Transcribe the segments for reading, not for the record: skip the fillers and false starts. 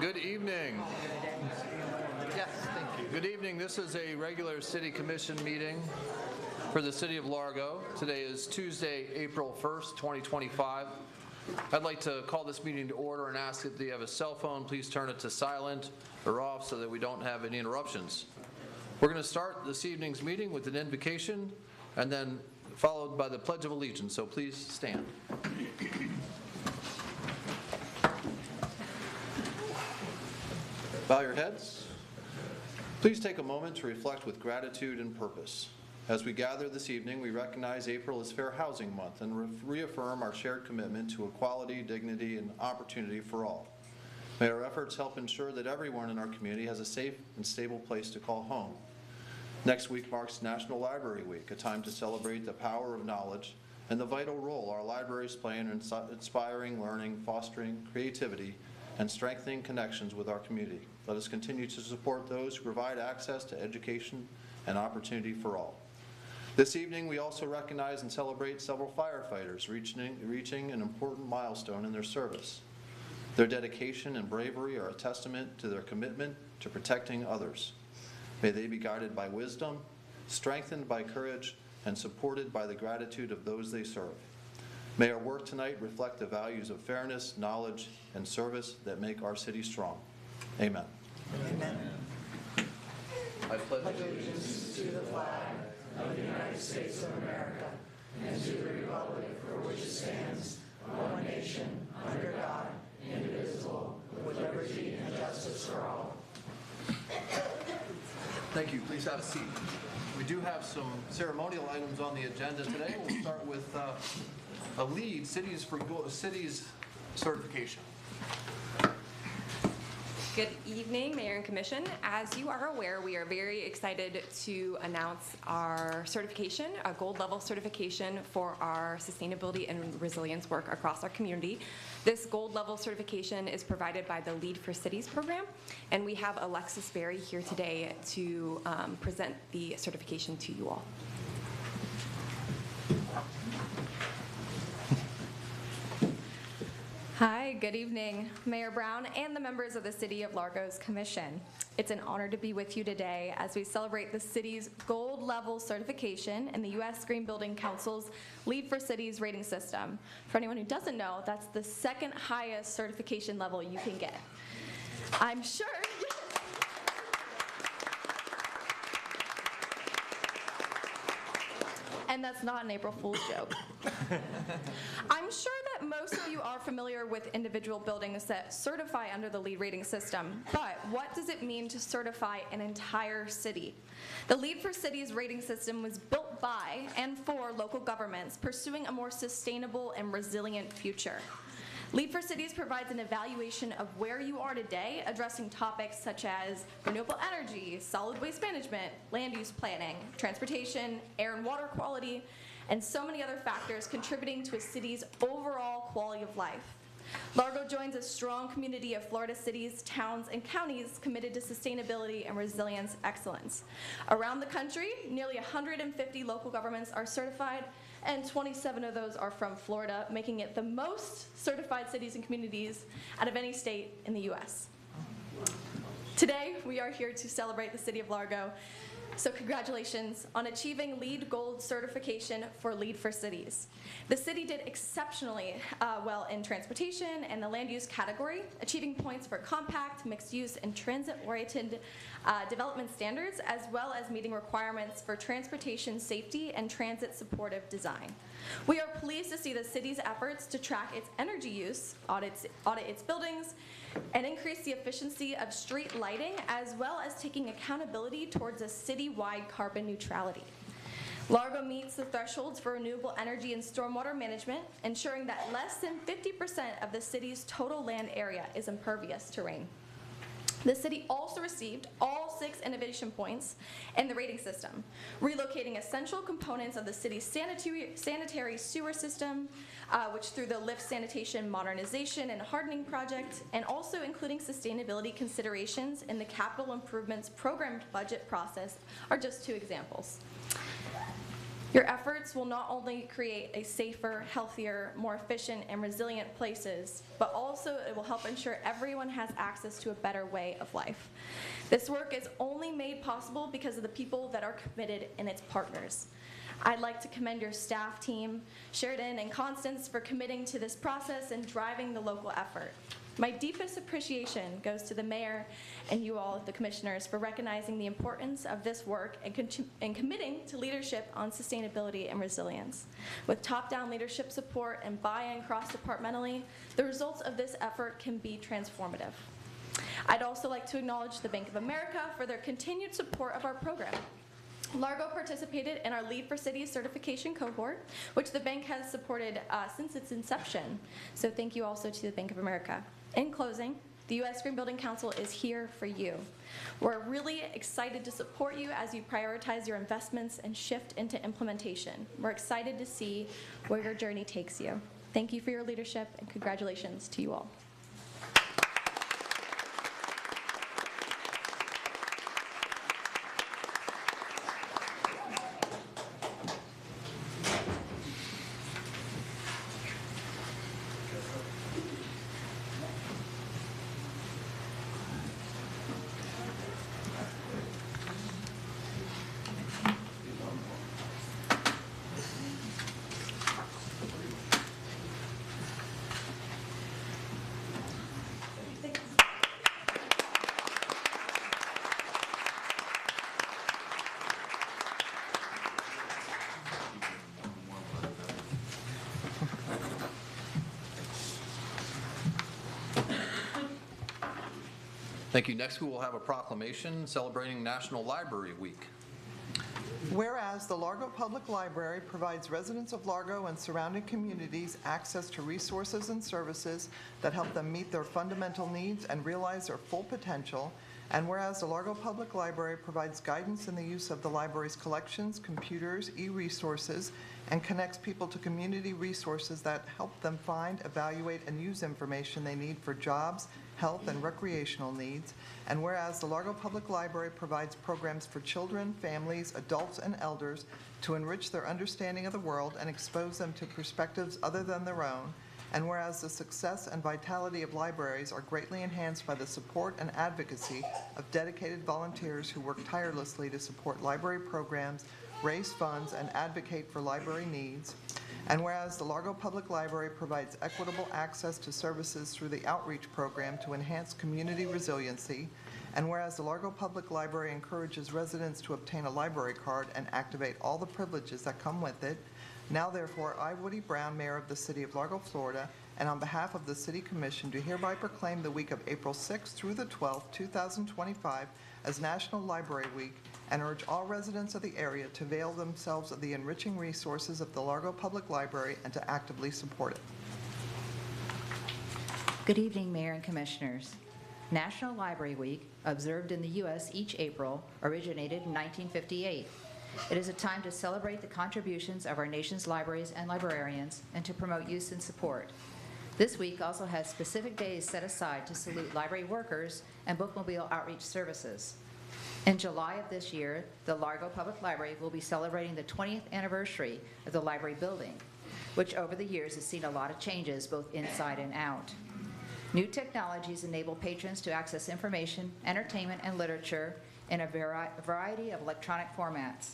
Good evening. Yes, thank you. Good evening. This is a regular City Commission meeting for the City of Largo. Today is Tuesday, April 1st, 2025. I'd like to call this meeting to order and ask if you have a cell phone, please turn it to silent or off so that we don't have any interruptions. We're going to start this evening's meeting with an invocation and then followed by the Pledge of Allegiance, so please stand. Bow your heads. Please take a moment to reflect with gratitude and purpose. As we gather this evening, we recognize April is Fair Housing Month and reaffirm our shared commitment to equality, dignity, and opportunity for all. May our efforts help ensure that everyone in our community has a safe and stable place to call home. Next week marks National Library Week, a time to celebrate the power of knowledge and the vital role our libraries play in inspiring learning, fostering creativity, and strengthening connections with our community. Let us continue to support those who provide access to education and opportunity for all. This evening, we also recognize and celebrate several firefighters reaching an important milestone in their service. Their dedication and bravery are a testament to their commitment to protecting others. May they be guided by wisdom, strengthened by courage, and supported by the gratitude of those they serve. May our work tonight reflect the values of fairness, knowledge, and service that make our city strong. Amen. Amen. I pledge allegiance to the flag of the United States of America and to the republic for which it stands, one nation, under God, indivisible, with liberty and justice for all. Thank you. Please have a seat. We do have some ceremonial items on the agenda today. We'll start with a LEED, Cities certification. Good evening, Mayor and Commission. As you are aware, we are very excited to announce our certification, a gold level certification for our sustainability and resilience work across our community. This gold level certification is provided by the Lead for Cities program, and we have Alexis Berry here today to present the certification to you all. Hi, good evening, Mayor Brown and the members of the City of Largo's Commission. It's an honor to be with you today as we celebrate the city's gold level certification in the U.S. Green Building Council's Lead for Cities rating system. For anyone who doesn't know, that's the second highest certification level you can get. I'm sure. And that's not an April Fool's joke. I'm sure that most of you are familiar with individual buildings that certify under the LEED rating system, but what does it mean to certify an entire city? The LEED for Cities rating system was built by and for local governments pursuing a more sustainable and resilient future. LEED for Cities provides an evaluation of where you are today, addressing topics such as renewable energy, solid waste management, land use planning, transportation, air and water quality, and so many other factors contributing to a city's overall quality of life. Largo joins a strong community of Florida cities, towns, and counties committed to sustainability and resilience excellence. Around the country, nearly 150 local governments are certified, and 27 of those are from Florida, making it the most certified cities and communities out of any state in the U.S. Today, we are here to celebrate the City of Largo. So congratulations on achieving LEED Gold certification for Lead for Cities. The city did exceptionally well in transportation and the land use category, achieving points for compact, mixed use, and transit-oriented development standards, as well as meeting requirements for transportation safety and transit supportive design. We are pleased to see the city's efforts to track its energy use, audit its buildings, and increase the efficiency of street lighting, as well as taking accountability towards a city-wide carbon neutrality. Largo meets the thresholds for renewable energy and stormwater management, ensuring that less than 50% of the city's total land area is impervious to rain. The city also received all 6 innovation points in the rating system, relocating essential components of the city's sanitary sewer system, which through the lift sanitation modernization and hardening project, and also including sustainability considerations in the capital improvements program budget process are just 2 examples. Your efforts will not only create a safer, healthier, more efficient, and resilient places, but also it will help ensure everyone has access to a better way of life. This work is only made possible because of the people that are committed and its partners. I'd like to commend your staff team, Sheridan and Constance, for committing to this process and driving the local effort. My deepest appreciation goes to the mayor and you all, the commissioners, for recognizing the importance of this work and committing to leadership on sustainability and resilience. With top-down leadership support and buy-in cross-departmentally, the results of this effort can be transformative. I'd also like to acknowledge the Bank of America for their continued support of our program. Largo participated in our Lead for Cities certification cohort, which the bank has supported since its inception. So thank you also to the Bank of America. In closing, the U.S. Green Building Council is here for you. We're really excited to support you as you prioritize your investments and shift into implementation. We're excited to see where your journey takes you. Thank you for your leadership, and congratulations to you all. Thank you. Next, we will have a proclamation celebrating National Library Week. Whereas the Largo Public Library provides residents of Largo and surrounding communities access to resources and services that help them meet their fundamental needs and realize their full potential, and whereas the Largo Public Library provides guidance in the use of the library's collections, computers, e-resources, and connects people to community resources that help them find, evaluate, and use information they need for jobs, health, and recreational needs, and whereas the Largo Public Library provides programs for children, families, adults, and elders to enrich their understanding of the world and expose them to perspectives other than their own, and whereas the success and vitality of libraries are greatly enhanced by the support and advocacy of dedicated volunteers who work tirelessly to support library programs, raise funds, and advocate for library needs, and whereas the Largo Public Library provides equitable access to services through the outreach program to enhance community resiliency, and whereas the Largo Public Library encourages residents to obtain a library card and activate all the privileges that come with it, now therefore, I, Woody Brown, Mayor of the City of Largo, Florida, and on behalf of the City Commission, do hereby proclaim the week of April 6th through the 12th, 2025 as National Library Week, and urge all residents of the area to avail themselves of the enriching resources of the Largo Public Library and to actively support it. Good evening, Mayor and Commissioners. National Library Week, observed in the U.S. each April, originated in 1958. It is a time to celebrate the contributions of our nation's libraries and librarians and to promote use and support. This week also has specific days set aside to salute library workers and bookmobile outreach services. In July of this year, the Largo Public Library will be celebrating the 20th anniversary of the library building, which over the years has seen a lot of changes both inside and out. New technologies enable patrons to access information, entertainment, and literature in a variety of electronic formats.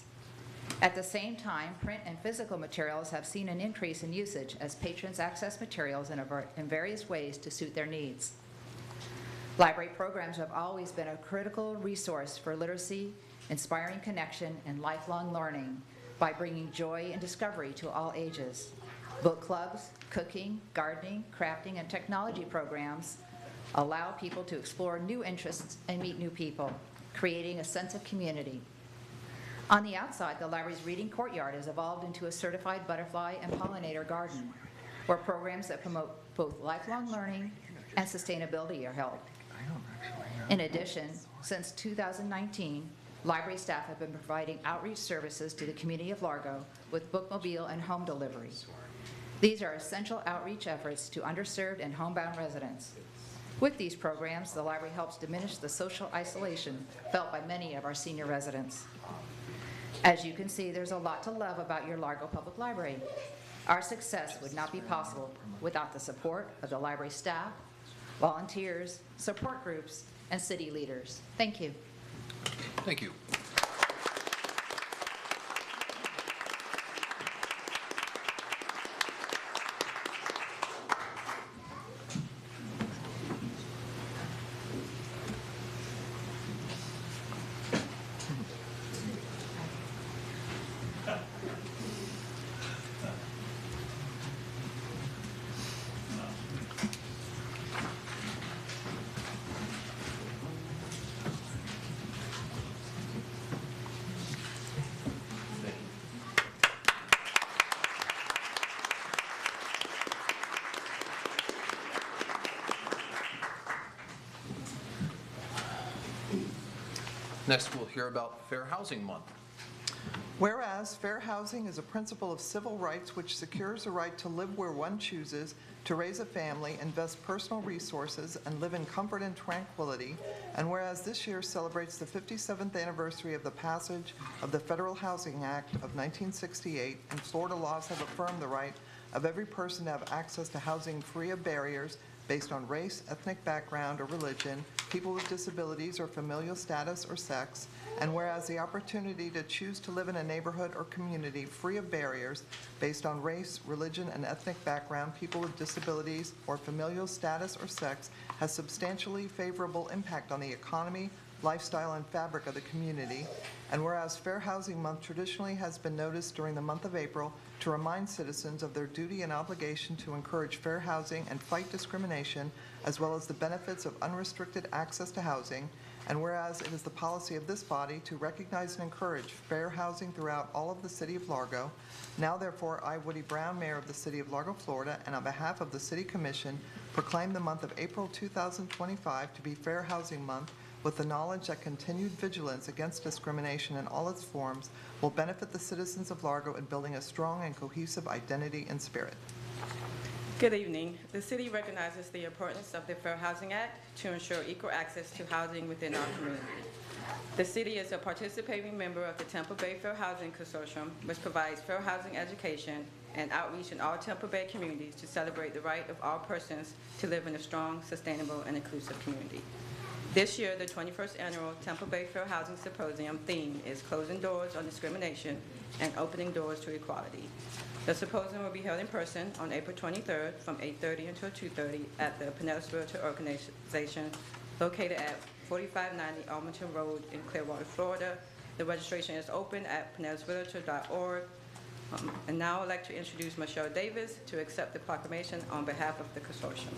At the same time, print and physical materials have seen an increase in usage as patrons access materials in various ways to suit their needs. Library programs have always been a critical resource for literacy, inspiring connection, and lifelong learning by bringing joy and discovery to all ages. Book clubs, cooking, gardening, crafting, and technology programs allow people to explore new interests and meet new people, creating a sense of community. On the outside, the library's reading courtyard has evolved into a certified butterfly and pollinator garden, where programs that promote both lifelong learning and sustainability are held. In addition, since 2019, library staff have been providing outreach services to the community of Largo with bookmobile and home delivery. These are essential outreach efforts to underserved and homebound residents. With these programs, the library helps diminish the social isolation felt by many of our senior residents. As you can see, there's a lot to love about your Largo Public Library. Our success would not be possible without the support of the library staff, volunteers, support groups, and city leaders. Thank you. Thank you. Next, we'll hear about Fair Housing Month. Whereas fair housing is a principle of civil rights which secures the right to live where one chooses, to raise a family, invest personal resources, and live in comfort and tranquility, and whereas this year celebrates the 57th anniversary of the passage of the Federal Housing Act of 1968, and Florida laws have affirmed the right of every person to have access to housing free of barriers based on race, ethnic background, or religion, people with disabilities or familial status or sex, and whereas the opportunity to choose to live in a neighborhood or community free of barriers based on race, religion, and ethnic background, people with disabilities, or familial status or sex has substantially favorable impact on the economy, lifestyle, and fabric of the community, and whereas Fair Housing Month traditionally has been noticed during the month of April to remind citizens of their duty and obligation to encourage fair housing and fight discrimination, as well as the benefits of unrestricted access to housing, and whereas it is the policy of this body to recognize and encourage fair housing throughout all of the City of Largo, now therefore I, Woody Brown, Mayor of the City of Largo, Florida, and on behalf of the City Commission, proclaim the month of April 2025 to be Fair Housing Month, with the knowledge that continued vigilance against discrimination in all its forms will benefit the citizens of Largo in building a strong and cohesive identity and spirit. Good evening. The city recognizes the importance of the Fair Housing Act to ensure equal access to housing within our community. The city is a participating member of the Tampa Bay Fair Housing Consortium, which provides fair housing education and outreach in all Tampa Bay communities to celebrate the right of all persons to live in a strong, sustainable, and inclusive community. This year, the 21st Annual Tampa Bay Fair Housing Symposium theme is Closing Doors on Discrimination and Opening Doors to Equality. The symposium will be held in person on April 23rd from 8:30 until 2:30 at the Pinellas Realtor Organization located at 4590 Almonton Road in Clearwater, Florida. The registration is open at pinellasrealtor.org. And now I'd like to introduce Michelle Davis to accept the proclamation on behalf of the consortium.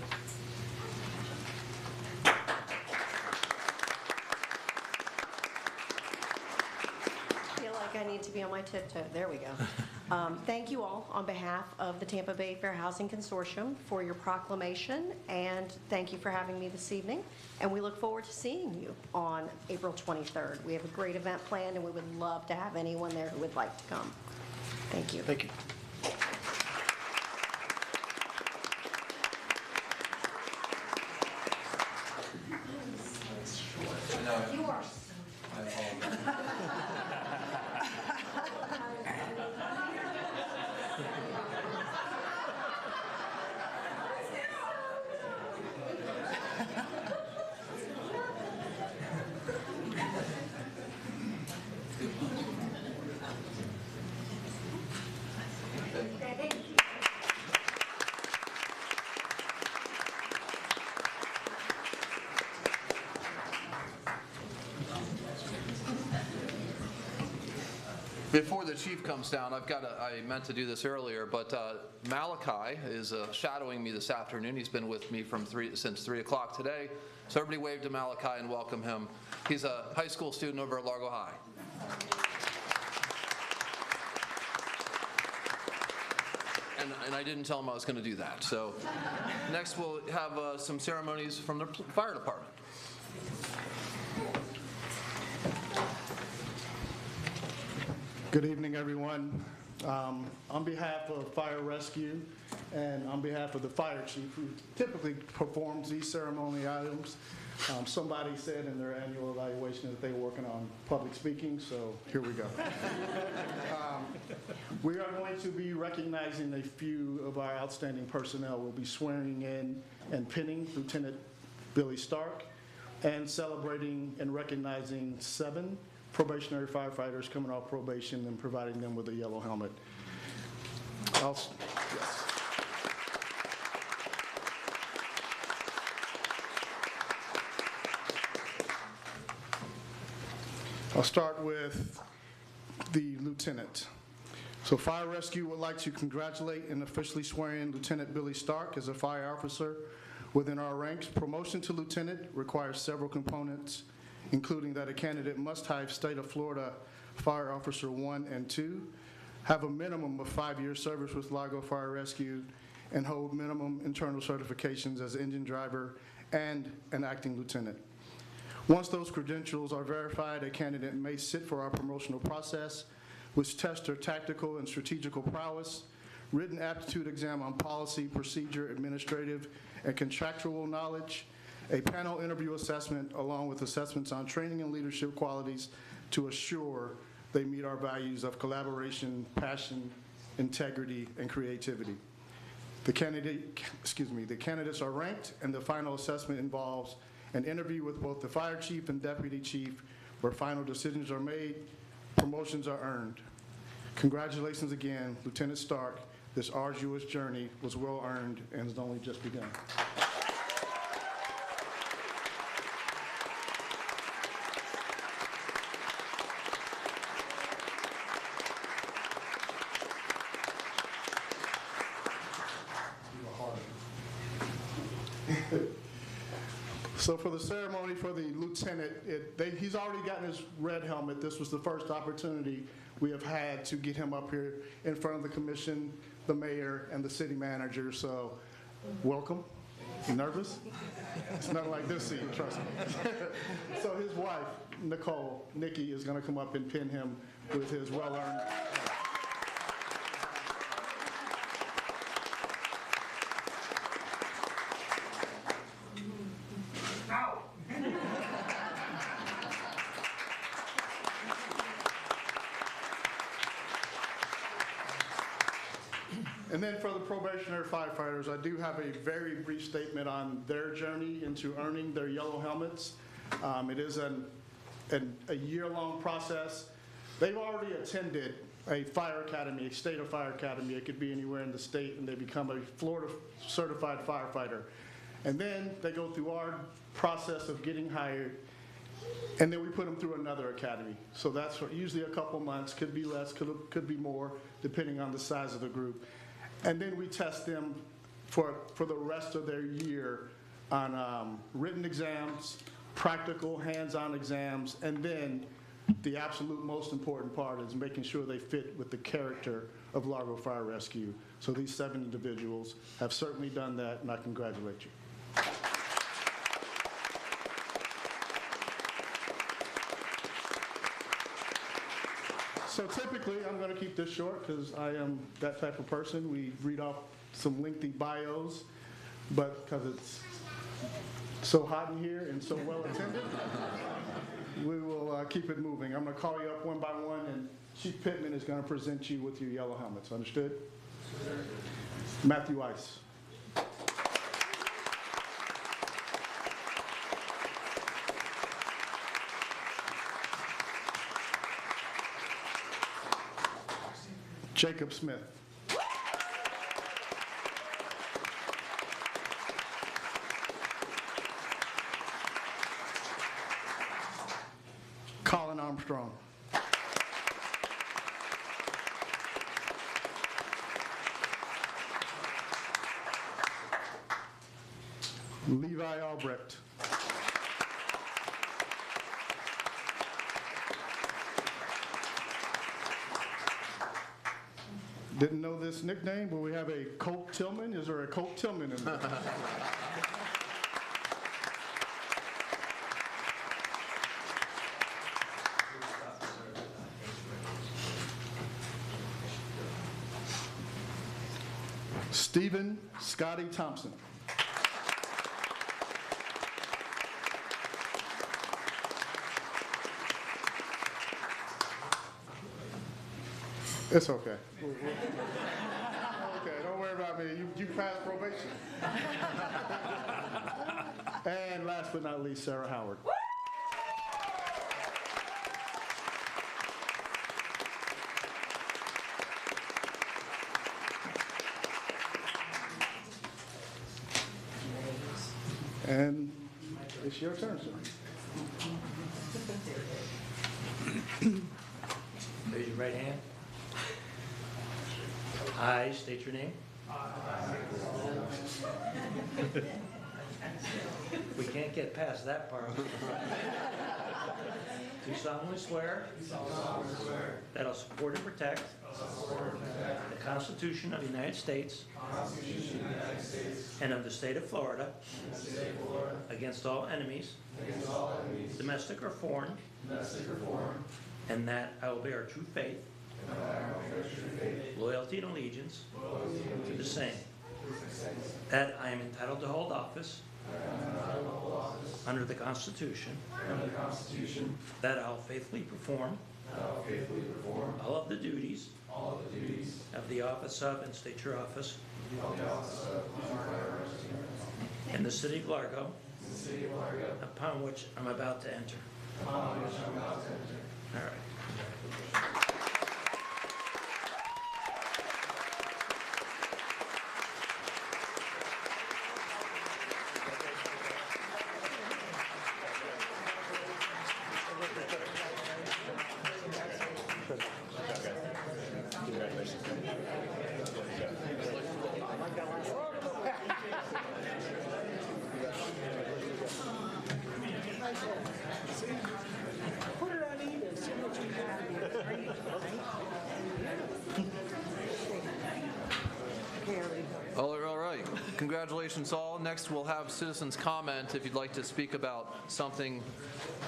I need to be on my tiptoe. There we go. Thank you all on behalf of the Tampa Bay Fair Housing Consortium for your proclamation, and thank you for having me this evening. And we look forward to seeing you on April 23rd. We have a great event planned, and we would love to have anyone there who would like to come. Thank you. Thank you. You are Before the chief comes down, I meant to do this earlier, but Malachi is shadowing me this afternoon. He's been with me since 3 o'clock today. So everybody wave to Malachi and welcome him. He's a high school student over at Largo High. And I didn't tell him I was going to do that. So next we'll have some ceremonies from the fire department. Good evening, everyone. On behalf of Fire Rescue and on behalf of the fire chief, who typically performs these ceremony items. Somebody said in their annual evaluation that they were working on public speaking, so here we go. We are going to be recognizing a few of our outstanding personnel. We'll be swearing in and pinning Lieutenant Billy Stark and celebrating and recognizing 7 probationary firefighters coming off probation and providing them with a yellow helmet. Yes. I'll start with the lieutenant. So Fire Rescue would like to congratulate and officially swear in Lieutenant Billy Stark as a fire officer within our ranks. Promotion to lieutenant requires several components, including that a candidate must have State of Florida Fire Officer 1 and 2, have a minimum of 5 years service with Largo Fire Rescue, and hold minimum internal certifications as engine driver and an acting lieutenant. Once those credentials are verified, a candidate may sit for our promotional process, which tests their tactical and strategical prowess, written aptitude exam on policy, procedure, administrative, and contractual knowledge, a panel interview assessment, along with assessments on training and leadership qualities to assure they meet our values of collaboration, passion, integrity, and creativity. The candidates are ranked, and the final assessment involves an interview with both the fire chief and deputy chief, where final decisions are made, promotions are earned. Congratulations again, Lieutenant Stark. This arduous journey was well earned and has only just begun. So for the ceremony for the lieutenant, he's already gotten his red helmet. This was the first opportunity we have had to get him up here in front of the commission, the mayor, and the city manager. So welcome. You nervous? It's not like this seat, trust me. So his wife, Nikki, is going to come up and pin him with his well-earned. And then for the probationary firefighters, I do have a very brief statement on their journey into earning their yellow helmets. It is a year-long process. They've already attended a fire academy, a state of fire academy. It could be anywhere in the state, and they become a Florida certified firefighter. And then they go through our process of getting hired, and then we put them through another academy. So that's usually a couple months, could be less, could be more, depending on the size of the group. And then we test them for the rest of their year on written exams, practical hands-on exams, and then the absolute most important part is making sure they fit with the character of Largo Fire Rescue. So these 7 individuals have certainly done that, and I congratulate you. So typically, I'm going to keep this short because I am that type of person. We read off some lengthy bios, but because it's so hot in here and so well attended, we will keep it moving. I'm going to call you up one by one, and Chief Pittman is going to present you with your yellow helmets. Understood? Sure. Matthew Ice. Jacob Smith. Colin Armstrong. Levi Albrecht. Didn't know this nickname, but we have a Colt Tillman. Is there a Colt Tillman in there? Stephen Scotty Thompson. It's okay. Okay, don't worry about me. You passed probation. And last but not least, Sarah Howard. And it's your turn, sir. Raise your right hand. I state your name. We can't get past that part. Do solemnly swear that I'll support and protect the Constitution of the United States and of the state of Florida against all enemies, domestic or foreign, and that I will bear true faith, loyalty, and allegiance to the same, that I am entitled to hold office under the Constitution, that I will faithfully perform all of the duties of the office of and state your office in the city of Largo, upon which I'm about to enter. All right. All right. Congratulations all. Next, we'll have citizens comment. If you'd like to speak about something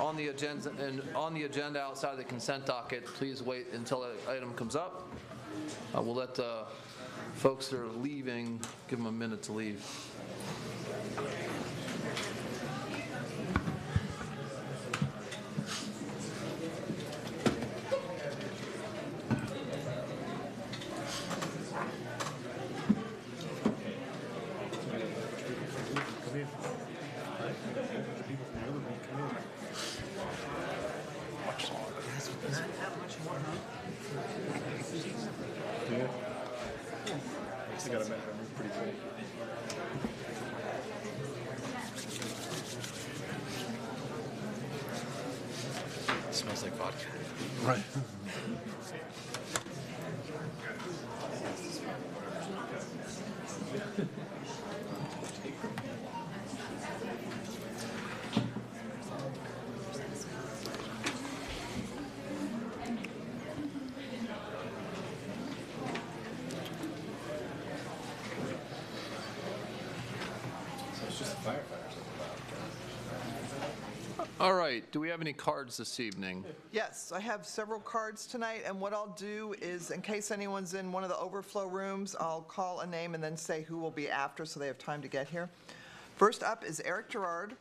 on the agenda outside of the consent docket, please wait until that item comes up. We'll let the folks that are leaving, give them a minute to leave. Smells like vodka. Right. All right. Do we have any cards this evening? Yes, I have several cards tonight, and what I'll do is, in case anyone's in one of the overflow rooms, I'll call a name and then say who will be after so they have time to get here. First up is Eric Gerard,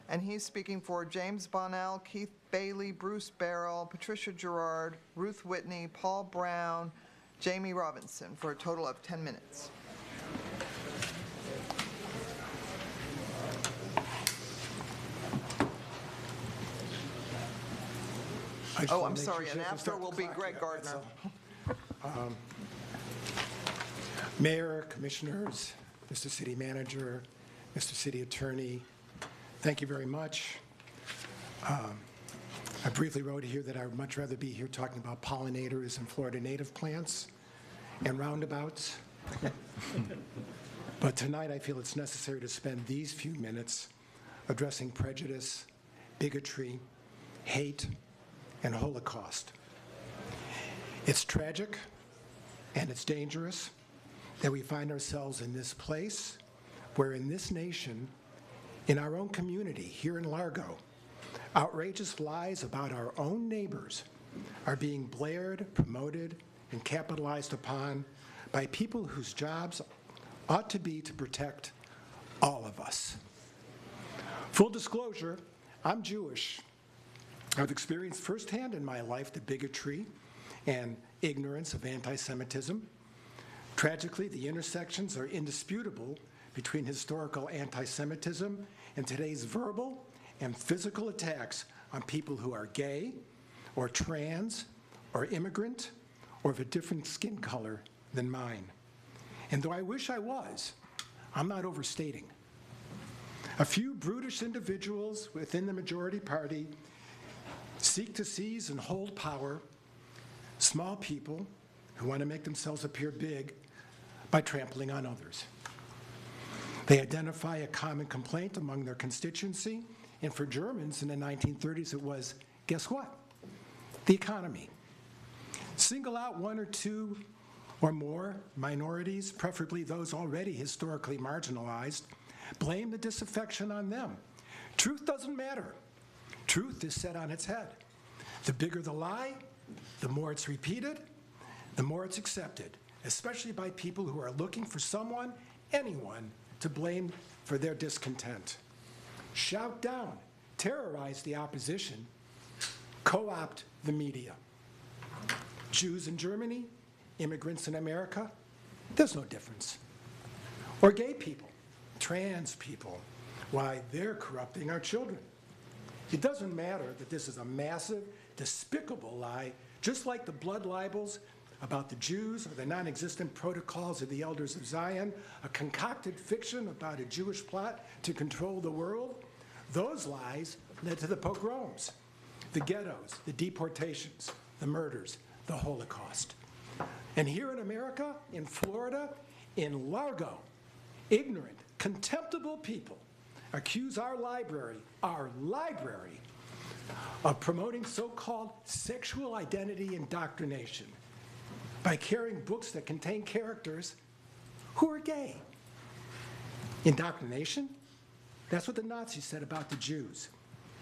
and he's speaking for James Bonnell, Keith Bailey, Bruce Barrell, Patricia Gerard, Ruth Whitney, Paul Brown, Jamie Robinson, for a total of 10 minutes. Oh, I'm sorry, and after will be Greg Gardner. Mayor, Commissioners, Mr. City Manager, Mr. City Attorney, thank you very much. I briefly wrote here that I would much rather be here talking about pollinators and Florida native plants and roundabouts. But tonight I feel it's necessary to spend these few minutes addressing prejudice, bigotry, hate, and Holocaust. It's tragic and it's dangerous that we find ourselves in this place where in this nation, in our own community here in Largo, outrageous lies about our own neighbors are being blared, promoted, and capitalized upon by people whose jobs ought to be to protect all of us. Full disclosure, I'm Jewish. I've experienced firsthand in my life the bigotry and ignorance of anti-Semitism. Tragically, the intersections are indisputable between historical anti-Semitism and today's verbal and physical attacks on people who are gay or trans or immigrant or of a different skin color than mine. And though I wish I was, I'm not overstating. A few brutish individuals within the majority party seek to seize and hold power, small people who want to make themselves appear big by trampling on others. They identify a common complaint among their constituency, and for Germans in the 1930s it was, guess what? The economy. Single out one or two or more minorities, preferably those already historically marginalized, blame the disaffection on them. Truth doesn't matter. Truth is set on its head. The bigger the lie, the more it's repeated, the more it's accepted, especially by people who are looking for someone, anyone, to blame for their discontent. Shout down, terrorize the opposition, co-opt the media. Jews in Germany, immigrants in America, there's no difference. Or gay people, trans people, why, they're corrupting our children. It doesn't matter that this is a massive, despicable lie, just like the blood libels about the Jews or the non-existent protocols of the elders of Zion, a concocted fiction about a Jewish plot to control the world. Those lies led to the pogroms, the ghettos, the deportations, the murders, the Holocaust. And here in America, in Florida, in Largo, ignorant, contemptible people accuse our library, of promoting so-called sexual identity indoctrination by carrying books that contain characters who are gay. Indoctrination? That's what the Nazis said about the Jews.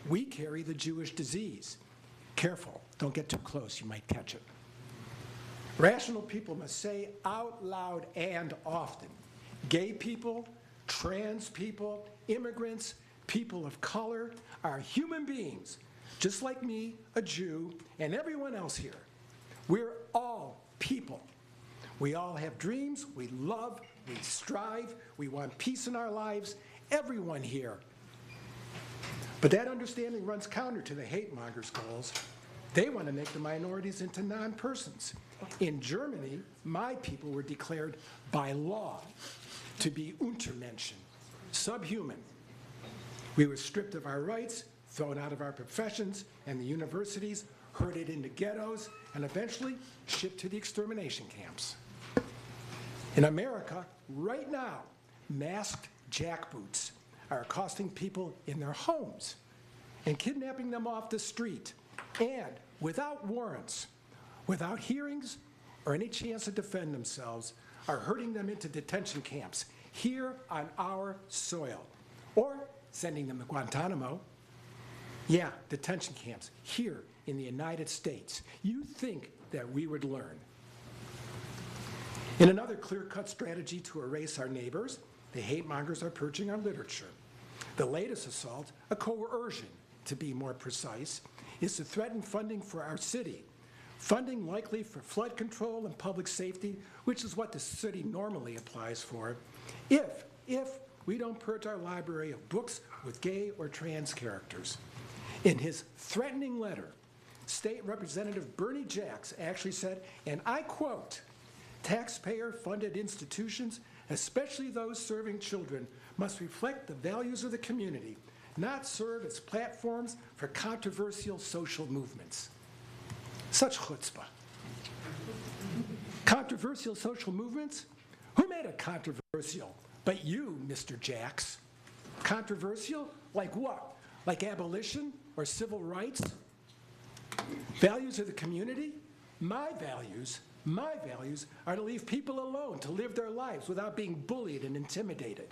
We carry the Jewish disease. Careful, don't get too close, you might catch it. Rational people must say out loud and often, gay people, trans people, immigrants, people of color are human beings, just like me, a Jew, and everyone else here. We're all people. We all have dreams, we love, we strive, we want peace in our lives, everyone here. But that understanding runs counter to the hate mongers' goals. They want to make the minorities into non-persons. In Germany, my people were declared by law to be Untermenschen, subhuman. We were stripped of our rights, thrown out of our professions and the universities, herded into ghettos, and eventually shipped to the extermination camps. In America, right now, masked jackboots are accosting people in their homes and kidnapping them off the street, and without warrants, without hearings or any chance to defend themselves, are herding them into detention camps here on our soil, or sending them to Guantanamo. Yeah, detention camps here in the United States. You think that we would learn. In another clear-cut strategy to erase our neighbors, the hate mongers are purging our literature. The latest assault, a coercion to be more precise, is to threaten funding for our city. Funding likely for flood control and public safety, which is what the city normally applies for, if we don't purge our library of books with gay or trans characters. In his threatening letter, State Representative Bernie Jacks actually said, and I quote, "Taxpayer-funded institutions, especially those serving children, must reflect the values of the community, not serve as platforms for controversial social movements." Such chutzpah. Controversial social movements? Who made it controversial? But you, Mr. Jacks. Controversial? Like what? Like abolition or civil rights? Values of the community? My values are to leave people alone to live their lives without being bullied and intimidated.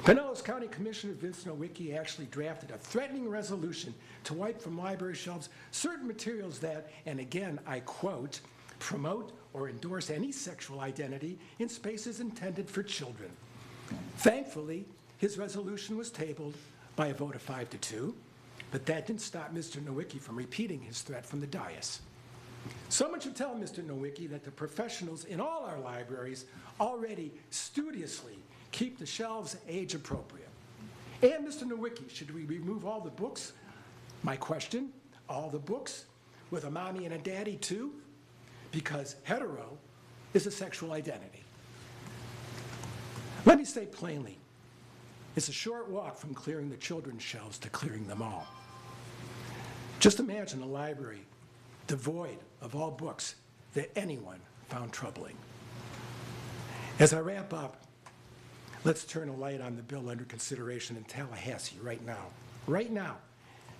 Pinellas County Commissioner Vince Nowicki actually drafted a threatening resolution to wipe from library shelves certain materials that, and again I quote, promote or endorse any sexual identity in spaces intended for children. Thankfully, his resolution was tabled by a vote of 5-2, but that didn't stop Mr. Nowicki from repeating his threat from the dais. Someone should tell Mr. Nowicki that the professionals in all our libraries already studiously keep the shelves age appropriate. And Mr. Nowicki, should we remove all the books? My question, all the books with a mommy and a daddy too? Because hetero is a sexual identity. Let me say plainly, it's a short walk from clearing the children's shelves to clearing them all. Just imagine a library devoid of all books that anyone found troubling. As I wrap up, let's turn a light on the bill under consideration in Tallahassee right now. Right now,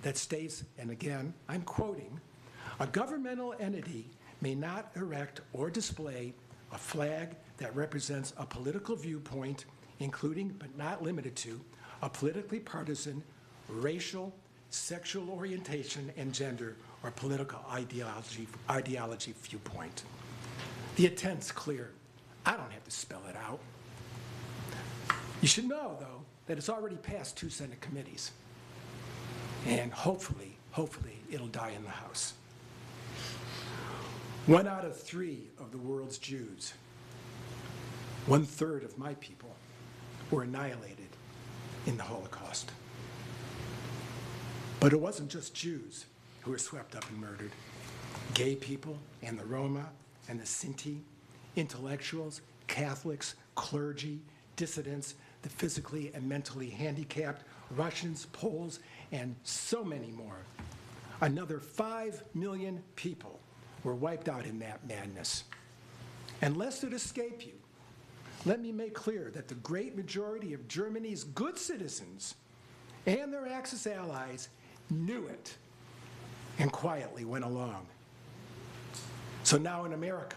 that states, and again, I'm quoting, "A governmental entity may not erect or display a flag that represents a political viewpoint, including but not limited to a politically partisan, racial, sexual orientation, and gender or political ideology viewpoint." The intent's clear. I don't have to spell it out. You should know, though, that it's already passed 2 Senate committees. And hopefully, it'll die in the House. 1 out of 3 of the world's Jews, 1/3 of my people, were annihilated in the Holocaust. But it wasn't just Jews who were swept up and murdered. Gay people and the Roma and the Sinti, intellectuals, Catholics, clergy, dissidents, the physically and mentally handicapped, Russians, Poles, and so many more. Another 5 million people were wiped out in that madness. And lest it escape you, let me make clear that the great majority of Germany's good citizens and their Axis allies knew it and quietly went along. So now in America,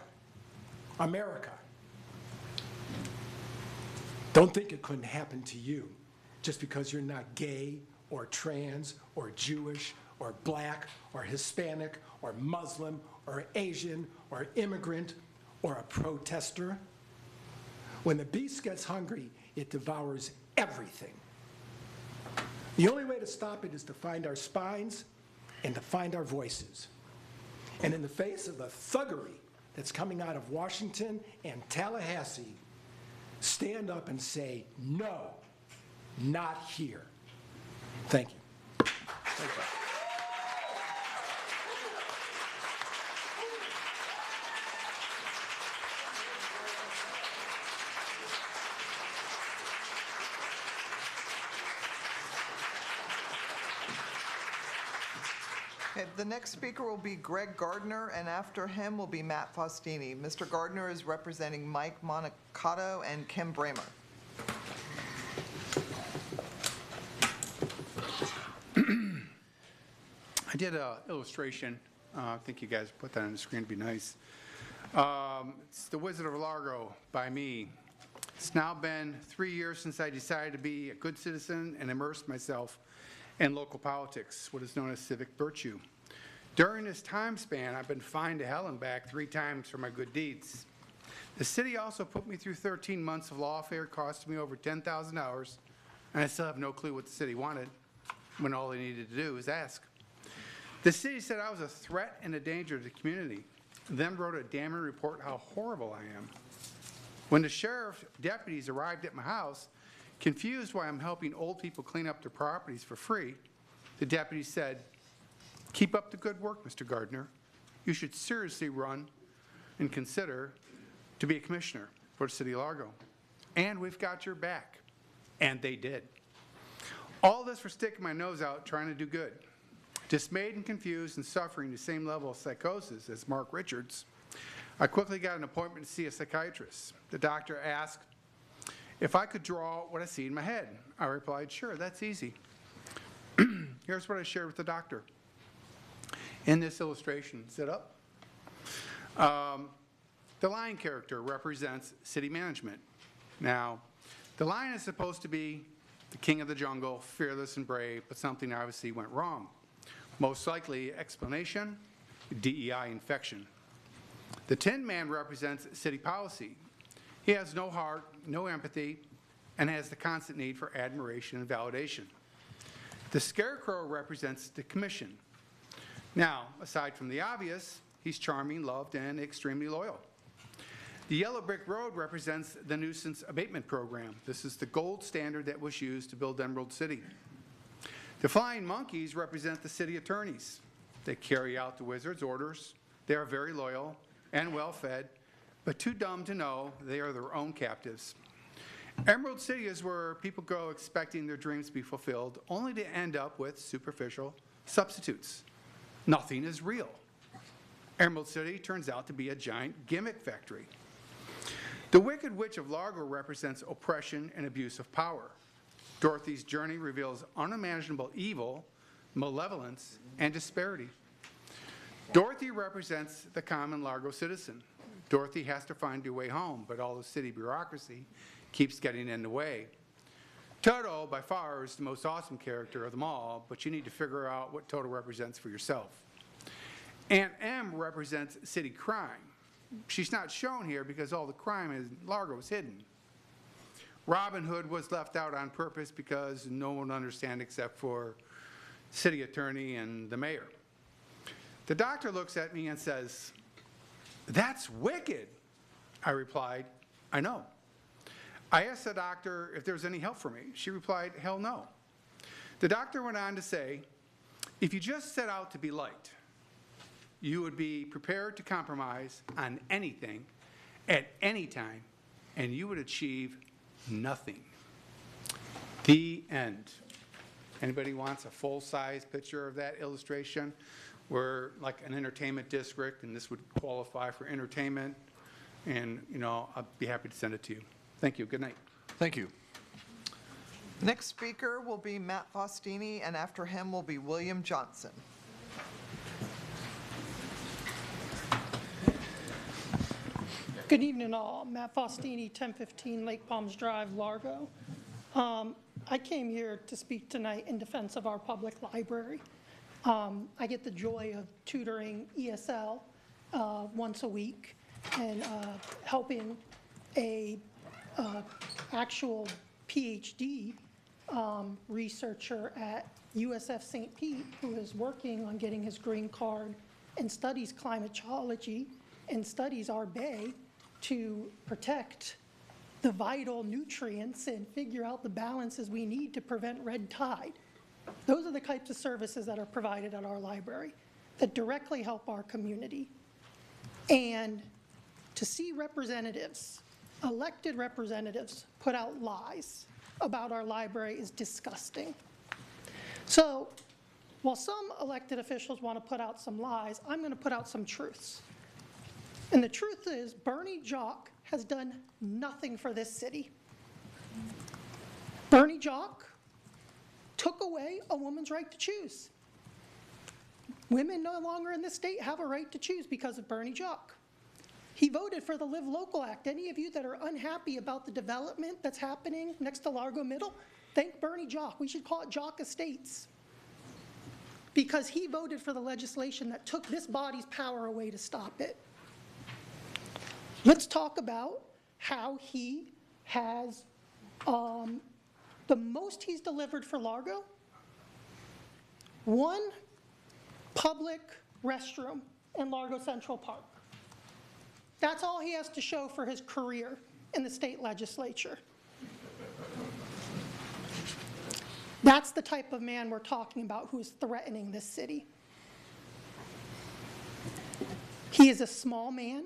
don't think it couldn't happen to you just because you're not gay or trans or Jewish or black or Hispanic or Muslim or Asian or immigrant or a protester. When the beast gets hungry, it devours everything. The only way to stop it is to find our spines and to find our voices. And in the face of the thuggery that's coming out of Washington and Tallahassee, stand up and say, "No, not here." Thank you. Thank you. Okay, the next speaker will be Greg Gardner, and after him will be Matt Faustini. Mr. Gardner is representing Mike Monacato and Kim Bramer. I did an illustration. I think you guys put that on the screen, it'd be nice. It's The Wizard of Largo by me. It's now been 3 years since I decided to be a good citizen and immerse myself in local politics, what is known as civic virtue. During this time span, I've been fined to hell and back 3 times for my good deeds. The city also put me through 13 months of lawfare, costing me over $10,000, and I still have no clue what the city wanted when all they needed to do was ask. The city said I was a threat and a danger to the community, then wrote a damning report how horrible I am. When the sheriff deputies arrived at my house, confused why I'm helping old people clean up their properties for free, the deputy said, "Keep up the good work, Mr. Gardner. You should seriously run and consider to be a commissioner for the city of Largo. And we've got your back." And they did. All this for sticking my nose out trying to do good. Dismayed and confused and suffering the same level of psychosis as Mark Richards, I quickly got an appointment to see a psychiatrist. The doctor asked if I could draw what I see in my head. I replied, "Sure, that's easy." Here's what I shared with the doctor. In this illustration, sit up. The lion character represents city management. Now, the lion is supposed to be the king of the jungle, fearless and brave, but something obviously went wrong. Most likely, explanation, DEI infection. The Tin Man represents city policy. He has no heart, no empathy, and has the constant need for admiration and validation. The Scarecrow represents the commission. Now, aside from the obvious, he's charming, loved, and extremely loyal. The Yellow Brick Road represents the nuisance abatement program. This is the gold standard that was used to build Emerald City. The Flying Monkeys represent the city attorneys. They carry out the wizard's orders. They are very loyal and well-fed, but too dumb to know they are their own captives. Emerald City is where people go expecting their dreams to be fulfilled, only to end up with superficial substitutes. Nothing is real. Emerald City turns out to be a giant gimmick factory. The Wicked Witch of Largo represents oppression and abuse of power. Dorothy's journey reveals unimaginable evil, malevolence, and disparity. Dorothy represents the common Largo citizen. Dorothy has to find a way home, but all the city bureaucracy keeps getting in the way. Toto, by far, is the most awesome character of them all, but you need to figure out what Toto represents for yourself. Aunt M represents city crime. She's not shown here because all the crime in Largo is hidden. Robin Hood was left out on purpose because no one understands except for city attorney and the mayor. The doctor looks at me and says, "That's wicked." I replied, "I know." I asked the doctor if there was any help for me. She replied, "Hell no." The doctor went on to say, "If you just set out to be liked, you would be prepared to compromise on anything at any time, and you would achieve nothing." The end. Anybody wants a full-size picture of that illustration? We're like an entertainment district, and this would qualify for entertainment, and I'd be happy to send it to you. Thank you. Good night. Thank you. Next speaker will be Matt Faustini, and after him will be William Johnson. Good evening, all. Matt Faustini, 1015 Lake Palms Drive, Largo. I came here to speak tonight in defense of our public library. I get the joy of tutoring ESL once a week and helping a actual PhD researcher at USF St. Pete who is working on getting his green card and studies climatology and studies our bay to protect the vital nutrients and figure out the balances we need to prevent red tide. Those are the types of services that are provided at our library that directly help our community. And to see representatives, elected representatives, put out lies about our library is disgusting. So while some elected officials want to put out some lies, I'm going to put out some truths. And the truth is, Bernie Jock has done nothing for this city. Bernie Jock took away a woman's right to choose. Women no longer in this state have a right to choose because of Bernie Jock. He voted for the Live Local Act. Any of you that are unhappy about the development that's happening next to Largo Middle, thank Bernie Jock. We should call it Jock Estates. Because he voted for the legislation that took this body's power away to stop it. Let's talk about how he has, the most he's delivered for Largo, one public restroom in Largo Central Park. That's all he has to show for his career in the state legislature. That's the type of man we're talking about who is threatening this city. He is a small man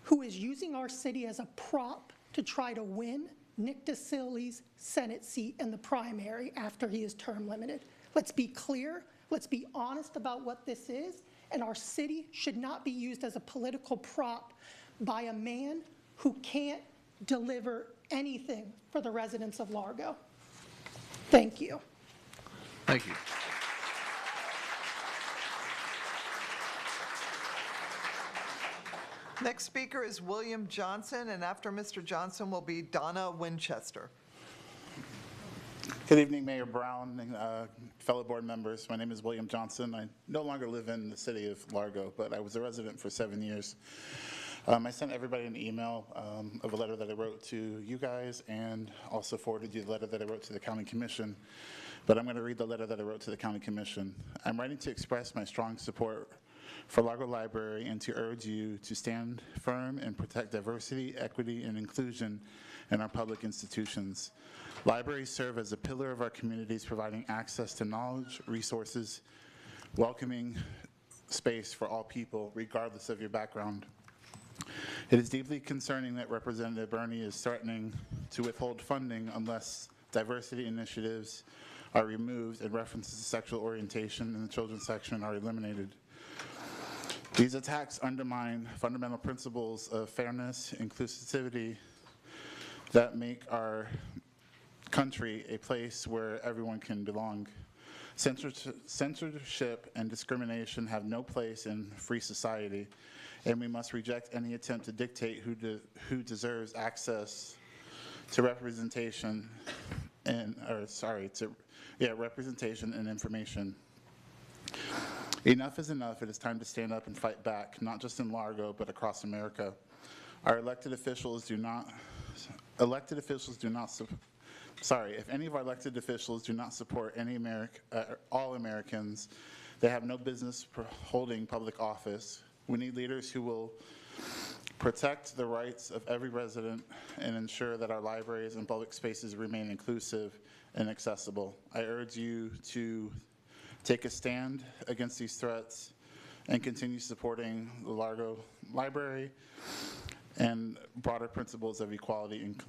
who is using our city as a prop to try to win Nick DeSilli's Senate seat in the primary after he is term limited. Let's be clear, let's be honest about what this is, and our city should not be used as a political prop by a man who can't deliver anything for the residents of Largo. Thank you. Thank you. Next speaker is William Johnson, and after Mr. Johnson will be Donna Winchester. Good evening, Mayor Brown and fellow board members. My name is William Johnson. I no longer live in the city of Largo, but I was a resident for 7 years. I sent everybody an email of a letter that I wrote to you guys, and also forwarded you the letter that I wrote to the County Commission. But I'm going to read the letter that I wrote to the County Commission. I'm writing to express my strong support for Largo Library and to urge you to stand firm and protect diversity, equity, and inclusion in our public institutions. Libraries serve as a pillar of our communities, providing access to knowledge, resources, welcoming space for all people, regardless of your background. It is deeply concerning that Representative Burney is threatening to withhold funding unless diversity initiatives are removed and references to sexual orientation in the children's section are eliminated. These attacks undermine fundamental principles of fairness, inclusivity that make our country a place where everyone can belong. Censorship and discrimination have no place in free society, and we must reject any attempt to dictate who deserves access to representation and, representation and information. Enough is enough. It is time to stand up and fight back, not just in Largo, but across America. Our if any of our elected officials do not support all Americans, they have no business holding public office. We need leaders who will protect the rights of every resident and ensure that our libraries and public spaces remain inclusive and accessible. I urge you to take a stand against these threats and continue supporting the Largo Library and broader principles of equality and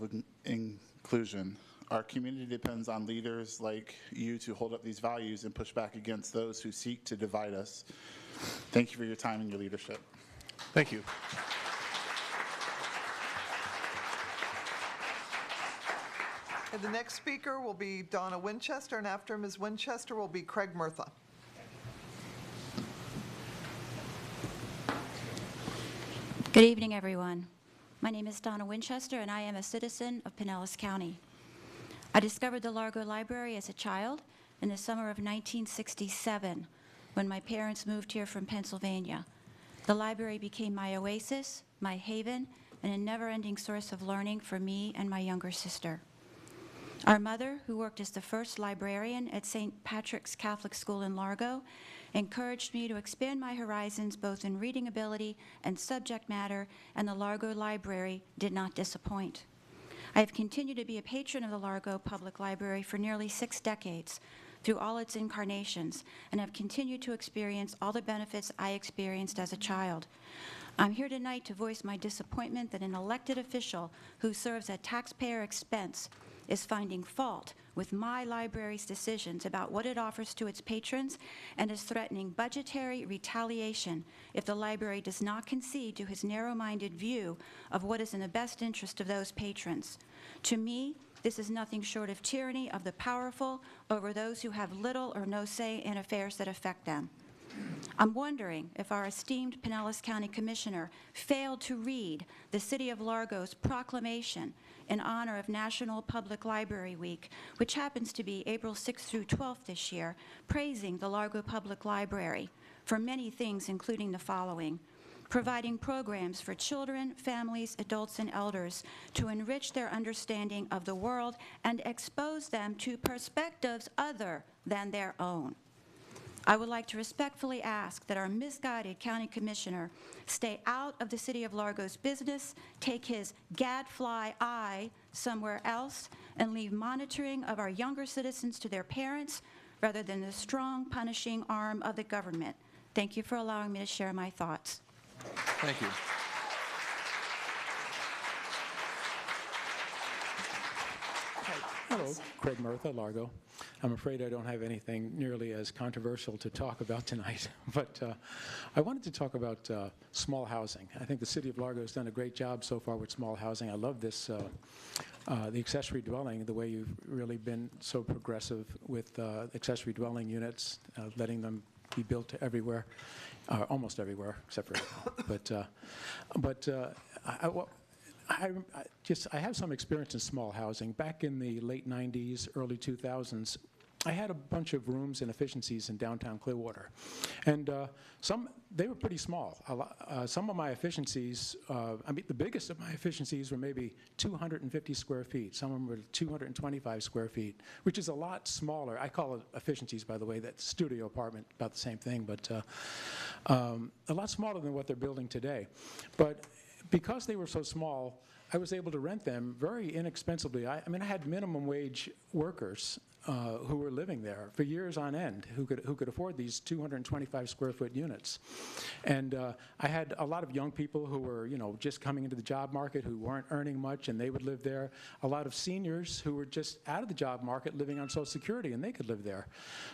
inclusion. Our community depends on leaders like you to hold up these values and push back against those who seek to divide us. Thank you for your time and your leadership. Thank you. And the next speaker will be Donna Winchester, and after Ms. Winchester will be Craig Murtha. Good evening, everyone. My name is Donna Winchester, and I am a citizen of Pinellas County. I discovered the Largo Library as a child in the summer of 1967 when my parents moved here from Pennsylvania. The library became my oasis, my haven, and a never-ending source of learning for me and my younger sister. Our mother, who worked as the first librarian at St. Patrick's Catholic School in Largo, encouraged me to expand my horizons both in reading ability and subject matter, and the Largo Library did not disappoint. I have continued to be a patron of the Largo Public Library for nearly 6 decades, through all its incarnations, and have continued to experience all the benefits I experienced as a child. I'm here tonight to voice my disappointment that an elected official who serves at taxpayer expense is finding fault with my library's decisions about what it offers to its patrons and is threatening budgetary retaliation if the library does not concede to his narrow-minded view of what is in the best interest of those patrons. To me, this is nothing short of tyranny of the powerful over those who have little or no say in affairs that affect them. I'm wondering if our esteemed Pinellas County Commissioner failed to read the City of Largo's proclamation in honor of National Public Library Week, which happens to be April 6th through 12th this year, praising the Largo Public Library for many things, including the following: providing programs for children, families, adults, and elders to enrich their understanding of the world and expose them to perspectives other than their own. I would like to respectfully ask that our misguided county commissioner stay out of the City of Largo's business, take his gadfly eye somewhere else, and leave monitoring of our younger citizens to their parents rather than the strong, punishing arm of the government. Thank you for allowing me to share my thoughts. Thank you. Hello, Craig Murtha, Largo. I'm afraid I don't have anything nearly as controversial to talk about tonight, but I wanted to talk about small housing. I think the City of Largo has done a great job so far with small housing. I love this, the accessory dwelling, the way you've really been so progressive with accessory dwelling units, letting them be built everywhere, almost everywhere, except for, I have some experience in small housing. Back in the late 90s, early 2000s, I had a bunch of rooms and efficiencies in downtown Clearwater. And they were pretty small. Some of my efficiencies, the biggest of my efficiencies were maybe 250 square feet. Some of them were 225 square feet, which is a lot smaller. I call it efficiencies, by the way. That studio apartment, about the same thing, but a lot smaller than what they're building today. But because they were so small, I was able to rent them very inexpensively. I had minimum wage workers who were living there for years on end, who could afford these 225 square foot units. And I had a lot of young people who were, just coming into the job market, who weren't earning much, and they would live there. A lot of seniors who were just out of the job market, living on Social Security, and they could live there.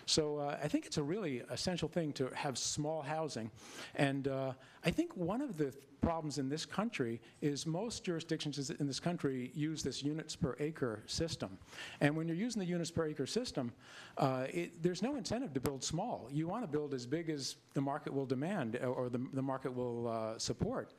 So I think it's a really essential thing to have small housing. And I think one of the problems in this country is most jurisdictions in this country use this units per acre system. And when you're using the units per acre system, there's no incentive to build small. You want to build as big as the market will demand or the market will support.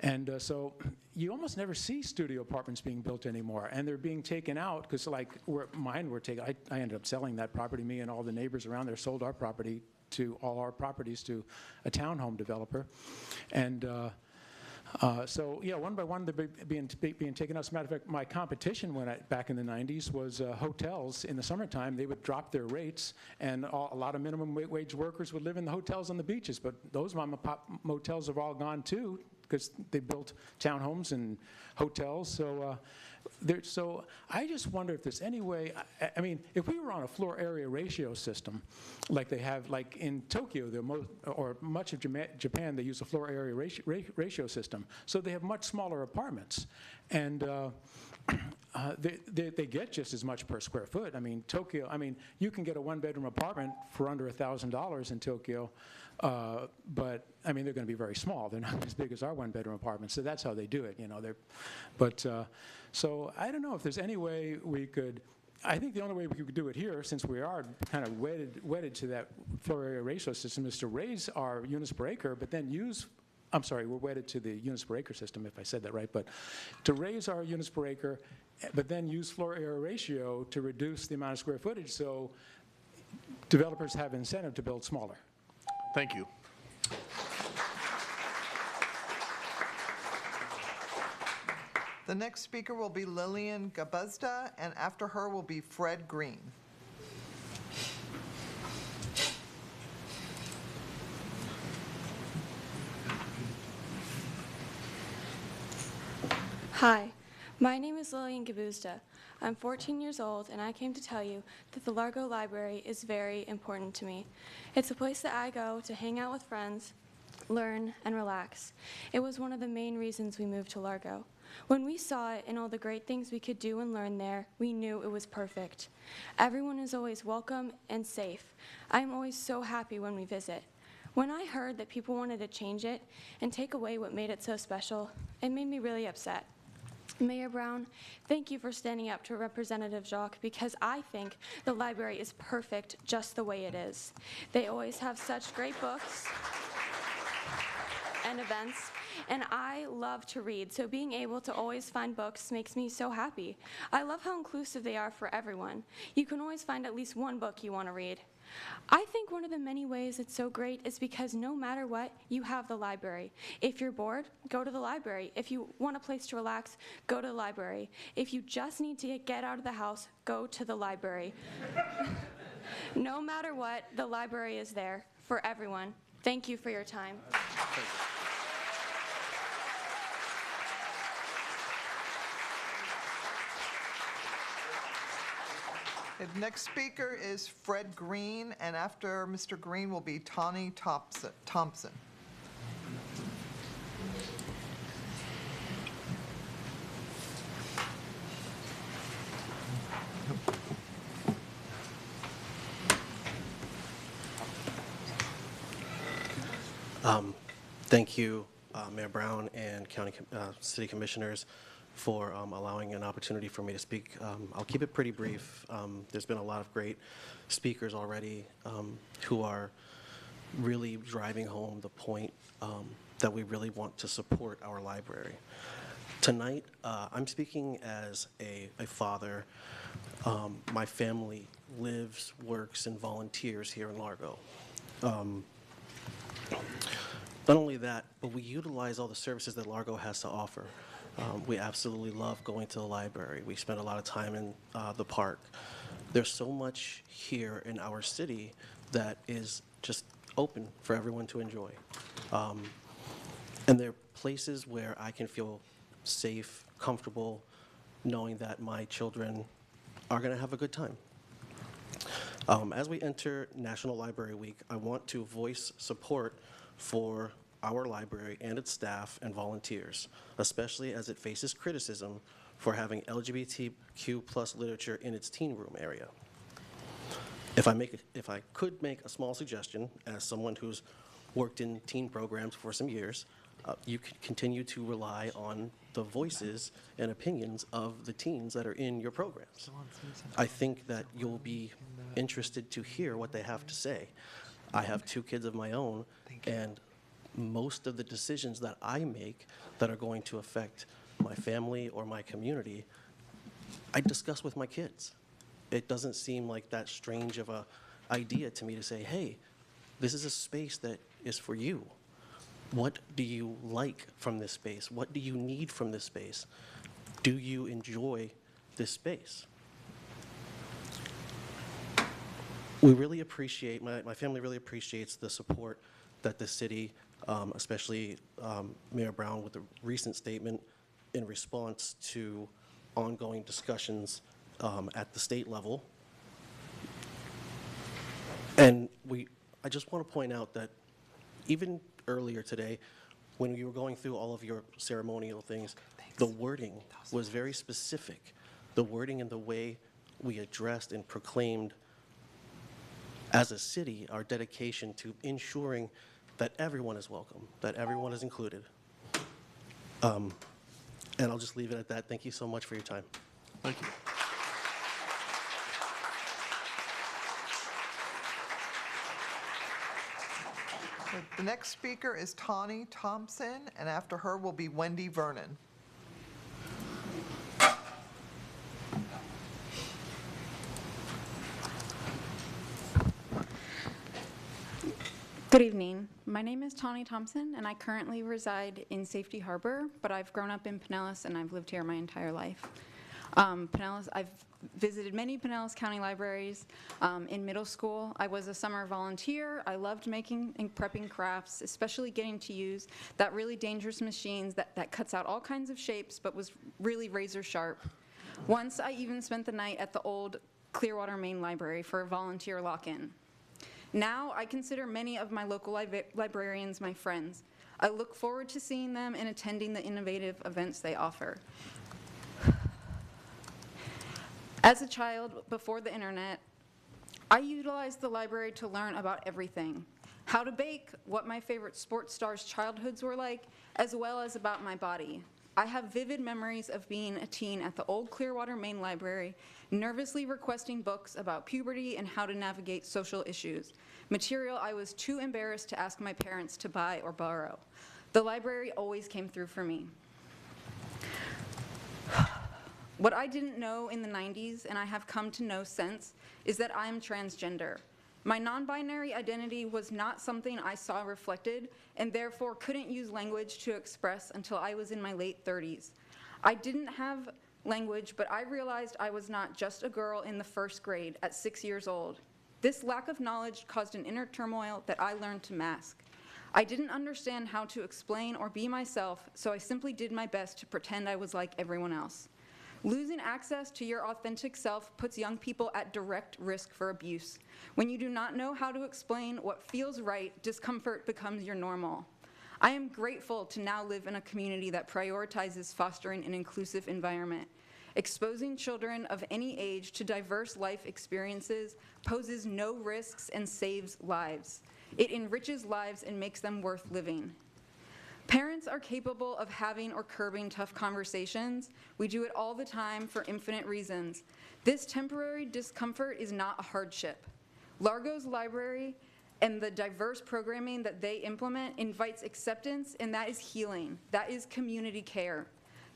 And so you almost never see studio apartments being built anymore, and they're being taken out because, like, mine were taken. I ended up selling that property. Me and all the neighbors around there sold our property all our properties to a townhome developer. And so, yeah, one by one they're being taken out. As a matter of fact, my competition back in the 90s was hotels. In the summertime, they would drop their rates, and a lot of minimum wage workers would live in the hotels on the beaches. But those mom and pop motels have all gone too, because they built townhomes and hotels. So I just wonder if there's any way, if we were on a floor area ratio system, like they have, like in Tokyo, or much of Japan, they use a floor area ratio system. So they have much smaller apartments. And they get just as much per square foot. Tokyo, you can get a one-bedroom apartment for under $1,000 in Tokyo, but they're going to be very small. They're not as big as our one-bedroom apartments. So that's how they do it. So I don't know if there's any way we could. I think the only way we could do it here, since we are kind of wedded to that floor area ratio system, is to raise our units per acre, but then use. I'm sorry, we're wedded to the units per acre system, if I said that right, but to raise our units per acre, but then use floor area ratio to reduce the amount of square footage so developers have incentive to build smaller. Thank you. The next speaker will be Lillian Gabuzda, and after her will be Fred Green. Hi, my name is Lillian Gabuzda. I'm 14 years old, and I came to tell you that the Largo Library is very important to me. It's a place that I go to hang out with friends, learn, and relax. It was one of the main reasons we moved to Largo. When we saw it and all the great things we could do and learn there, we knew it was perfect. Everyone is always welcome and safe. I'm always so happy when we visit. When I heard that people wanted to change it and take away what made it so special, it made me really upset. Mayor Brown, thank you for standing up to Representative Jacques, because I think the library is perfect just the way it is. They always have such great books and events, and I love to read, so being able to always find books makes me so happy. I love how inclusive they are for everyone. You can always find at least one book you want to read. I think one of the many ways it's so great is because no matter what, you have the library. If you're bored, go to the library. If you want a place to relax, go to the library. If you just need to get out of the house, go to the library. No matter what, the library is there for everyone. Thank you for your time. The next speaker is Fred Green, and after Mr. Green will be Tawny Thompson. Thank you, Mayor Brown and City Commissioners, for allowing an opportunity for me to speak. I'll keep it pretty brief. There's been a lot of great speakers already who are really driving home the point that we really want to support our library. Tonight, I'm speaking as a father. My family lives, works, and volunteers here in Largo. Not only that, but we utilize all the services that Largo has to offer. We absolutely love going to the library. We spend a lot of time in the park. There's so much here in our city that is just open for everyone to enjoy. And there are places where I can feel safe, comfortable, knowing that my children are going to have a good time. As we enter National Library Week, I want to voice support for our library and its staff and volunteers, especially as it faces criticism for having LGBTQ+ literature in its teen room area. If I could make a small suggestion, as someone who's worked in teen programs for some years, you can continue to rely on the voices and opinions of the teens that are in your programs. I think that you'll be interested to hear what they have to say. I have 2 kids of my own, and most of the decisions that I make that are going to affect my family or my community, I discuss with my kids. It doesn't seem like that strange of a idea to me to say, hey, this is a space that is for you. What do you like from this space? What do you need from this space? Do you enjoy this space? We really appreciate, my family really appreciates the support that the city, especially Mayor Brown with the recent statement in response to ongoing discussions at the state level. And I just want to point out that even earlier today, when you were going through all of your ceremonial things, the wording was very specific. The wording and the way we addressed and proclaimed as a city our dedication to ensuring that everyone is welcome, that everyone is included. And I'll just leave it at that. Thank you so much for your time. Thank you. The next speaker is Tawny Thompson, and after her will be Wendy Vernon. Good evening. My name is Tawny Thompson, and I currently reside in Safety Harbor, but I've grown up in Pinellas, and I've lived here my entire life. I've visited many Pinellas County libraries. In middle school, I was a summer volunteer. I loved making and prepping crafts, especially getting to use that really dangerous machine that cuts out all kinds of shapes, but was really razor sharp. Once, I even spent the night at the old Clearwater Main Library for a volunteer lock-in. Now, I consider many of my local librarians my friends. I look forward to seeing them and attending the innovative events they offer. As a child, before the internet, I utilized the library to learn about everything. How to bake, what my favorite sports stars' childhoods were like, as well as about my body. I have vivid memories of being a teen at the old Clearwater Main Library, nervously requesting books about puberty and how to navigate social issues, material I was too embarrassed to ask my parents to buy or borrow. The library always came through for me. What I didn't know in the 90s, and I have come to know since, is that I am transgender. My non-binary identity was not something I saw reflected, and therefore couldn't use language to express until I was in my late 30s. I didn't have language, but I realized I was not just a girl in the first grade at 6 years old. This lack of knowledge caused an inner turmoil that I learned to mask. I didn't understand how to explain or be myself, so I simply did my best to pretend I was like everyone else. Losing access to your authentic self puts young people at direct risk for abuse. When you do not know how to explain what feels right, discomfort becomes your normal. I am grateful to now live in a community that prioritizes fostering an inclusive environment. Exposing children of any age to diverse life experiences poses no risks and saves lives. It enriches lives and makes them worth living. Parents are capable of having or curbing tough conversations. We do it all the time for infinite reasons. This temporary discomfort is not a hardship. Largo's library and the diverse programming that they implement invites acceptance, and that is healing. That is community care.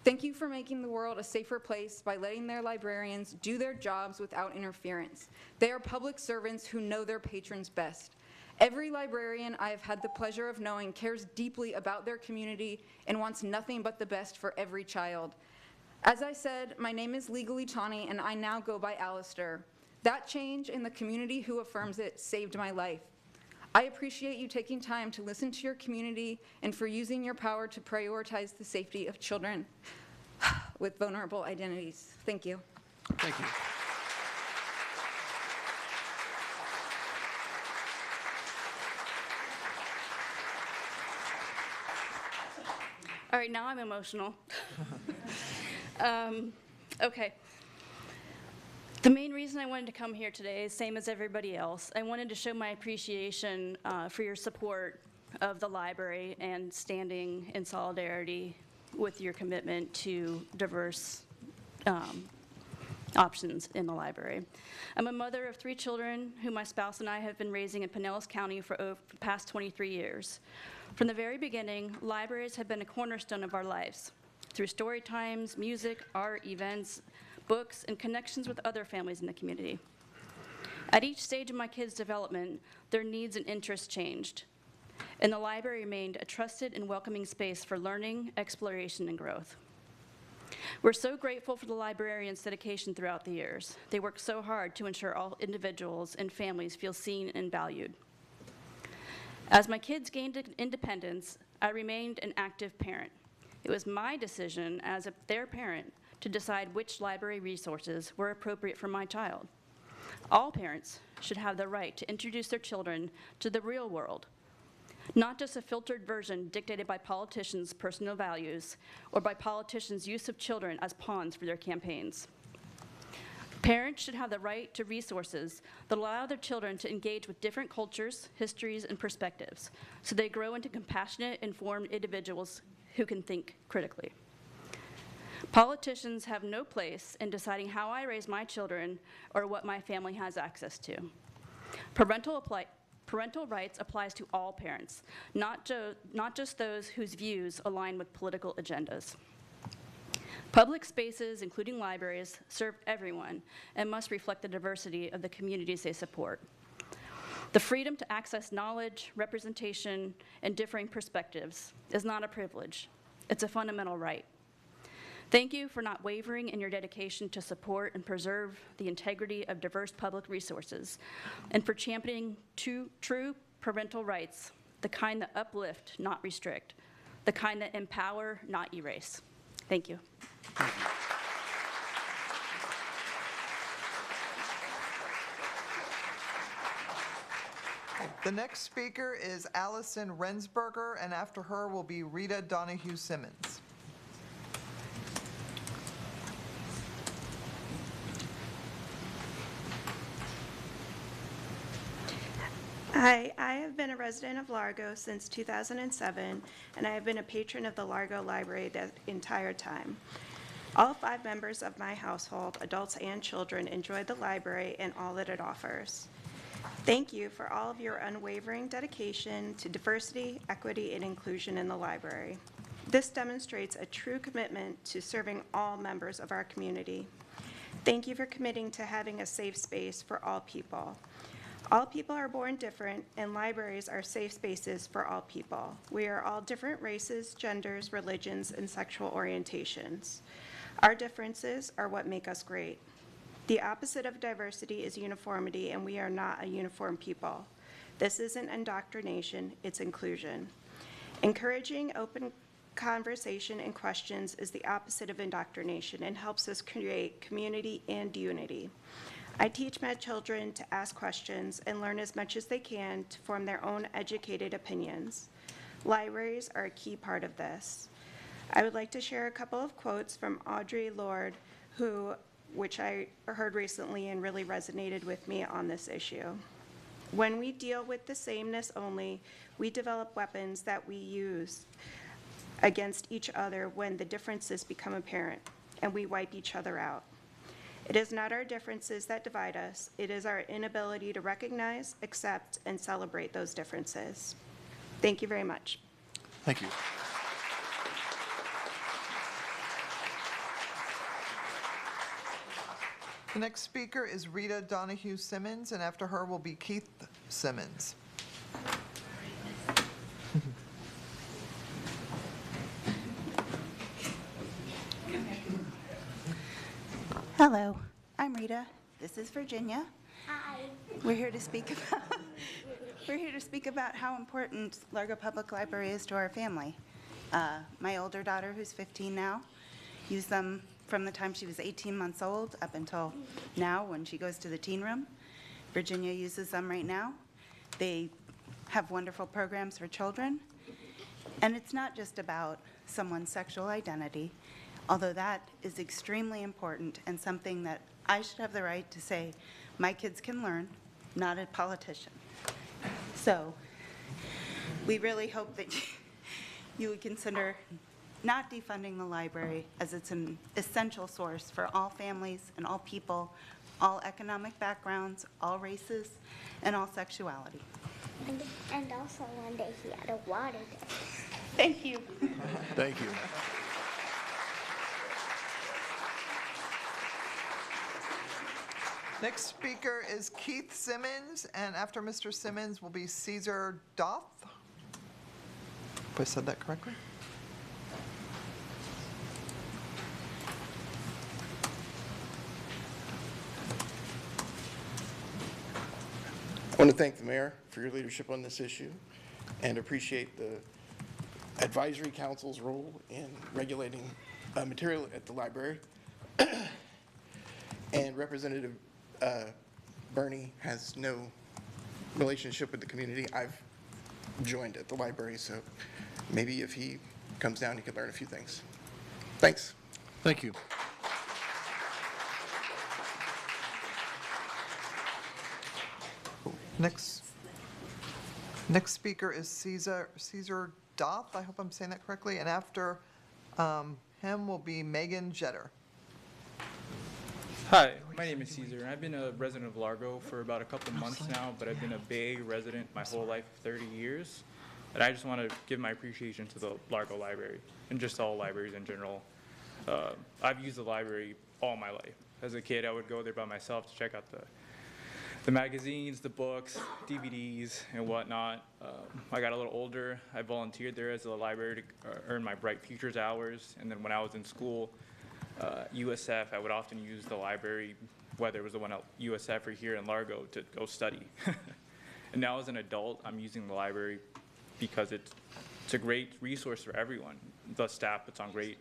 Thank you for making the world a safer place by letting their librarians do their jobs without interference. They are public servants who know their patrons best. Every librarian I have had the pleasure of knowing cares deeply about their community and wants nothing but the best for every child. As I said, my name is legally Tawny, and I now go by Alistair. That change in the community who affirms it saved my life. I appreciate you taking time to listen to your community and for using your power to prioritize the safety of children with vulnerable identities. Thank you. Thank you. All right, now I'm emotional. Okay. The main reason I wanted to come here today is same as everybody else. I wanted to show my appreciation for your support of the library and standing in solidarity with your commitment to diverse options in the library. I'm a mother of 3 children who my spouse and I have been raising in Pinellas County for the past 23 years. From the very beginning, libraries have been a cornerstone of our lives. Through story times, music, art, events, books, and connections with other families in the community. At each stage of my kids' development, their needs and interests changed, and the library remained a trusted and welcoming space for learning, exploration, and growth. We're so grateful for the librarians' dedication throughout the years. They work so hard to ensure all individuals and families feel seen and valued. As my kids gained independence, I remained an active parent. It was my decision as their parent to decide which library resources were appropriate for my child. All parents should have the right to introduce their children to the real world, not just a filtered version dictated by politicians' personal values or by politicians' use of children as pawns for their campaigns. Parents should have the right to resources that allow their children to engage with different cultures, histories, and perspectives, so they grow into compassionate, informed individuals who can think critically. Politicians have no place in deciding how I raise my children or what my family has access to. Parental rights applies to all parents, not just those whose views align with political agendas. Public spaces, including libraries, serve everyone and must reflect the diversity of the communities they support. The freedom to access knowledge, representation, and differing perspectives is not a privilege. It's a fundamental right. Thank you for not wavering in your dedication to support and preserve the integrity of diverse public resources, and for championing true parental rights, the kind that uplift, not restrict, the kind that empower, not erase. Thank you. The next speaker is Allison Rensberger, and after her will be Rita Donahue-Simmons. Hi, I have been a resident of Largo since 2007, and I have been a patron of the Largo Library the entire time. All 5 members of my household, adults and children, enjoy the library and all that it offers. Thank you for all of your unwavering dedication to diversity, equity, and inclusion in the library. This demonstrates a true commitment to serving all members of our community. Thank you for committing to having a safe space for all people. All people are born different, and libraries are safe spaces for all people. We are all different races, genders, religions, and sexual orientations. Our differences are what make us great. The opposite of diversity is uniformity, and we are not a uniform people. This isn't indoctrination, it's inclusion. Encouraging open conversation and questions is the opposite of indoctrination and helps us create community and unity. I teach my children to ask questions and learn as much as they can to form their own educated opinions. Libraries are a key part of this. I would like to share a couple of quotes from Audre Lorde, which I heard recently and really resonated with me on this issue. When we deal with the sameness only, we develop weapons that we use against each other when the differences become apparent, and we wipe each other out. It is not our differences that divide us. It is our inability to recognize, accept, and celebrate those differences. Thank you very much. Thank you. The next speaker is Rita Donahue Simmons, and after her will be Keith Simmons. Hello, I'm Rita. This is Virginia. Hi. We're here to speak about how important Largo Public Library is to our family. My older daughter, who's 15 now, used them from the time she was 18 months old up until now when she goes to the teen room. Virginia uses them right now. They have wonderful programs for children. And it's not just about someone's sexual identity, although that is extremely important and something that I should have the right to say my kids can learn, not a politician. So we really hope that you would consider not defunding the library, as it's an essential source for all families and all people, all economic backgrounds, all races, and all sexuality. And also one day he had a water day. Thank you. Thank you. Next speaker is Keith Simmons, and after Mr. Simmons will be Caesar Doth. If I said that correctly? I want to thank the mayor for your leadership on this issue and appreciate the advisory council's role in regulating material at the library. And Representative Bernie has no relationship with the community. I've joined at the library, so maybe if he comes down, he could learn a few things. Thanks. Thank you. Next speaker is Caesar Doth. I hope I'm saying that correctly. And after him will be Megan Jetter. Hi, my name is Caesar, and I've been a resident of Largo for about a couple months now, but I've been a Bay resident my whole life, 30 years. And I just want to give my appreciation to the Largo Library and just all libraries in general. I've used the library all my life. As a kid, I would go there by myself to check out the magazines, the books, DVDs, and whatnot. I got a little older. I volunteered there as a library to earn my Bright Futures hours. And then when I was in school, USF, I would often use the library, whether it was the one at USF or here in Largo, to go study. And now as an adult, I'm using the library because it's a great resource for everyone. The staff puts on great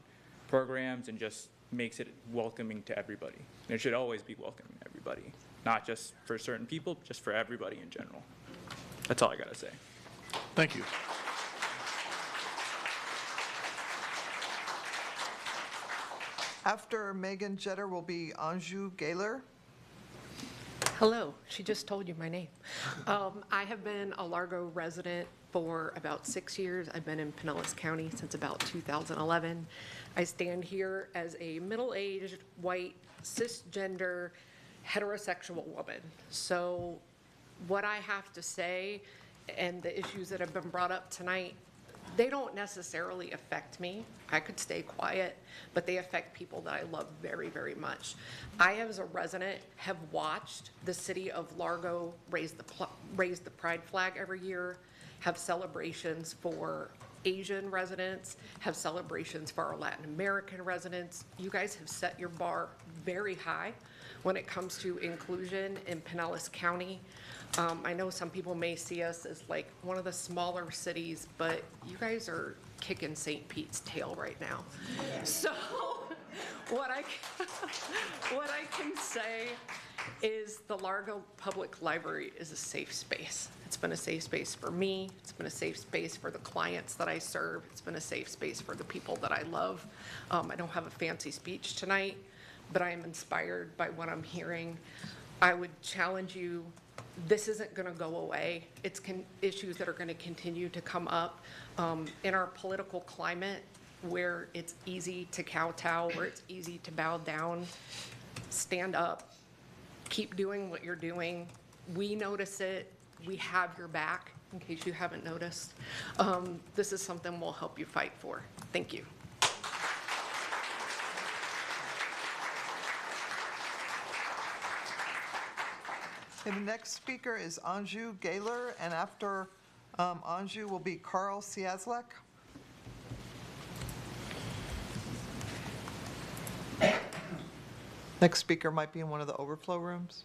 programs and just makes it welcoming to everybody. And it should always be welcoming to everybody, not just for certain people, just for everybody in general. That's all I gotta say. Thank you. After Megan Jetter will be Anju Gaylor. Hello, she just told you my name. I have been a Largo resident for about 6 years. I've been in Pinellas County since about 2011. I stand here as a middle-aged, white, cisgender, heterosexual woman. So what I have to say and the issues that have been brought up tonight, they don't necessarily affect me. I could stay quiet, but they affect people that I love very, very much. I, as a resident, have watched the city of Largo raise the pride flag every year, have celebrations for Asian residents, have celebrations for our Latin American residents. You guys have set your bar very high when it comes to inclusion in Pinellas County. I know some people may see us as like one of the smaller cities, but you guys are kicking St. Pete's tail right now. So what I can say is the Largo Public Library is a safe space. It's been a safe space for me. It's been a safe space for the clients that I serve. It's been a safe space for the people that I love. I don't have a fancy speech tonight, but I am inspired by what I'm hearing. I would challenge you, this isn't going to go away. It's issues that are going to continue to come up in our political climate where it's easy to kowtow, where it's easy to bow down. Stand up. Keep doing what you're doing. We notice it. We have your back, in case you haven't noticed. This is something we'll help you fight for. Thank you. And the next speaker is Anju Gaylor, and after Anju will be Carl Ciaslek. Next speaker might be in one of the overflow rooms.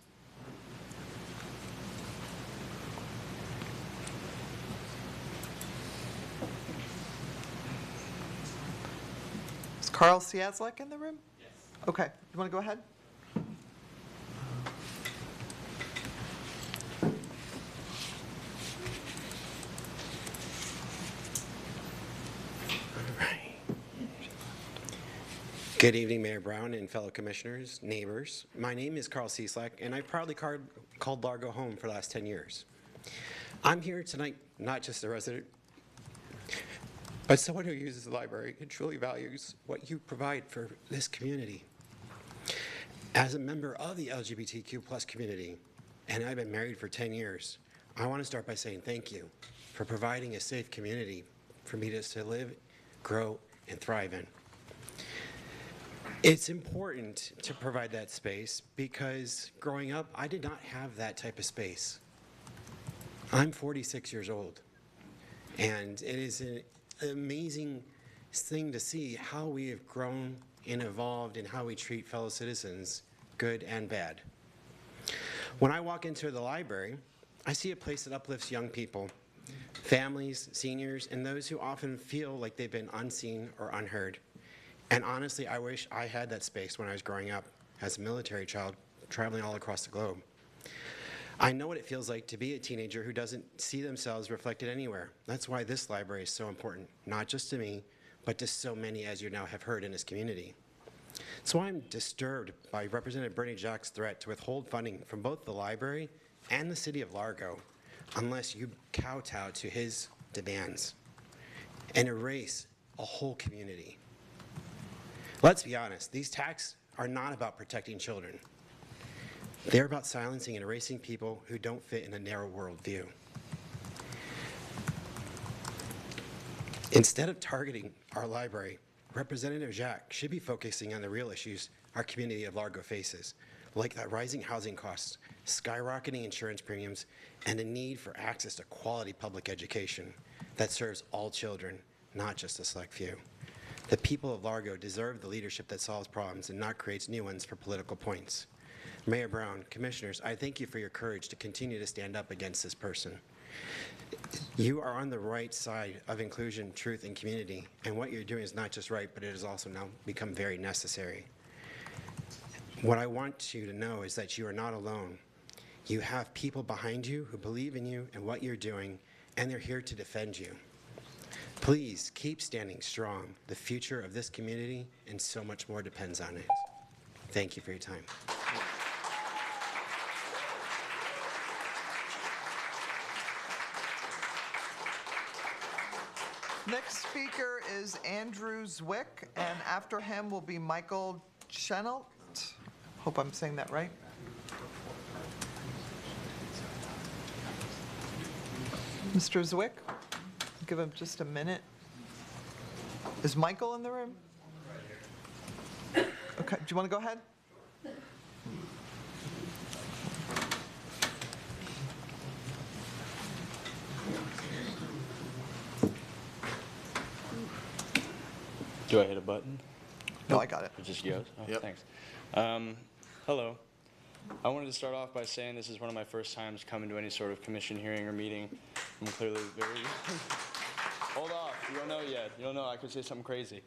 Is Carl Ciaslek in the room? Yes. Okay, you want to go ahead? Good evening, Mayor Brown and fellow commissioners, neighbors. My name is Carl Cieslak, and I've proudly called Largo home for the last 10 years. I'm here tonight not just a resident, but someone who uses the library and truly values what you provide for this community. As a member of the LGBTQ+ community, and I've been married for 10 years, I want to start by saying thank you for providing a safe community for me to live, grow, and thrive in. It's important to provide that space because growing up, I did not have that type of space. I'm 46 years old, and it is an amazing thing to see how we have grown and evolved in how we treat fellow citizens, good and bad. When I walk into the library, I see a place that uplifts young people, families, seniors, and those who often feel like they've been unseen or unheard. And honestly, I wish I had that space when I was growing up as a military child, traveling all across the globe. I know what it feels like to be a teenager who doesn't see themselves reflected anywhere. That's why this library is so important, not just to me, but to so many, as you now have heard, in this community. So I'm disturbed by Representative Bernie Jacques' threat to withhold funding from both the library and the city of Largo unless you kowtow to his demands and erase a whole community. Let's be honest, these taxes are not about protecting children. They're about silencing and erasing people who don't fit in a narrow worldview. Instead of targeting our library, Representative Jacques should be focusing on the real issues our community of Largo faces, like the rising housing costs, skyrocketing insurance premiums, and the need for access to quality public education that serves all children, not just a select few. The people of Largo deserve the leadership that solves problems and not creates new ones for political points. Mayor Brown, commissioners, I thank you for your courage to continue to stand up against this person. You are on the right side of inclusion, truth, and community, and what you're doing is not just right, but it has also now become very necessary. What I want you to know is that you are not alone. You have people behind you who believe in you and what you're doing, and they're here to defend you. Please keep standing strong. The future of this community and so much more depends on it. Thank you for your time. Next speaker is Andrew Zwick, and after him will be Michael Chenault. Hope I'm saying that right. Mr. Zwick? Give him just a minute. Is Michael in the room? Okay, do you want to go ahead? Do I hit a button? No, I got it. It just goes? Oh, Yep. Thanks. Hello. I wanted to start off by saying this is one of my first times coming to any sort of commission hearing or meeting. I'm clearly very... Hold off. You don't know yet. You don't know. I could say something crazy.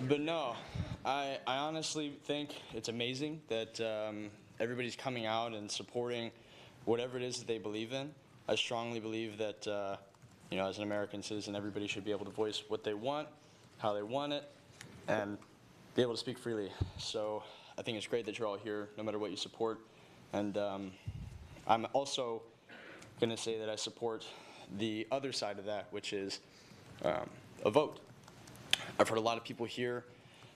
But no, I honestly think it's amazing that everybody's coming out and supporting whatever it is that they believe in. I strongly believe that, you know, as an American citizen, everybody should be able to voice what they want, how they want it, and be able to speak freely. So I think it's great that you're all here, no matter what you support. And I'm also going to say that I support the other side of that, which is a vote. I've heard a lot of people here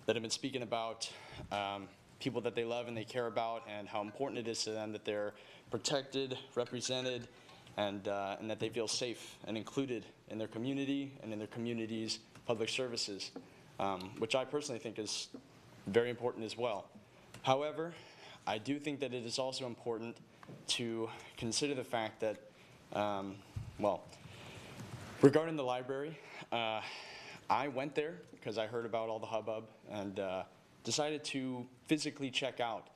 that have been speaking about people that they love and they care about and how important it is to them that they're protected, represented, and that they feel safe and included in their community and in their community's public services, which I personally think is very important as well. However, I do think that it is also important to consider the fact that, well, regarding the library, I went there because I heard about all the hubbub and decided to physically check out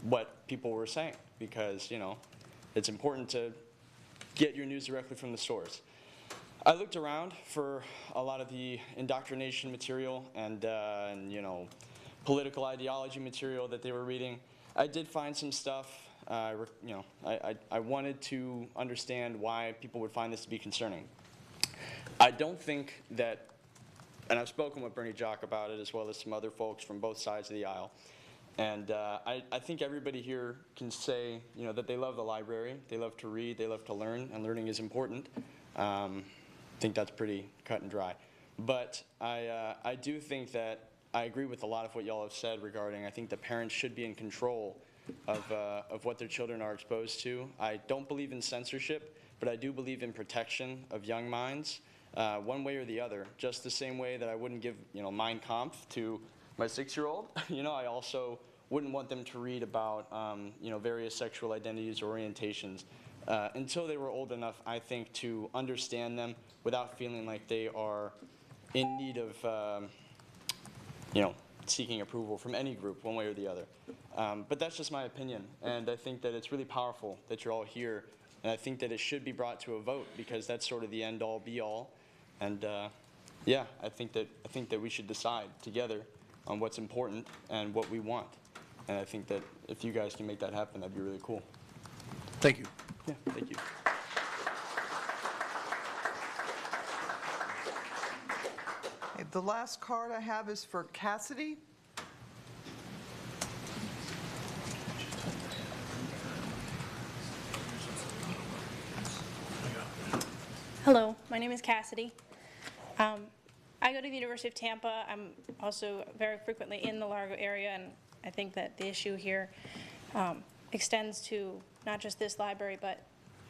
what people were saying because, you know, it's important to get your news directly from the source. I looked around for a lot of the indoctrination material and you know, political ideology material that they were reading. I did find some stuff. You know, I wanted to understand why people would find this to be concerning. I don't think that, and I've spoken with Bernie Jock about it as well as some other folks from both sides of the aisle, and I think everybody here can say, you know, that they love the library, they love to read, they love to learn, and learning is important. I think that's pretty cut and dry. But I do think that I agree with a lot of what y'all have said regarding, I think the parents should be in control of what their children are exposed to. I don't believe in censorship, but I do believe in protection of young minds, one way or the other. Just the same way that I wouldn't give, you know, Mein Kampf to my 6-year-old. You know, I also wouldn't want them to read about, you know, various sexual identities or orientations until they were old enough, I think, to understand them without feeling like they are in need of, you know, seeking approval from any group, one way or the other. But that's just my opinion, and I think that it's really powerful that you're all here, and I think that it should be brought to a vote because that's sort of the end-all, be-all. And yeah, I think that we should decide together on what's important and what we want. And I think that if you guys can make that happen, that'd be really cool. Thank you. Yeah, thank you. Okay, the last card I have is for Cassidy. Hello, my name is Cassidy. I go to the University of Tampa. I'm also very frequently in the Largo area, and I think that the issue here extends to not just this library, but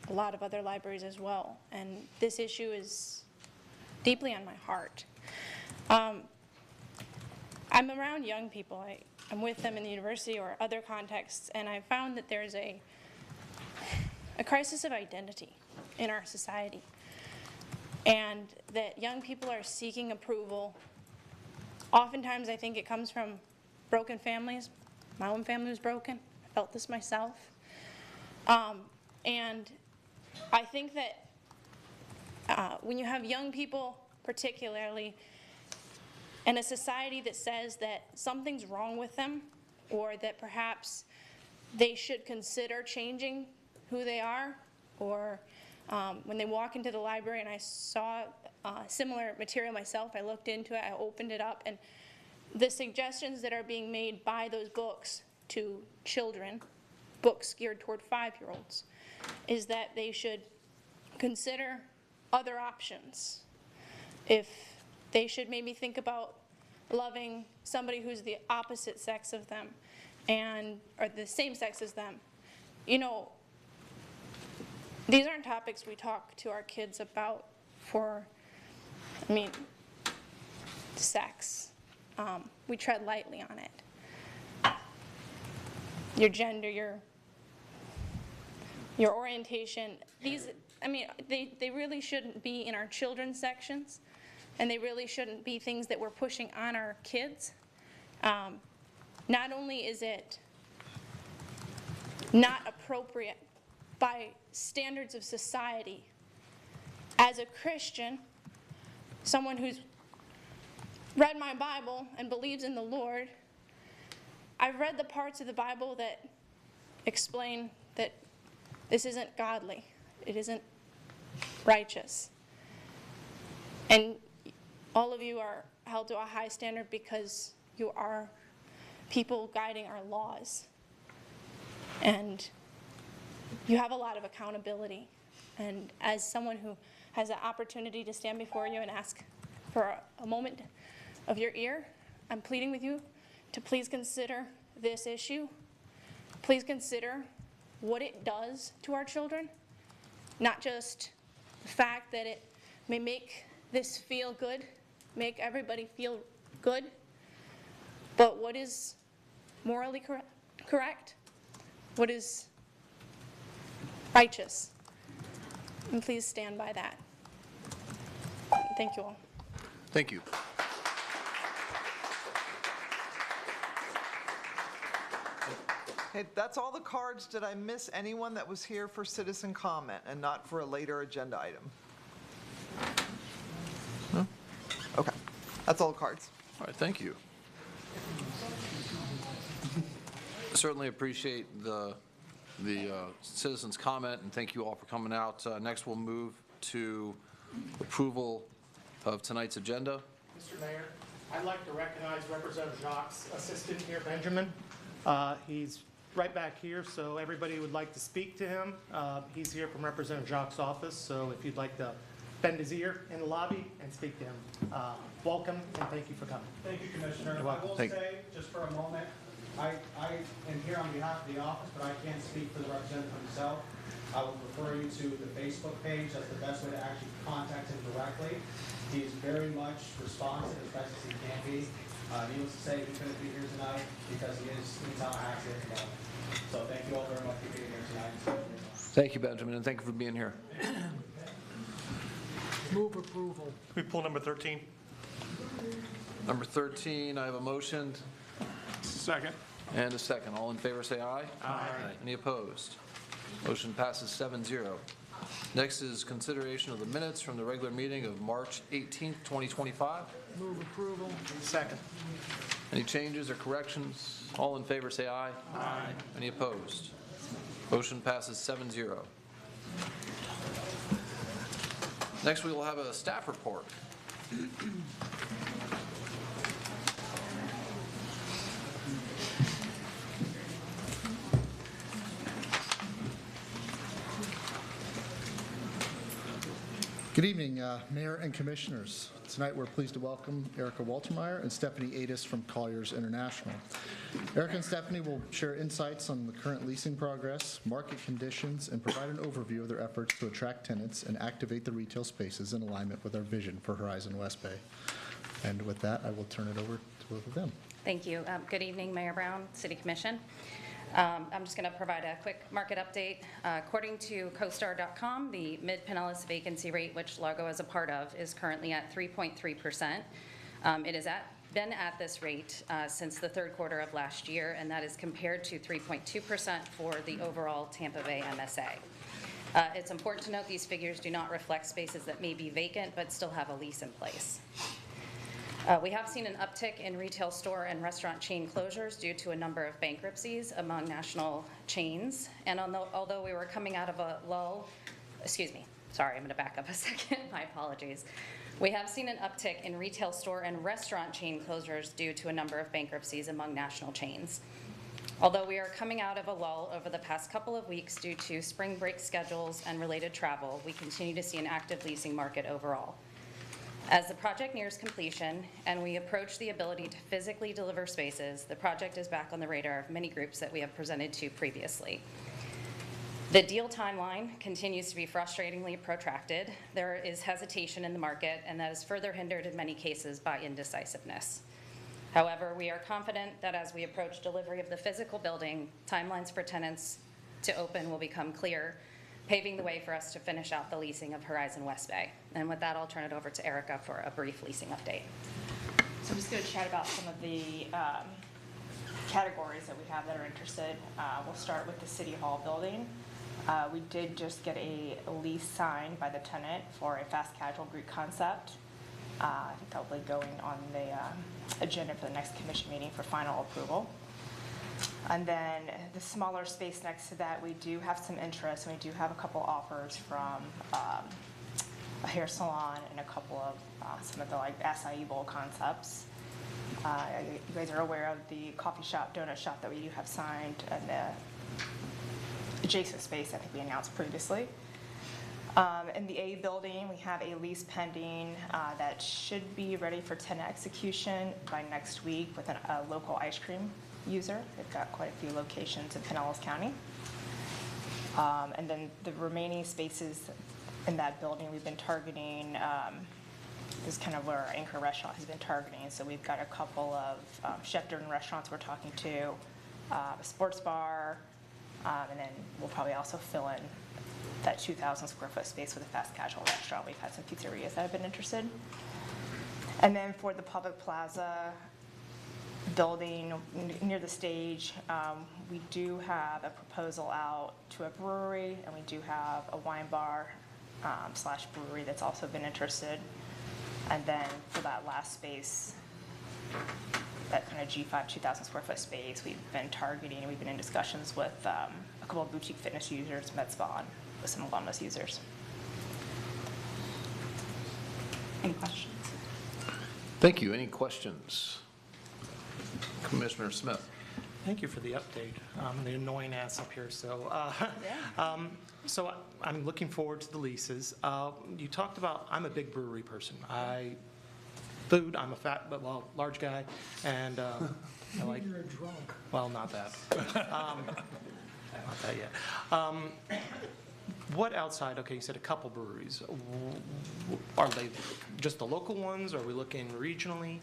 a lot of other libraries as well. And this issue is deeply on my heart. I'm around young people. I'm with them in the university or other contexts, and I found that there's a crisis of identity in our society. And that young people are seeking approval. Oftentimes, I think it comes from broken families. My own family was broken. I felt this myself. And I think that when you have young people, particularly, in a society that says that something's wrong with them, or that perhaps they should consider changing who they are, or when they walk into the library, and I saw similar material myself, I looked into it, I opened it up, and the suggestions that are being made by those books to children, books geared toward 5-year-olds, is that they should consider other options. If they should maybe think about loving somebody who's the opposite sex of them, or the same sex as them. You know, these aren't topics we talk to our kids about for, I mean, sex. We tread lightly on it. Your gender, your orientation, these, I mean, they really shouldn't be in our children's sections, and they really shouldn't be things that we're pushing on our kids. Not only is it not appropriate by standards of society, as a Christian, someone who's read my Bible and believes in the Lord, I've read the parts of the Bible that explain that this isn't godly, it isn't righteous. And all of you are held to a high standard because you are people guiding our laws. And you have a lot of accountability. And as someone who has the opportunity to stand before you and ask for a moment of your ear, I'm pleading with you to please consider this issue. Please consider what it does to our children, not just the fact that it may make this feel good, make everybody feel good, but what is morally correct, what is righteous. And please stand by that. Thank you all. Thank you. Hey, that's all the cards. Did I miss anyone that was here for citizen comment and not for a later agenda item? No? Okay, that's all the cards. All right, thank you. Certainly appreciate the citizens' comment, and thank you all for coming out. Next, we'll move to approval of tonight's agenda. Mr. Mayor, I'd like to recognize Representative Jacques' assistant here, Benjamin. He's right back here, so everybody would like to speak to him. He's here from Representative Jacques' office, so if you'd like to bend his ear in the lobby and speak to him. Welcome, and thank you for coming. Thank you, Commissioner. You're welcome. I will say, just for a moment, I am here on behalf of the office, but I can't speak for the representative himself. I will refer you to the Facebook page. That's the best way to actually contact him directly. He is very much responsive as best as he can be. Needless to say, he couldn't be here tonight because he is in Tallahassee at the moment. So thank you all very much for being here tonight. Thank you, Benjamin, and thank you for being here. Move approval. Can we pull number 13? Number 13, I have a motion. Second. And a second. All in favor, say aye. Aye. Any opposed? Motion passes 7-0. Next is consideration of the minutes from the regular meeting of March 18th, 2025. Move approval. Second. Any changes or corrections? All in favor, say aye. Aye. Any opposed? Motion passes 7-0. Next, we will have a staff report. Good evening, Mayor and Commissioners. Tonight we're pleased to welcome Erica Waltermeyer and Stephanie Adis from Colliers International. Erica and Stephanie will share insights on the current leasing progress, market conditions, and provide an overview of their efforts to attract tenants and activate the retail spaces in alignment with our vision for Horizon West Bay. And with that, I will turn it over to both of them. Thank you. Good evening, Mayor Brown, City Commission. I'm just going to provide a quick market update. According to CoStar.com, the mid-Pinellas vacancy rate, which Largo is a part of, is currently at 3.3%. It has been at this rate since the third quarter of last year, and that is compared to 3.2% for the overall Tampa Bay MSA. It's important to note these figures do not reflect spaces that may be vacant but still have a lease in place. We have seen an uptick in retail store and restaurant chain closures due to a number of bankruptcies among national chains. And although we were coming out of a lull, sorry, I'm going to back up a second, my apologies. We have seen an uptick in retail store and restaurant chain closures due to a number of bankruptcies among national chains. Although we are coming out of a lull over the past couple of weeks due to spring break schedules and related travel, we continue to see an active leasing market overall. As the project nears completion and we approach the ability to physically deliver spaces, the project is back on the radar of many groups that we have presented to previously. The deal timeline continues to be frustratingly protracted. There is hesitation in the market, and that is further hindered in many cases by indecisiveness. However, we are confident that as we approach delivery of the physical building, timelines for tenants to open will become clear, paving the way for us to finish out the leasing of Horizon West Bay. And with that, I'll turn it over to Erica for a brief leasing update. So I'm just going to chat about some of the categories that we have that are interested. We'll start with the City Hall building. We did just get a lease signed by the tenant for a fast casual Greek concept. I think that'll be going on the agenda for the next commission meeting for final approval. And then the smaller space next to that, we do have some interest, and we do have a couple offers from a hair salon and a couple of some of the like acai bowl concepts. You guys are aware of the coffee shop, donut shop that we do have signed, and the adjacent space I think we announced previously. In the A building, we have a lease pending that should be ready for tenant execution by next week with a local ice cream user. They've got quite a few locations in Pinellas County. And then the remaining spaces in that building we've been targeting, this is kind of where our anchor restaurant has been targeting. So we've got a couple of chef-driven restaurants we're talking to, a sports bar, and then we'll probably also fill in that 2,000 square foot space with a fast casual restaurant. We've had some pizzerias that have been interested. And then for the public plaza building near the stage, we do have a proposal out to a brewery, and we do have a wine bar slash brewery that's also been interested. And then for that last space, that kind of G5 2,000 square foot space, we've been targeting, we've been in discussions with a couple of boutique fitness users, med spa, and with some wellness users. Any questions? Thank you. Any questions? Commissioner Smith. Thank you for the update. I'm the annoying ass up here, so. So I'm looking forward to the leases. You talked about, I'm a big brewery person. Food, I'm a fat, but large guy, and I like. You're a drunk. Well, not that. Not that yet. What outside, okay, you said a couple breweries. Are they just the local ones? Are we looking regionally?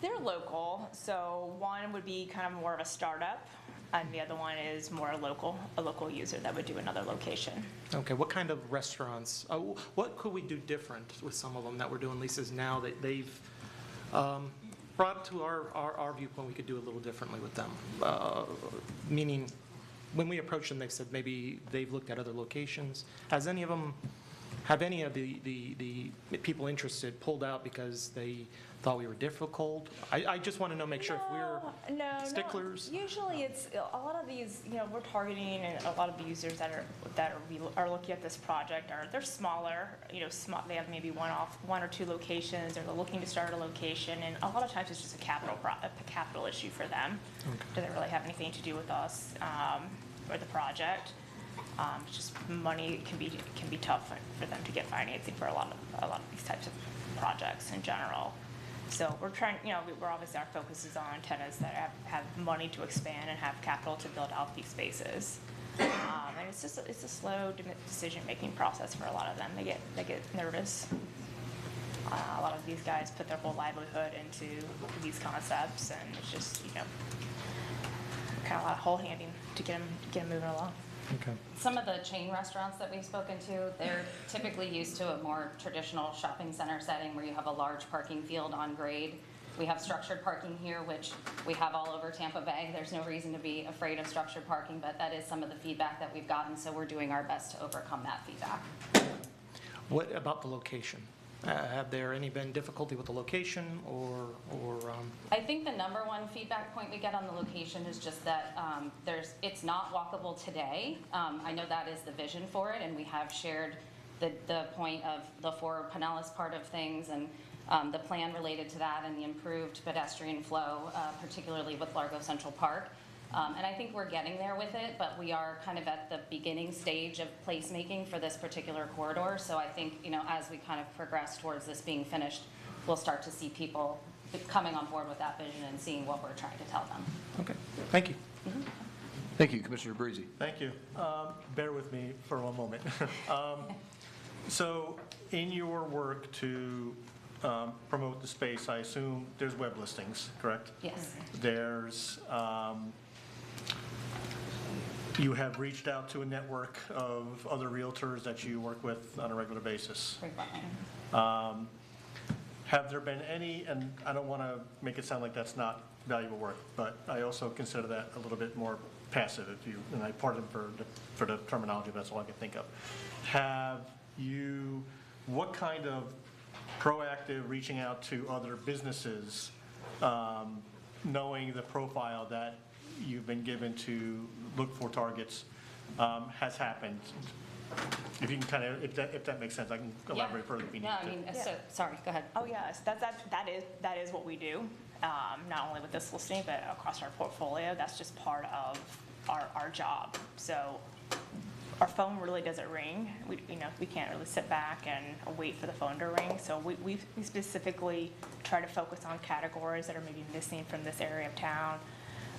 They're local, so one would be kind of more of a startup, and the other one is more a local user that would do another location. Okay, what kind of restaurants, what could we do different with some of them that we're doing leases now that they've brought to our viewpoint we could do a little differently with them? Meaning, when we approach them, they've said maybe they've looked at other locations. Have any of the people interested pulled out because they thought we were difficult? I just want to know, make sure if we're sticklers. No. Usually it's a lot of these, we're targeting, and a lot of the users that are looking at this project they're smaller, they have maybe one or two locations, or they're looking to start a location, and a lot of times it's just a capital issue for them. Okay. Doesn't really have anything to do with us or the project. It's just money can be tough for them to get financing for a lot of these types of projects in general. So we're trying, we're obviously, our focus is on tenants that have money to expand and have capital to build out these spaces. And it's a slow decision-making process for a lot of them. They get nervous. A lot of these guys put their whole livelihood into these concepts, and it's just, kind of a lot of hole handing to get them moving along. Okay. Some of the chain restaurants that we've spoken to, they're typically used to a more traditional shopping center setting where you have a large parking field on grade. We have structured parking here, which we have all over Tampa Bay. There's no reason to be afraid of structured parking, but that is some of the feedback that we've gotten, so we're doing our best to overcome that feedback. What about the location? Have there been difficulty with the location, or? I think the number one feedback point we get on the location is just that it's not walkable today. I know that is the vision for it, and we have shared the point of the for Pinellas part of things, and the plan related to that, and the improved pedestrian flow, particularly with Largo Central Park. And I think we're getting there with it, but we are kind of at the beginning stage of placemaking for this particular corridor. So I think, as we kind of progress towards this being finished, we'll start to see people coming on board with that vision and seeing what we're trying to tell them. Okay, thank you. Mm-hmm. Thank you, Commissioner Breezy. Thank you. Bear with me for one moment. So in your work to promote the space, I assume there's web listings, correct? Yes. There's, you have reached out to a network of other realtors that you work with on a regular basis. Have there been any, and I don't want to make it sound like that's not valuable work, but I also consider that a little bit more passive, and I pardon for the terminology, that's all I can think of. What kind of proactive reaching out to other businesses, knowing the profile that you've been given to look for targets, has happened? If you can kind of, if that makes sense, I can elaborate further if you need to. So, sorry, go ahead. Oh yes, that is what we do, not only with this listing, but across our portfolio. That's just part of our job. So our phone really doesn't ring. We can't really sit back and wait for the phone to ring. So we specifically try to focus on categories that are maybe missing from this area of town.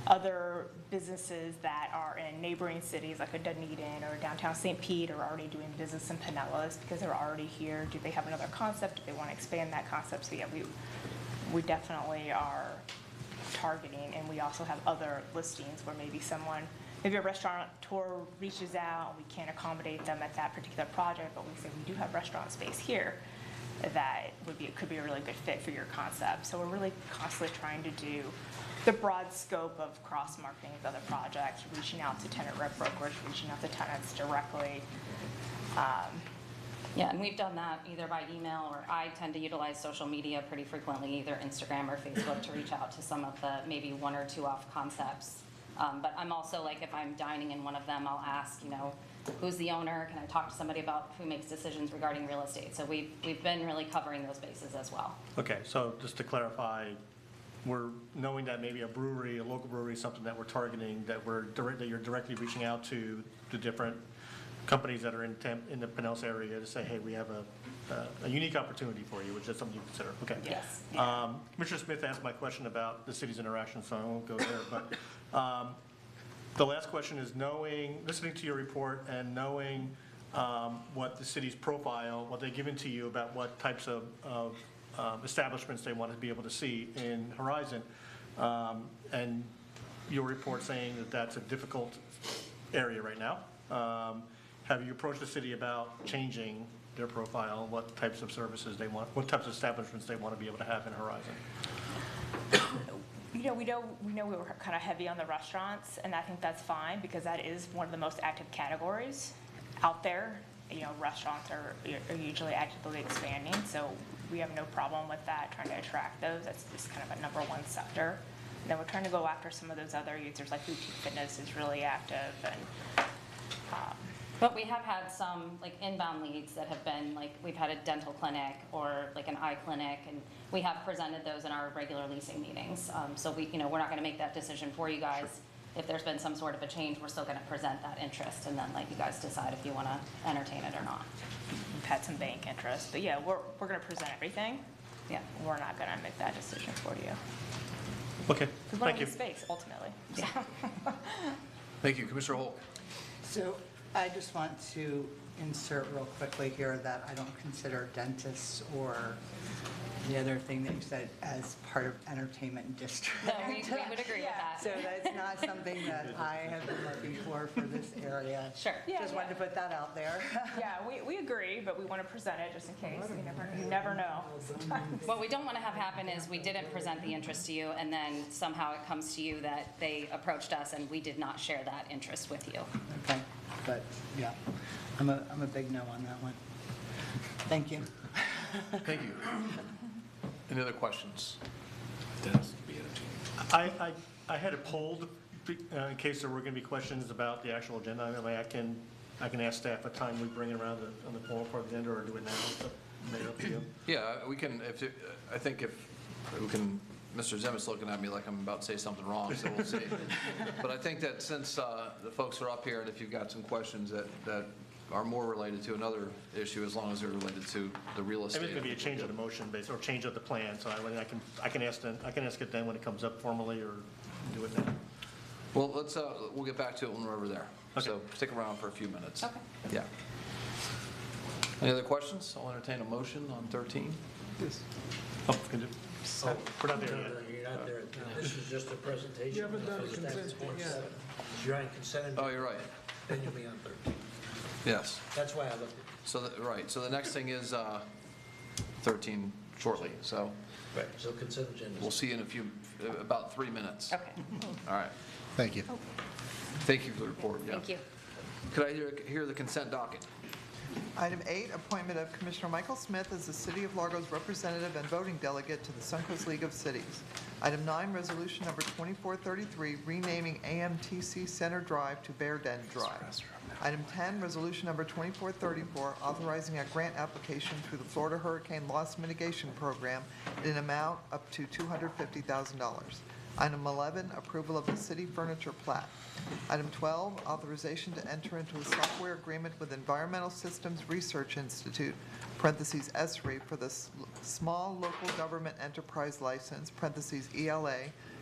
Other businesses that are in neighboring cities like a Dunedin or downtown St. Pete are already doing business in Pinellas because they're already here. Do they have another concept? Do they want to expand that concept? So yeah, we definitely are targeting. And we also have other listings where maybe maybe a restaurateur reaches out, and we can't accommodate them at that particular project, but we say we do have restaurant space here that could be a really good fit for your concept. So we're really constantly trying to do the broad scope of cross-marketing with other projects, reaching out to tenant rep brokers, reaching out to tenants directly. Yeah, and we've done that either by email, or I tend to utilize social media pretty frequently, either Instagram or Facebook, to reach out to some of the maybe one or two off concepts. But I'm also, like, if I'm dining in one of them, I'll ask, who's the owner? Can I talk to somebody about who makes decisions regarding real estate? So we've been really covering those bases as well. Okay, so just to clarify, we're knowing that maybe a local brewery is something that we're targeting, that you're directly reaching out to the different companies that are in the Pinellas area to say, hey, we have a unique opportunity for you, which is something you consider. Okay. Yes. Commissioner Smith asked my question about the city's interaction, so I won't go there. But the last question is listening to your report and knowing what the city's profile, what they've given to you about what types of establishments they want to be able to see in Horizon, and your report saying that that's a difficult area right now. Have you approached the city about changing their profile, what types of services they want, what types of establishments they want to be able to have in Horizon? We know we were kind of heavy on the restaurants, and I think that's fine because that is one of the most active categories out there. Restaurants are usually actively expanding, so we have no problem with that, trying to attract those. That's just kind of a number one sector. And then we're trying to go after some of those other users, like boutique fitness is really active. But we have had some inbound leads that have been we've had a dental clinic or an eye clinic, and we have presented those in our regular leasing meetings. So we're not going to make that decision for you guys. Sure. If there's been some sort of a change, we're still going to present that interest and then let you guys decide if you want to entertain it or not. We've had some bank interest, but yeah, we're going to present everything. Yeah, we're not going to make that decision for you. Okay, because thank you. Space ultimately. Yeah. Thank you, Commissioner Holt. So I just want to insert real quickly here that I don't consider dentists or the other thing that you said as part of entertainment district. No, we would agree with that. So that's not something that I have been looking for this area. Sure. Just wanted to put that out there. Yeah, we agree, but we want to present it just in case. You never know. What we don't want to have happen is we didn't present the interest to you, and then somehow it comes to you that they approached us and we did not share that interest with you. Okay, but yeah, I'm a big no on that one. Thank you. Thank you. Any other questions? I had it polled in case there were going to be questions about the actual agenda. I mean, I can ask staff what time we bring it around on the poll part of the agenda, or do it now. It's up to you. Yeah, we can. I think if we can. Mr. Zemeckis looking at me like I'm about to say something wrong, so we'll see. But I think that since the folks are up here, and if you've got some questions that are more related to another issue, as long as they're related to the real estate. Maybe it's going to be a change of the motion base or change of the plan. So I can ask it then when it comes up formally, or do it now. Well, we'll get back to it when we're over there. Okay. So stick around for a few minutes. Okay. Yeah. Any other questions? I'll entertain a motion on 13. Yes. Oh, can you? We're not there yet. You're not there. This is just a presentation. You haven't done a consent yet. You're on consent. Oh, you're right. Then you'll be on 13. Yes. That's why I looked at So, right. So the next thing is 13 shortly. So. Right. So consent agenda. We'll see you in about 3 minutes. Okay. All right. Thank you. Thank you for the report. Yeah. Thank you. Could I hear the consent docket? Item 8, appointment of Commissioner Michael Smith as the City of Largo's representative and voting delegate to the Suncoast League of Cities. Item 9, resolution number 2433, renaming AMTC Center Drive to Bear Den Drive. Item 10, resolution number 2434, authorizing a grant application through the Florida Hurricane Loss Mitigation Program in an amount up to $250,000. Item 11, approval of the city furniture plat. Item 12, authorization to enter into a software agreement with Environmental Systems Research Institute, parentheses ESRI, for the Small Local Government Enterprise License, parentheses ELA,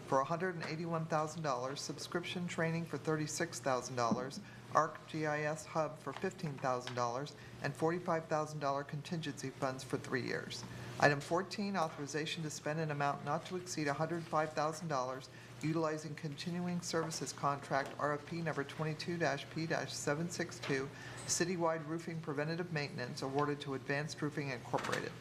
for $181,000, subscription training for $36,000, ArcGIS Hub for $15,000, and $45,000 contingency funds for 3 years. Item 14, authorization to spend an amount not to exceed $105,000 utilizing continuing services contract RFP number 22-P-762, citywide roofing preventative maintenance awarded to Advanced Roofing Incorporated.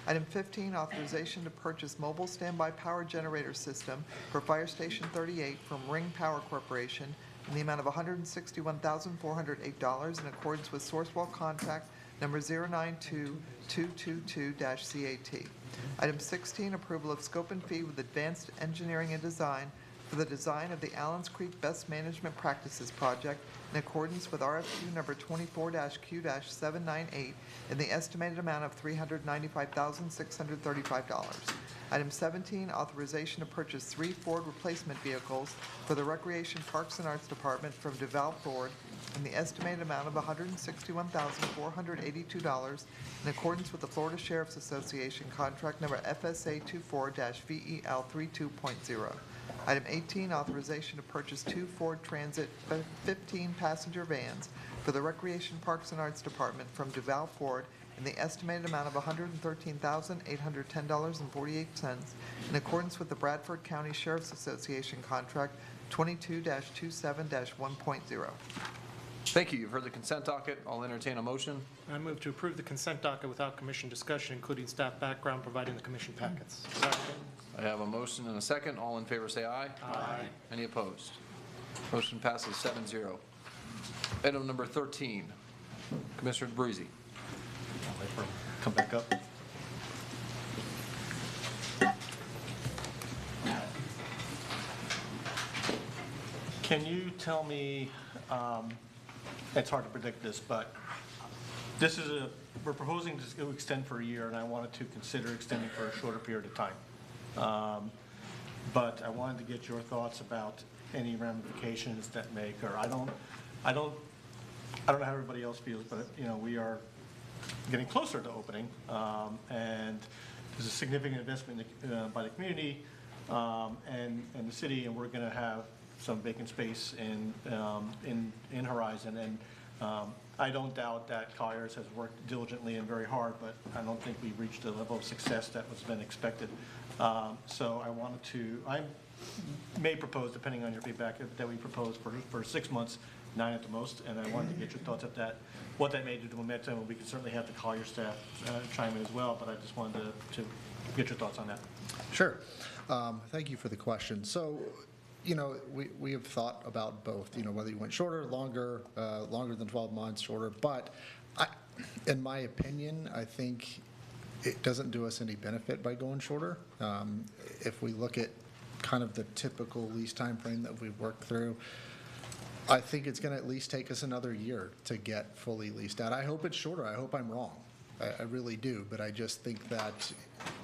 Item 15, authorization to purchase mobile standby power generator system for Fire Station 38 from Ring Power Corporation in the amount of $161,408 in accordance with Sourcewell contract number 092222-CAT. Item 16, approval of scope and fee with Advanced Engineering and Design for the design of the Allens Creek Best Management Practices Project in accordance with RFQ number 24-Q-798 in the estimated amount of $395,635. Item 17, authorization to purchase 3 Ford replacement vehicles for the Recreation Parks and Arts Department from DeVal Ford in the estimated amount of $161,482 in accordance with the Florida Sheriff's Association contract number FSA 24-VEL 32.0. Item 18, authorization to purchase 2 Ford Transit 15-passenger vans for the Recreation Parks and Arts Department from DeVal Ford in the estimated amount of $113,810.48 in accordance with the Bradford County Sheriff's Association contract 22-27-1.0. Thank you. You've heard the consent docket. I'll entertain a motion. I move to approve the consent docket without commission discussion, including staff background provided in the commission packets. I have a motion and a second. All in favor say aye. Aye. Any opposed? Motion passes 7-0. Item number 13, Commissioner Breezy. Come back up. Can you tell me, it's hard to predict this, but this is we're proposing to extend for a year, and I wanted to consider extending for a shorter period of time. But I wanted to get your thoughts about any ramifications that may occur. I don't know how everybody else feels, but we are getting closer to opening, and there's a significant investment by the community and the city, and we're going to have some vacant space in Horizon. And I don't doubt that Colliers has worked diligently and very hard, but I don't think we've reached the level of success that was been expected. So I may propose, depending on your feedback, that we propose for 6 months, 9 at the most, and I wanted to get your thoughts of that, what that may do to momentum, and we can certainly have the Collier staff chime in as well, but I just wanted to get your thoughts on that. Sure. Thank you for the question. So, we have thought about both, whether you went shorter, longer than 12 months, shorter, but in my opinion, I think it doesn't do us any benefit by going shorter. If we look at kind of the typical lease time frame that we've worked through, I think it's going to at least take us another year to get fully leased out. I hope it's shorter. I hope I'm wrong. I really do. But I just think that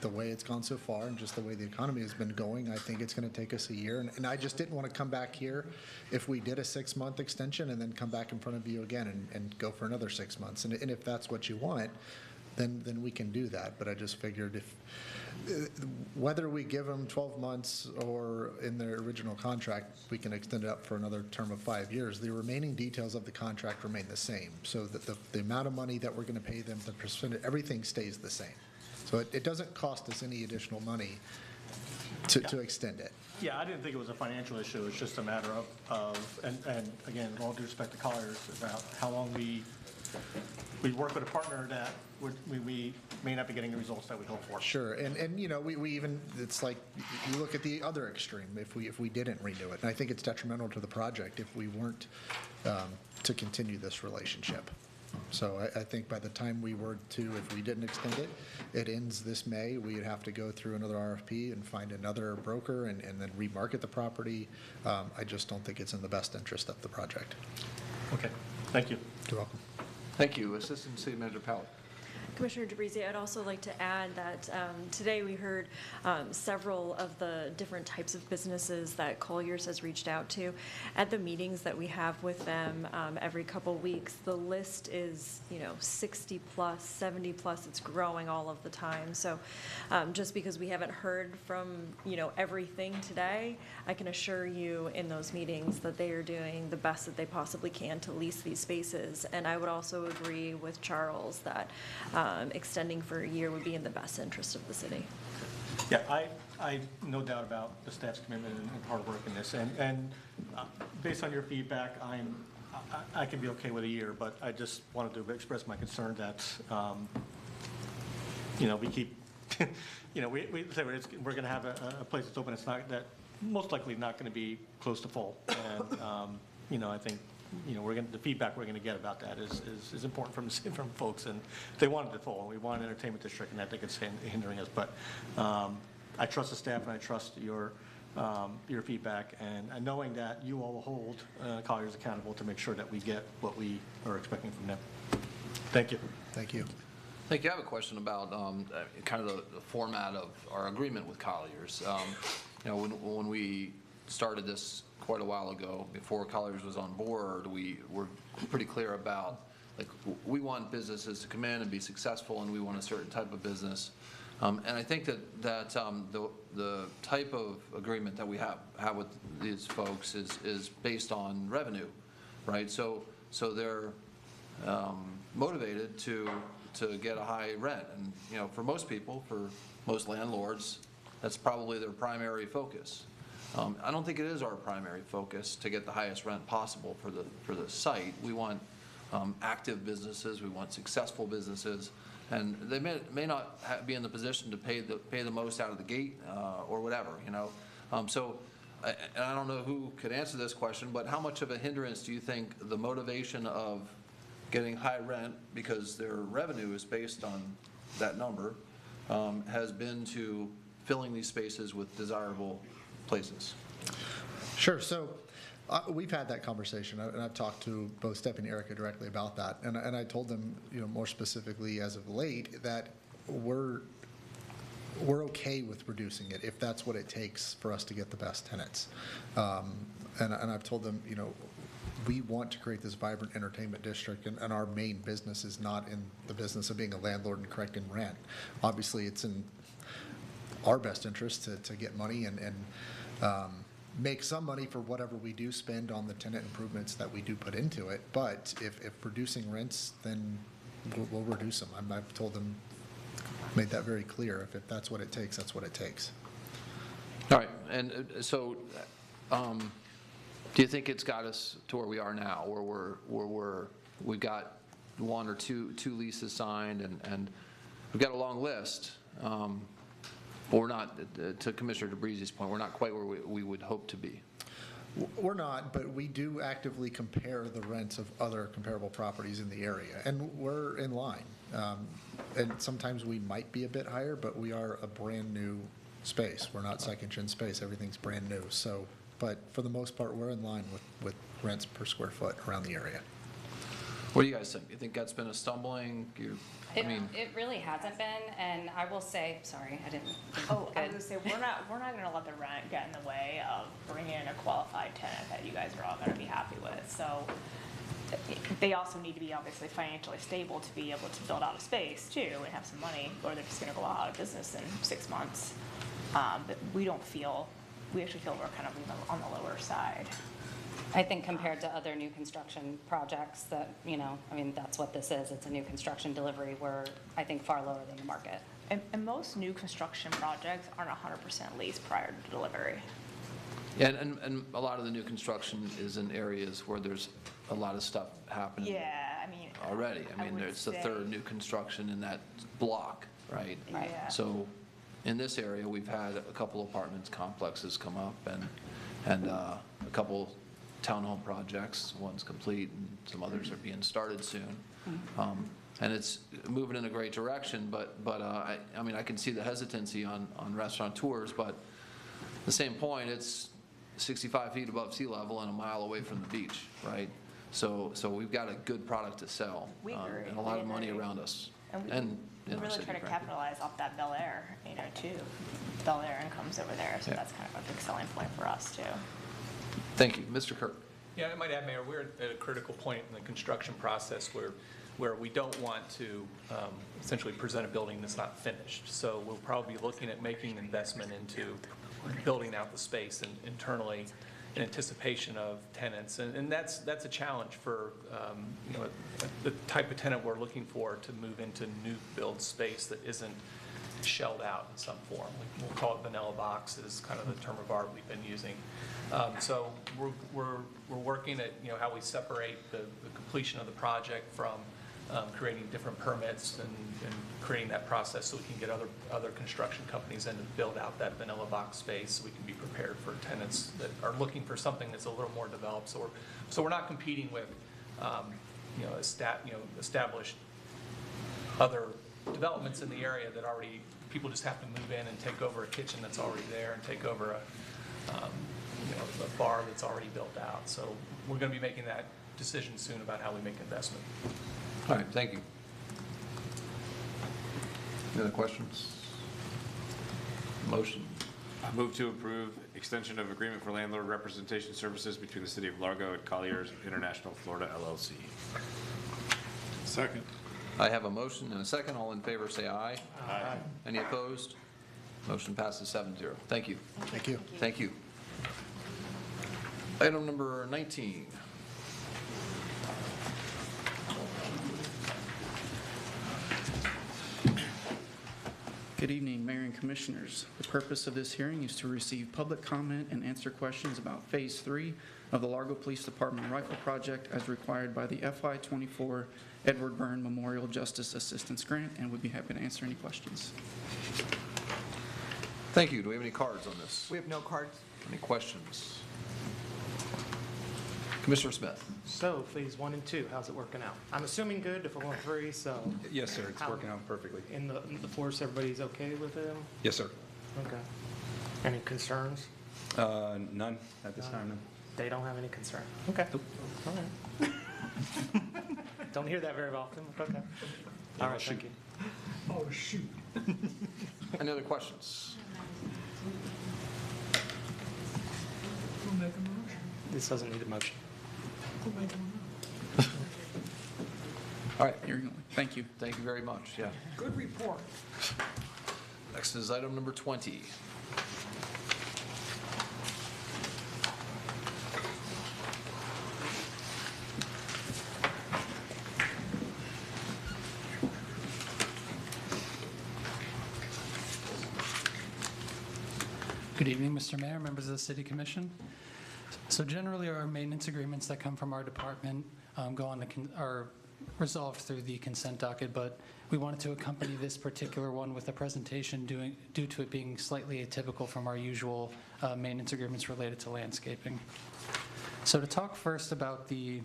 the way it's gone so far and just the way the economy has been going, I think it's going to take us a year. And I just didn't want to come back here if we did a 6-month extension and then come back in front of you again and go for another 6 months. And if that's what you want, then we can do that. But I just figured whether we give them 12 months or in their original contract, we can extend it up for another term of 5 years. The remaining details of the contract remain the same. So that the amount of money that we're going to pay them, the percentage, everything stays the same. So it doesn't cost us any additional money to extend it. Yeah, I didn't think it was a financial issue. It's just a matter of and again, with all due respect to Colliers, about how long we work with a partner that we may not be getting the results that we hope for. Sure, and we even, it's like, you look at the other extreme, if we didn't renew it, and I think it's detrimental to the project if we weren't to continue this relationship. So I think by the time we were to, if we didn't extend it, it ends this May, we'd have to go through another RFP and find another broker and then remarket the property. I just don't think it's in the best interest of the project. Okay, thank you. You're welcome. Thank you. Assistant City Manager Powell. Commissioner DeBreezy, I'd also like to add that today we heard several of the different types of businesses that Colliers has reached out to. At the meetings that we have with them every couple weeks, the list is 60 plus, 70 plus. It's growing all of the time. So just because we haven't heard from everything today, I can assure you in those meetings that they are doing the best that they possibly can to lease these spaces. And I would also agree with Charles that extending for a year would be in the best interest of the city. Yeah, I no doubt about the staff's commitment and hard work in this. And based on your feedback, I can be okay with a year, but I just wanted to express my concern that, we keep, we say we're going to have a place that's open. It's not that, most likely not going to be close to full. And, I think, the feedback we're going to get about that is important from folks. And they wanted it full. We want an entertainment district, and I think it's hindering us. But I trust the staff, and I trust your feedback, and knowing that you all will hold Colliers accountable to make sure that we get what we are expecting from them. Thank you. Thank you. Thank you. I have a question about kind of the format of our agreement with Colliers. When we started this quite a while ago, before Colliers was on board, we were pretty clear about, like, we want businesses to come in and be successful, and we want a certain type of business. And I think that the type of agreement that we have with these folks is based on revenue, right? So they're motivated to get a high rent, and for most people, for most landlords, that's probably their primary focus. I don't think it is our primary focus to get the highest rent possible for the site. We want active businesses, we want successful businesses. And they may not be in the position to pay the most out of the gate or whatever, So, and I don't know who could answer this question, but how much of a hindrance do you think the motivation of getting high rent, because their revenue is based on that number, has been to filling these spaces with desirable places? Sure. So we've had that conversation, and I've talked to both Stephanie and Erica directly about that. And I told them, more specifically as of late, that we're okay with reducing it if that's what it takes for us to get the best tenants. And I've told them, we want to create this vibrant entertainment district, and our main business is not in the business of being a landlord and collecting rent. Obviously, it's in our best interest to get money and make some money for whatever we do spend on the tenant improvements that we do put into it. But if reducing rents, then we'll reduce them. I've told them, made that very clear. If that's what it takes, that's what it takes. All right. And so do you think it's got us to where we are now, where we've got one or two leases signed, and we've got a long list, but we're not, to Commissioner DeBreeze's point, we're not quite where we would hope to be? We're not, but we do actively compare the rents of other comparable properties in the area, and we're in line. And sometimes we might be a bit higher, but we are a brand-new space. We're not second-gen space. Everything's brand new. So, but for the most part, we're in line with rents per square foot around the area. What do you guys think? You think that's been a stumbling? It really hasn't been, and I will say, sorry, I didn't. Oh, I was gonna say, we're not gonna let the rent get in the way of bringing in a qualified tenant that you guys are all gonna be happy with. So they also need to be obviously financially stable to be able to build out a space too and have some money, or they're just gonna go out of business in 6 months. But we actually feel we're kind of on the lower side. I think compared to other new construction projects that, that's what this is. It's a new construction delivery. We're, I think, far lower than the market. And most new construction projects aren't 100% leased prior to delivery. Yeah, and a lot of the new construction is in areas where there's a lot of stuff happening. Yeah, already. It's the third new construction in that block, right? Right. Yeah. So in this area, we've had a couple apartments complexes come up, and a couple townhome projects. One's complete, and some others are being started soon. And it's moving in a great direction, but I can see the hesitancy on restaurateurs, but at the same point, it's 65 feet above sea level and a mile away from the beach, right? So we've got a good product to sell, and a lot of money around us. And we really try to capitalize off that Bel Air, too. Bel Air income's over there, so that's kind of a big selling point for us, too. Thank you. Mr. Kirk. Yeah, I might add, Mayor, we're at a critical point in the construction process where we don't want to essentially present a building that's not finished. So we'll probably be looking at making an investment into building out the space internally in anticipation of tenants. And that's a challenge for, the type of tenant we're looking for to move into new build space that isn't shelled out in some form. We'll call it vanilla box is kind of the term of art we've been using. So we're working at, how we separate the completion of the project from creating different permits and creating that process so we can get other construction companies in to build out that vanilla box space so we can be prepared for tenants that are looking for something that's a little more developed. So we're not competing with, established other developments in the area that already, people just have to move in and take over a kitchen that's already there and take over a bar that's already built out. So we're going to be making that decision soon about how we make investment. All right, thank you. Any other questions? Motion. I move to approve extension of agreement for landlord representation services between the City of Largo and Colliers International Florida LLC. Second. I have a motion and a second. All in favor say aye. Aye. Any opposed? Motion passes 7-0. Thank you. Thank you. Thank you. Item number 19. Good evening, Mayor and Commissioners. The purpose of this hearing is to receive public comment and answer questions about Phase 3 of the Largo Police Department Rifle Project as required by the FY24 Edward Byrne Memorial Justice Assistance Grant, and would be happy to answer any questions. Thank you. Do we have any cards on this? We have no cards. Any questions? Commissioner Smith. So Phase 1 and 2, how's it working out? I'm assuming good if we're on 3, so. Yes, sir, it's working out perfectly. In the force, everybody's okay with it? Yes, sir. Okay. Any concerns? None at this time, no. They don't have any concern? Okay. All right. Don't hear that very often, but okay. All right, thank you. Oh, shoot. Any other questions? We'll make a motion. This doesn't need a motion. We'll make a motion. All right. Here you go. Thank you. Thank you very much. Yeah. Good report. Next is item number 20. Good evening, Mr. Mayor, members of the City Commission. So generally, our maintenance agreements that come from our department are resolved through the consent docket, but we wanted to accompany this particular one with a presentation due to it being slightly atypical from our usual maintenance agreements related to landscaping. So to talk first about the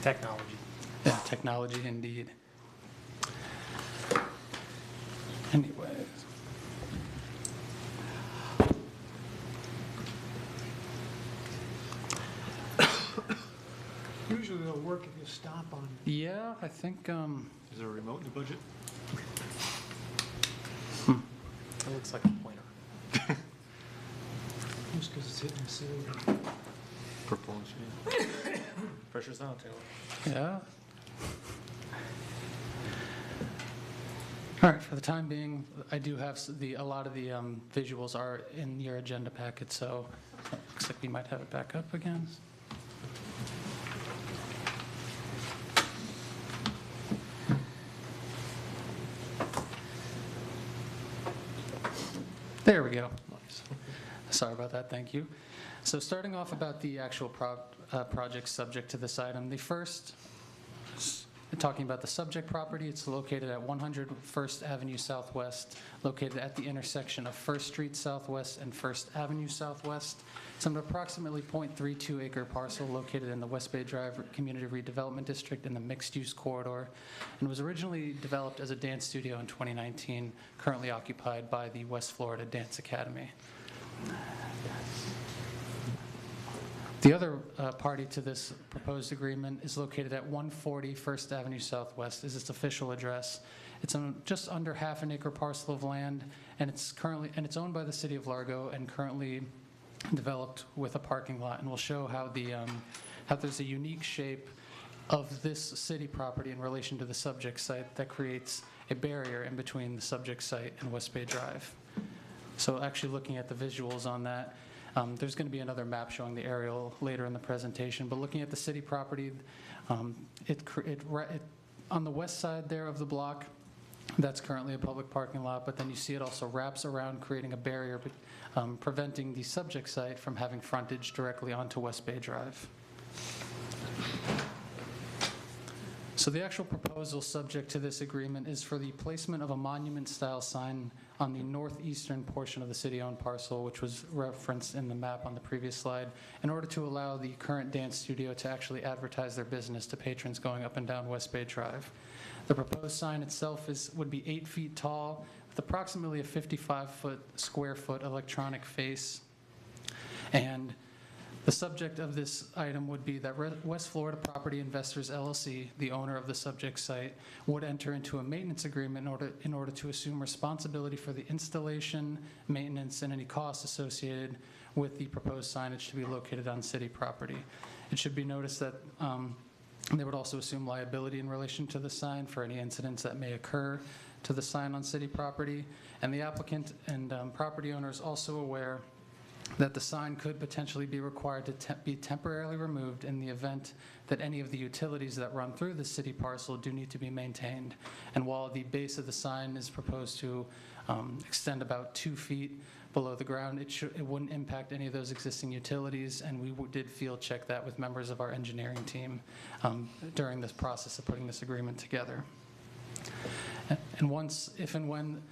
Technology. Yeah, technology indeed. Anyways. Usually it'll work if you stop on. Yeah, I think, Is there a remote in the budget? It looks like a pointer. Just because it's hitting the ceiling. Propulsion. Pressure's on, Taylor. yeah. All right, for the time being, I do have a lot of the visuals are in your agenda packet, so it looks like we might have it back up again. There we go. Nice. Sorry about that, thank you. So starting off about the actual projects subject to this item, the first, talking about the subject property, it's located at 100 First Avenue Southwest, located at the intersection of First Street Southwest and First Avenue Southwest. It's an approximately 0.32 acre parcel located in the West Bay Drive Community Redevelopment District in the mixed-use corridor, and was originally developed as a dance studio in 2019, currently occupied by the West Florida Dance Academy. The other party to this proposed agreement is located at 140 First Avenue Southwest, is its official address. It's on just under half an acre parcel of land, and it's owned by the City of Largo and currently developed with a parking lot. And we'll show how how there's a unique shape of this city property in relation to the subject site that creates a barrier in between the subject site and West Bay Drive. So actually looking at the visuals on that, there's going to be another map showing the aerial later in the presentation, but looking at the city property, on the west side there of the block, that's currently a public parking lot, but then you see it also wraps around, creating a barrier, preventing the subject site from having frontage directly onto West Bay Drive. So the actual proposal subject to this agreement is for the placement of a monument-style sign on the northeastern portion of the city-owned parcel, which was referenced in the map on the previous slide, in order to allow the current dance studio to actually advertise their business to patrons going up and down West Bay Drive. The proposed sign itself would be 8 feet tall, with approximately a 55 square foot electronic face. And the subject of this item would be that West Florida Property Investors LLC, the owner of the subject site, would enter into a maintenance agreement in order to assume responsibility for the installation, maintenance, and any costs associated with the proposed signage to be located on city property. It should be noticed that they would also assume liability in relation to the sign for any incidents that may occur to the sign on city property. And the applicant and property owner is also aware that the sign could potentially be required to be temporarily removed in the event that any of the utilities that run through the city parcel do need to be maintained. And while the base of the sign is proposed to extend about 2 feet below the ground, it wouldn't impact any of those existing utilities, and we did field check that with members of our engineering team during this process of putting this agreement together. And once, if and when,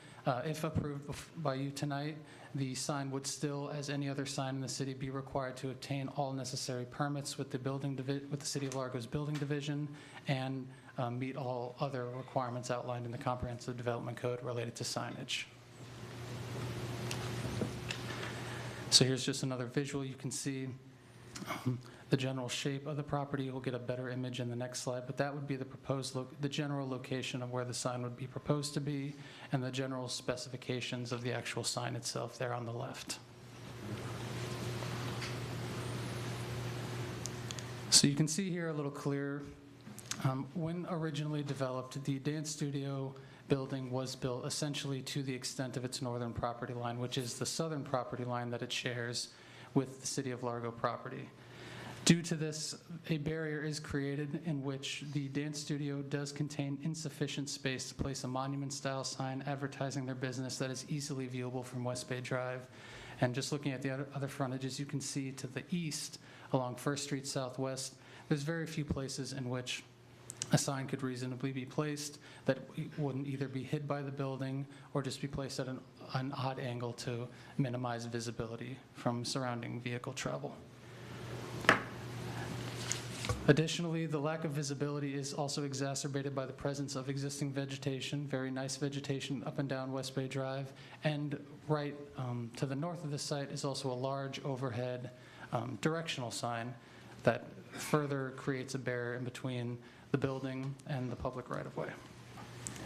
if approved by you tonight, the sign would still, as any other sign in the city, be required to obtain all necessary permits with the City of Largo's building division and meet all other requirements outlined in the Comprehensive Development Code related to signage. So here's just another visual. You can see the general shape of the property. We'll get a better image in the next slide, but that would be the proposed the general location of where the sign would be proposed to be, and the general specifications of the actual sign itself there on the left. So you can see here a little clearer. When originally developed, the dance studio building was built essentially to the extent of its northern property line, which is the southern property line that it shares with the City of Largo property. Due to this, a barrier is created in which the dance studio does contain insufficient space to place a monument-style sign advertising their business that is easily viewable from West Bay Drive. And just looking at the other frontages, you can see to the east along First Street Southwest, there's very few places in which a sign could reasonably be placed that wouldn't either be hid by the building or just be placed at an odd angle to minimize visibility from surrounding vehicle travel. Additionally, the lack of visibility is also exacerbated by the presence of existing vegetation, very nice vegetation up and down West Bay Drive, and right to the north of the site is also a large overhead directional sign that further creates a barrier in between the building and the public right-of-way.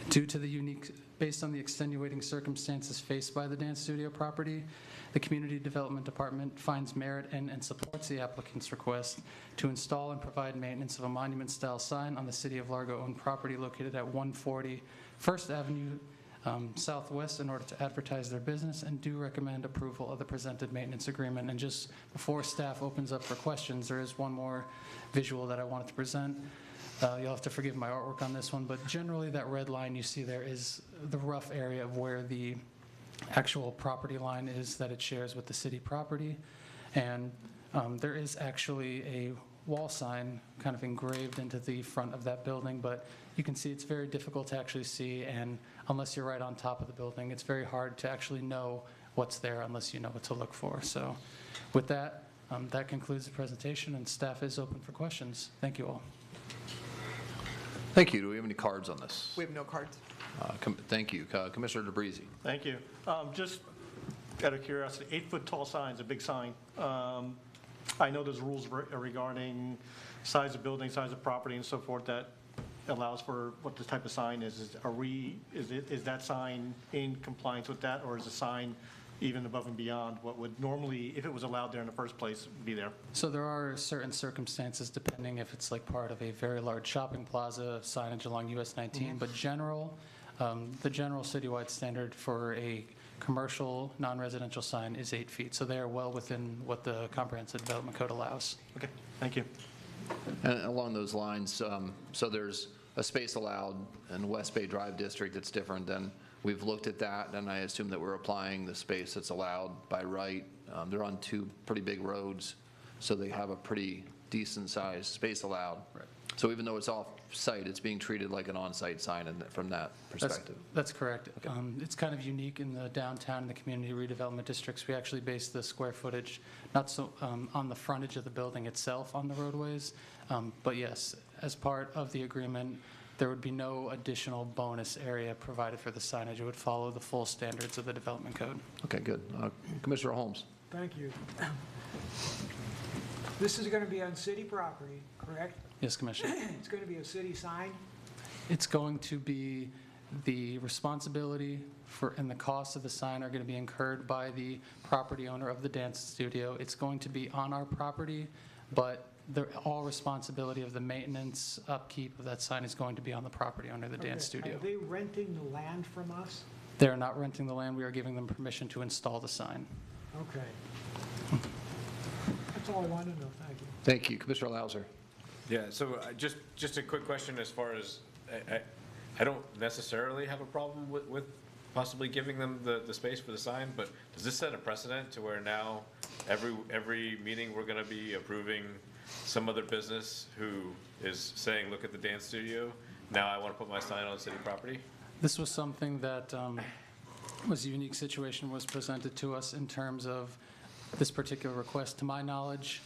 Due to the based on the extenuating circumstances faced by the dance studio property, the Community Development Department finds merit in and supports the applicant's request to install and provide maintenance of a monument-style sign on the City of Largo-owned property located at 140 First Avenue Southwest in order to advertise their business, and do recommend approval of the presented maintenance agreement. And just before staff opens up for questions, there is one more visual that I wanted to present. You'll have to forgive my artwork on this one, but generally that red line you see there is the rough area of where the actual property line is that it shares with the city property. And there is actually a wall sign kind of engraved into the front of that building, but you can see it's very difficult to actually see, and unless you're right on top of the building, it's very hard to actually know what's there unless you know what to look for. So with that, that concludes the presentation, and staff is open for questions. Thank you all. Thank you. Do we have any cards on this? We have no cards. Thank you. Commissioner DeBreezy. Thank you. Just out of curiosity, 8-foot tall sign is a big sign. I know there's rules regarding size of building, size of property, and so forth that allows for what this type of sign is. Is that sign in compliance with that, or is the sign even above and beyond what would normally, if it was allowed there in the first place, be there? So there are certain circumstances depending if it's like part of a very large shopping plaza, signage along US 19, but general The general citywide standard for a commercial, non-residential sign is 8 feet, so they are well within what the Comprehensive Development Code allows. Okay, thank you. And along those lines, so there's a space allowed in West Bay Drive District that's different than, we've looked at that, and I assume that we're applying the space that's allowed by right. They're on 2 pretty big roads, so they have a pretty decent-sized space allowed. Right. So even though it's off-site, it's being treated like an on-site sign from that perspective. That's correct. It's kind of unique in the downtown and the community redevelopment districts. We actually base the square footage, not so on the frontage of the building itself on the roadways, but yes, as part of the agreement, there would be no additional bonus area provided for the signage. It would follow the full standards of the development code. Okay, good. Commissioner Holmes. Thank you. This is going to be on city property, correct? Yes, Commissioner. It's going to be a city sign? It's going to be the responsibility for, and the cost of the sign are going to be incurred by the property owner of the dance studio. It's going to be on our property, but all responsibility of the maintenance, upkeep of that sign is going to be on the property owner of the dance studio. Are they renting the land from us? They're not renting the land. We are giving them permission to install the sign. Okay. That's all I wanted to know. Thank you. Thank you. Commissioner Lauser. Yeah, so just a quick question as far as, I don't necessarily have a problem with possibly giving them the space for the sign, but does this set a precedent to where now every meeting we're going to be approving some other business who is saying, look at the dance studio, now I want to put my sign on city property? This was something that was a unique situation, was presented to us in terms of this particular request. To my knowledge,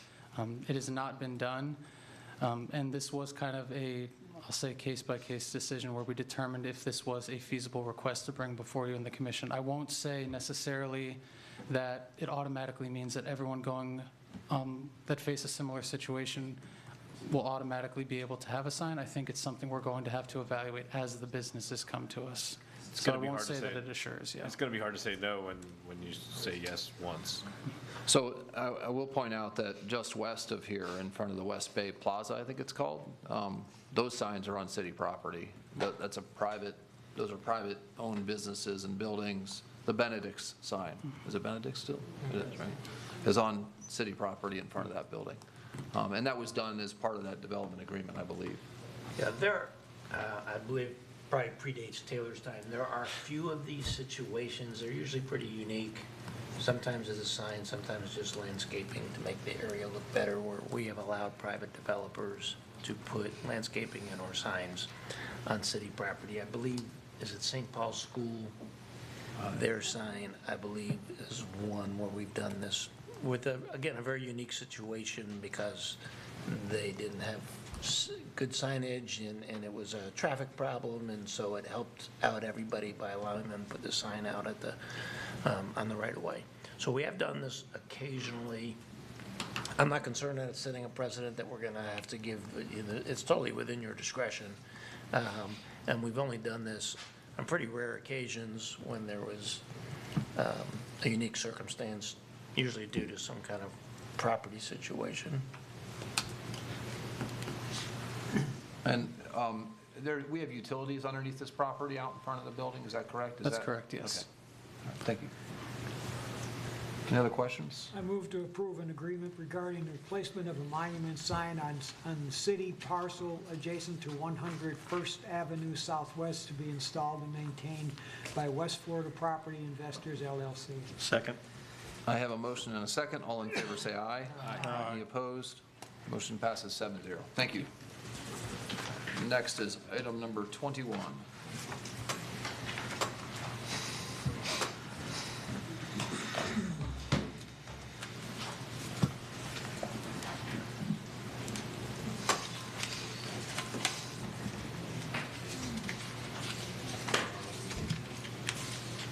it has not been done. And this was kind of I'll say case-by-case decision where we determined if this was a feasible request to bring before you in the commission. I won't say necessarily that it automatically means that everyone going, that face a similar situation will automatically be able to have a sign. I think it's something we're going to have to evaluate as the businesses come to us. So I won't say that it assures, yeah. It's going to be hard to say no when you say yes once. So I will point out that just west of here, in front of the West Bay Plaza, I think it's called, those signs are on city property. Those are private-owned businesses and buildings. The Benedict's sign, is it Benedict still? It is, right? Is on city property in front of that building. And that was done as part of that development agreement, I believe. Yeah, I believe, probably predates Taylor's time. There are a few of these situations. They're usually pretty unique. Sometimes it's a sign, sometimes just landscaping to make the area look better, where we have allowed private developers to put landscaping and or signs on city property. I believe, is it St. Paul's School? Their sign, I believe, is one where we've done this with, again, a very unique situation because they didn't have good signage and it was a traffic problem, and so it helped out everybody by allowing them to put the sign out at the on the right of way. So we have done this occasionally. I'm not concerned that it's setting a precedent that we're going to have to give. It's totally within your discretion, and we've only done this on pretty rare occasions when there was a unique circumstance, usually due to some kind of property situation. And we have utilities underneath this property out in front of the building, is that correct? That's correct, yes. Okay. All right, thank you. Any other questions? I move to approve an agreement regarding the replacement of a monument sign on city parcel adjacent to 100 First Avenue Southwest to be installed and maintained by West Florida Property Investors, LLC. Second. I have a motion and a second. All in favor say aye. Aye. Any opposed? Motion passes 7-0. Thank you. Next is item number 21.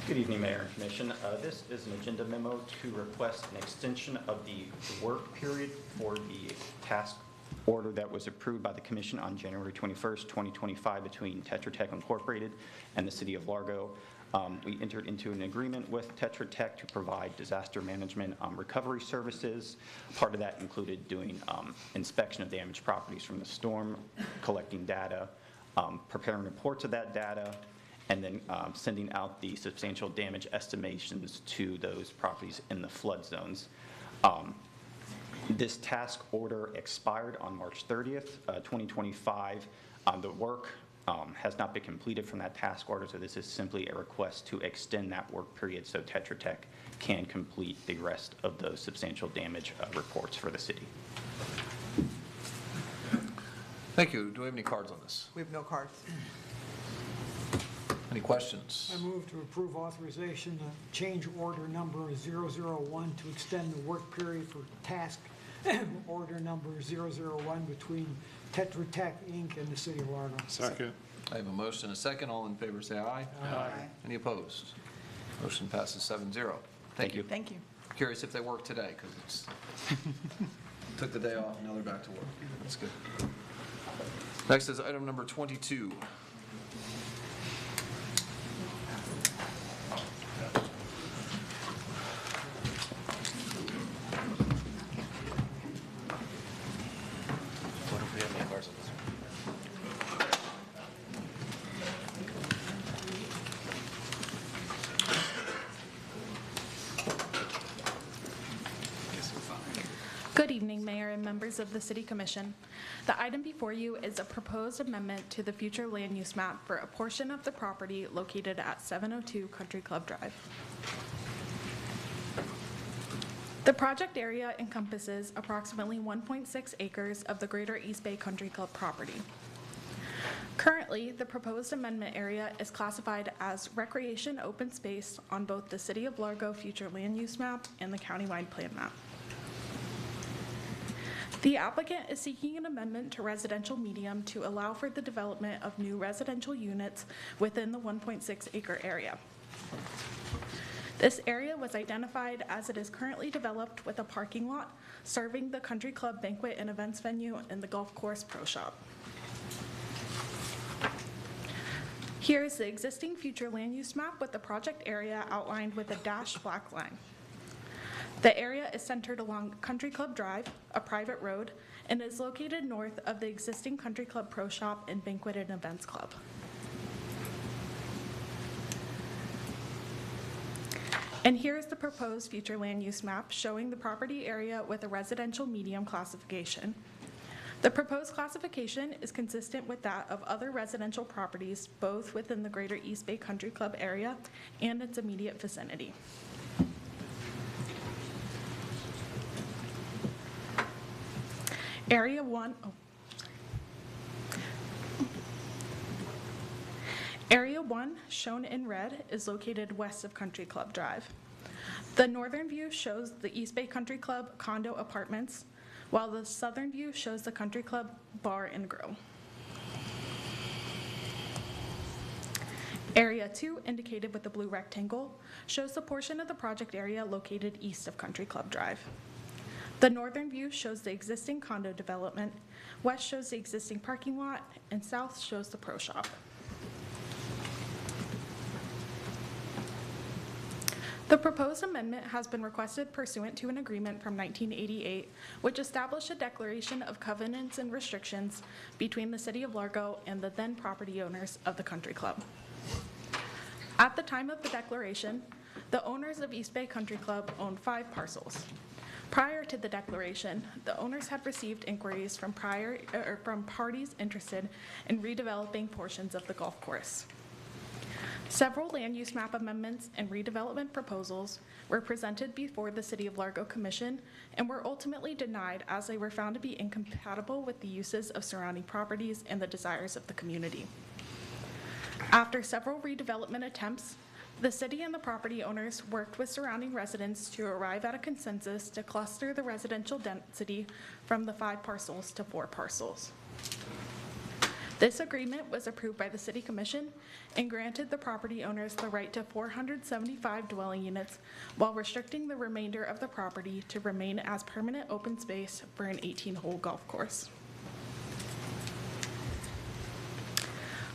Good evening, Mayor and Commission. This is an agenda memo to request an extension of the work period for the task order that was approved by the Commission on January 21st, 2025 between Tetra Tech Incorporated and the City of Largo. We entered into an agreement with Tetra Tech to provide disaster management recovery services. Part of that included doing inspection of damaged properties from the storm, collecting data, preparing reports of that data, and then sending out the substantial damage estimations to those properties in the flood zones. This task order expired on March 30th, 2025. The work has not been completed from that task order, so this is simply a request to extend that work period so Tetra Tech can complete the rest of those substantial damage reports for the city. Thank you. Do we have any cards on this? We have no cards. Any questions? I move to approve authorization to change order number 001 to extend the work period for task order number 001 between Tetra Tech, Inc. and the City of Largo. Second. I have a motion and a second. All in favor say aye. Aye. Any opposed? Motion passes 7-0. Thank you. Thank you. Curious if they work today, because it's, took the day off, now they're back to work. That's good. Next is item number 22. What if we have any cars on this one? Good evening, Mayor and members of the City Commission. The item before you is a proposed amendment to the future land use map for a portion of the property located at 702 Country Club Drive. The project area encompasses approximately 1.6 acres of the Greater East Bay Country Club property. Currently, the proposed amendment area is classified as recreation open space on both the City of Largo future land use map and the countywide plan map. The applicant is seeking an amendment to residential medium to allow for the development of new residential units within the 1.6 acre area. This area was identified as it is currently developed with a parking lot serving the country club banquet and events venue and the golf course pro shop. Here is the existing future land use map with the project area outlined with a dashed black line. The area is centered along Country Club Drive, a private road, and is located north of the existing Country Club Pro Shop and Banquet and Events Club. And here is the proposed future land use map showing the property area with a residential medium classification. The proposed classification is consistent with that of other residential properties, both within the Greater East Bay Country Club area and its immediate vicinity. Area 1, Area 1, shown in red, is located west of Country Club Drive. The northern view shows the East Bay Country Club condo apartments, while the southern view shows the Country Club bar and grill. Area 2, indicated with the blue rectangle, shows the portion of the project area located east of Country Club Drive. The northern view shows the existing condo development, west shows the existing parking lot, and south shows the pro shop. The proposed amendment has been requested pursuant to an agreement from 1988, which established a declaration of covenants and restrictions between the City of Largo and the then property owners of the country club. At the time of the declaration, the owners of East Bay Country Club owned 5 parcels. Prior to the declaration, the owners had received inquiries from parties interested in redeveloping portions of the golf course. Several land use map amendments and redevelopment proposals were presented before the City of Largo Commission and were ultimately denied as they were found to be incompatible with the uses of surrounding properties and the desires of the community. After several redevelopment attempts, the city and the property owners worked with surrounding residents to arrive at a consensus to cluster the residential density from the 5 parcels to 4 parcels. This agreement was approved by the City Commission and granted the property owners the right to 475 dwelling units while restricting the remainder of the property to remain as permanent open space for an 18-hole golf course.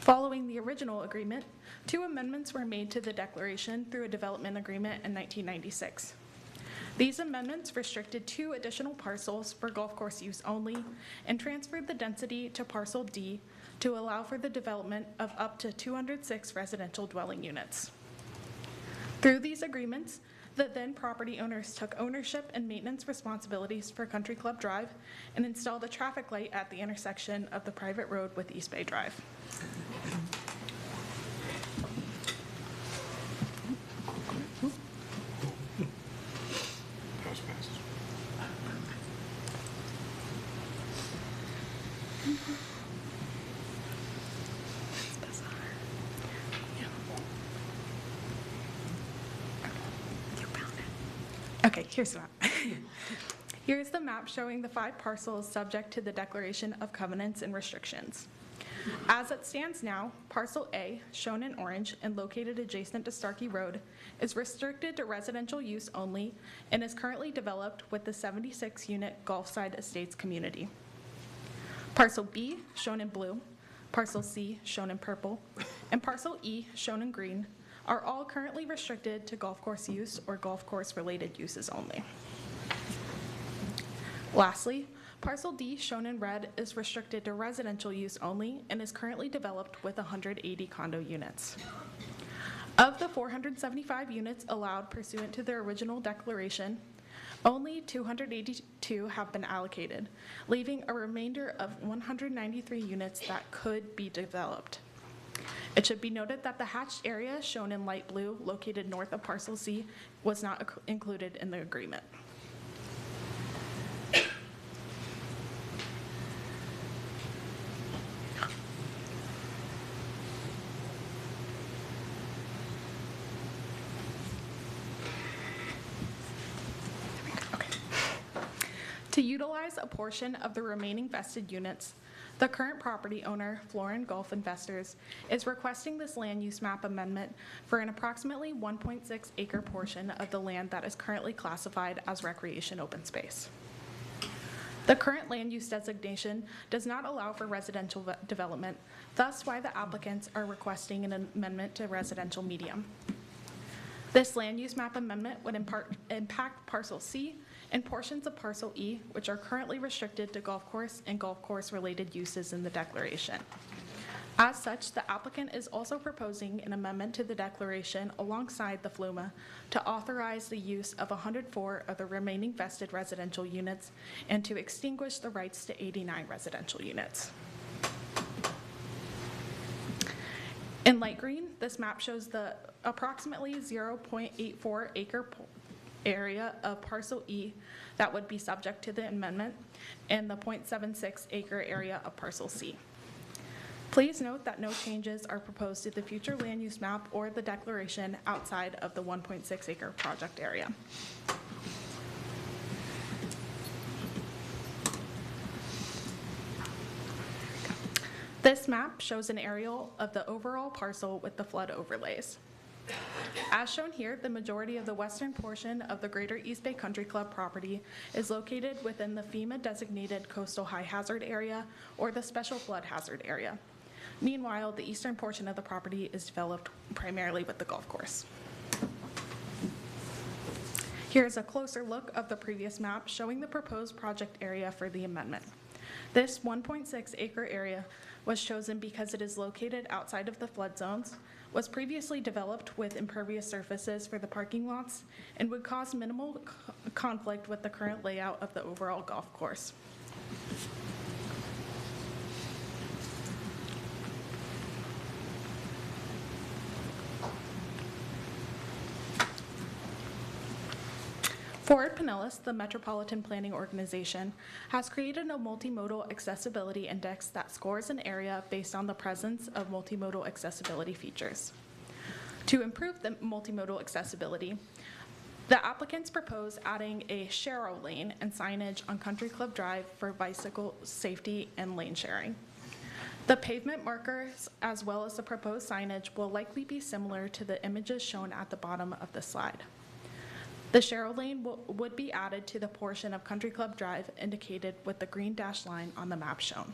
Following the original agreement, 2 amendments were made to the declaration through a development agreement in 1996. These amendments restricted 2 additional parcels for golf course use only and transferred the density to Parcel D to allow for the development of up to 206 residential dwelling units. Through these agreements, the then property owners took ownership and maintenance responsibilities for Country Club Drive and installed a traffic light at the intersection of the private road with East Bay Drive. Okay, here's the map. Here's the map showing the 5 parcels subject to the declaration of covenants and restrictions. As it stands now, parcel A, shown in orange and located adjacent to Starkey Road, is restricted to residential use only and is currently developed with the 76-unit Gulfside Estates community. Parcel B, shown in blue, parcel C, shown in purple, and parcel E, shown in green, are all currently restricted to golf course use or golf course-related uses only. Lastly, parcel D, shown in red, is restricted to residential use only and is currently developed with 180 condo units. Of the 475 units allowed pursuant to their original declaration, only 282 have been allocated, leaving a remainder of 193 units that could be developed. It should be noted that the hatched area shown in light blue located north of parcel C was not included in the agreement. To utilize a portion of the remaining vested units, the current property owner, Florin Gulf Investors, is requesting this land use map amendment for an approximately 1.6 acre portion of the land that is currently classified as recreation open space. The current land use designation does not allow for residential development, thus why the applicants are requesting an amendment to residential medium. This land use map amendment would impact parcel C and portions of parcel E, which are currently restricted to golf course and golf course-related uses in the declaration. As such, the applicant is also proposing an amendment to the declaration alongside the FLUMA to authorize the use of 104 of the remaining vested residential units and to extinguish the rights to 89 residential units. In light green, this map shows the approximately 0.84 acre area of parcel E that would be subject to the amendment and the 0.76 acre area of parcel C. Please note that no changes are proposed to the future land use map or the declaration outside of the 1.6 acre project area. This map shows an aerial of the overall parcel with the flood overlays. As shown here, the majority of the western portion of the Greater East Bay Country Club property is located within the FEMA-designated coastal high hazard area or the special flood hazard area. Meanwhile, the eastern portion of the property is developed primarily with the golf course. Here's a closer look of the previous map showing the proposed project area for the amendment. This 1.6 acre area was chosen because it is located outside of the flood zones, was previously developed with impervious surfaces for the parking lots, and would cause minimal conflict with the current layout of the overall golf course. Forward Pinellas, the Metropolitan Planning Organization, has created a multimodal accessibility index that scores an area based on the presence of multimodal accessibility features. To improve the multimodal accessibility, the applicants propose adding a share lane and signage on Country Club Drive for bicycle safety and lane sharing. The pavement markers, as well as the proposed signage, will likely be similar to the images shown at the bottom of the slide. The share lane would be added to the portion of Country Club Drive indicated with the green dashed line on the map shown.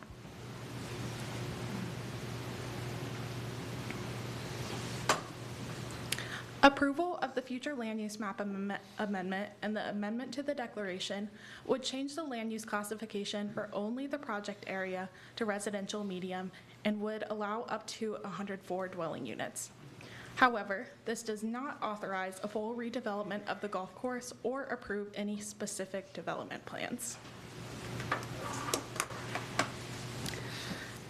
Approval of the future land use map amendment and the amendment to the declaration would change the land use classification for only the project area to residential medium and would allow up to 104 dwelling units. However, this does not authorize a full redevelopment of the golf course or approve any specific development plans.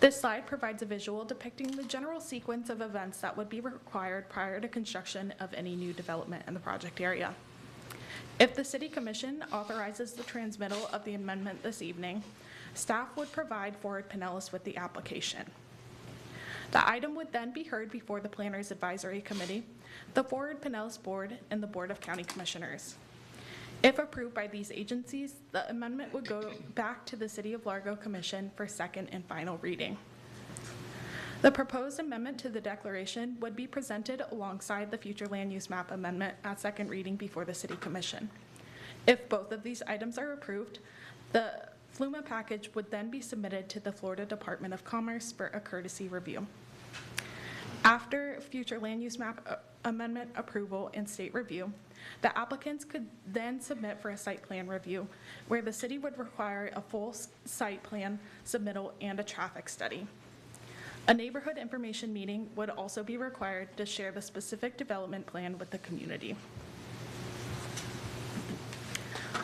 This slide provides a visual depicting the general sequence of events that would be required prior to construction of any new development in the project area. If the City Commission authorizes the transmittal of the amendment this evening, staff would provide Forward Pinellas with the application. The item would then be heard before the Planners Advisory Committee, the Forward Pinellas Board, and the Board of County Commissioners. If approved by these agencies, the amendment would go back to the City of Largo Commission for second and final reading. The proposed amendment to the declaration would be presented alongside the future land use map amendment at second reading before the City Commission. If both of these items are approved, the FLUMA package would then be submitted to the Florida Department of Commerce for a courtesy review. After future land use map amendment approval and state review, the applicants could then submit for a site plan review, where the city would require a full site plan submittal and a traffic study. A neighborhood information meeting would also be required to share the specific development plan with the community.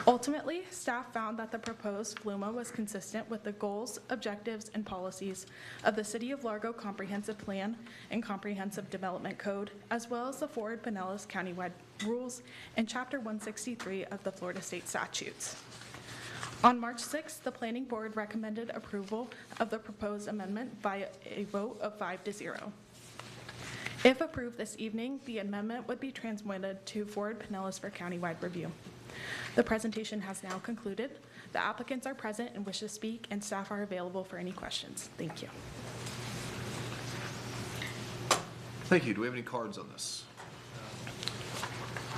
Ultimately, staff found that the proposed FLUMA was consistent with the goals, objectives, and policies of the City of Largo Comprehensive Plan and Comprehensive Development Code, as well as the Forward Pinellas Countywide Rules and Chapter 163 of the Florida State Statutes. On March 6th, the Planning Board recommended approval of the proposed amendment by a vote of 5-0. If approved this evening, the amendment would be transmitted to Forward Pinellas for countywide review. The presentation has now concluded. The applicants are present and wish to speak, and staff are available for any questions. Thank you. Thank you. Do we have any cards on this?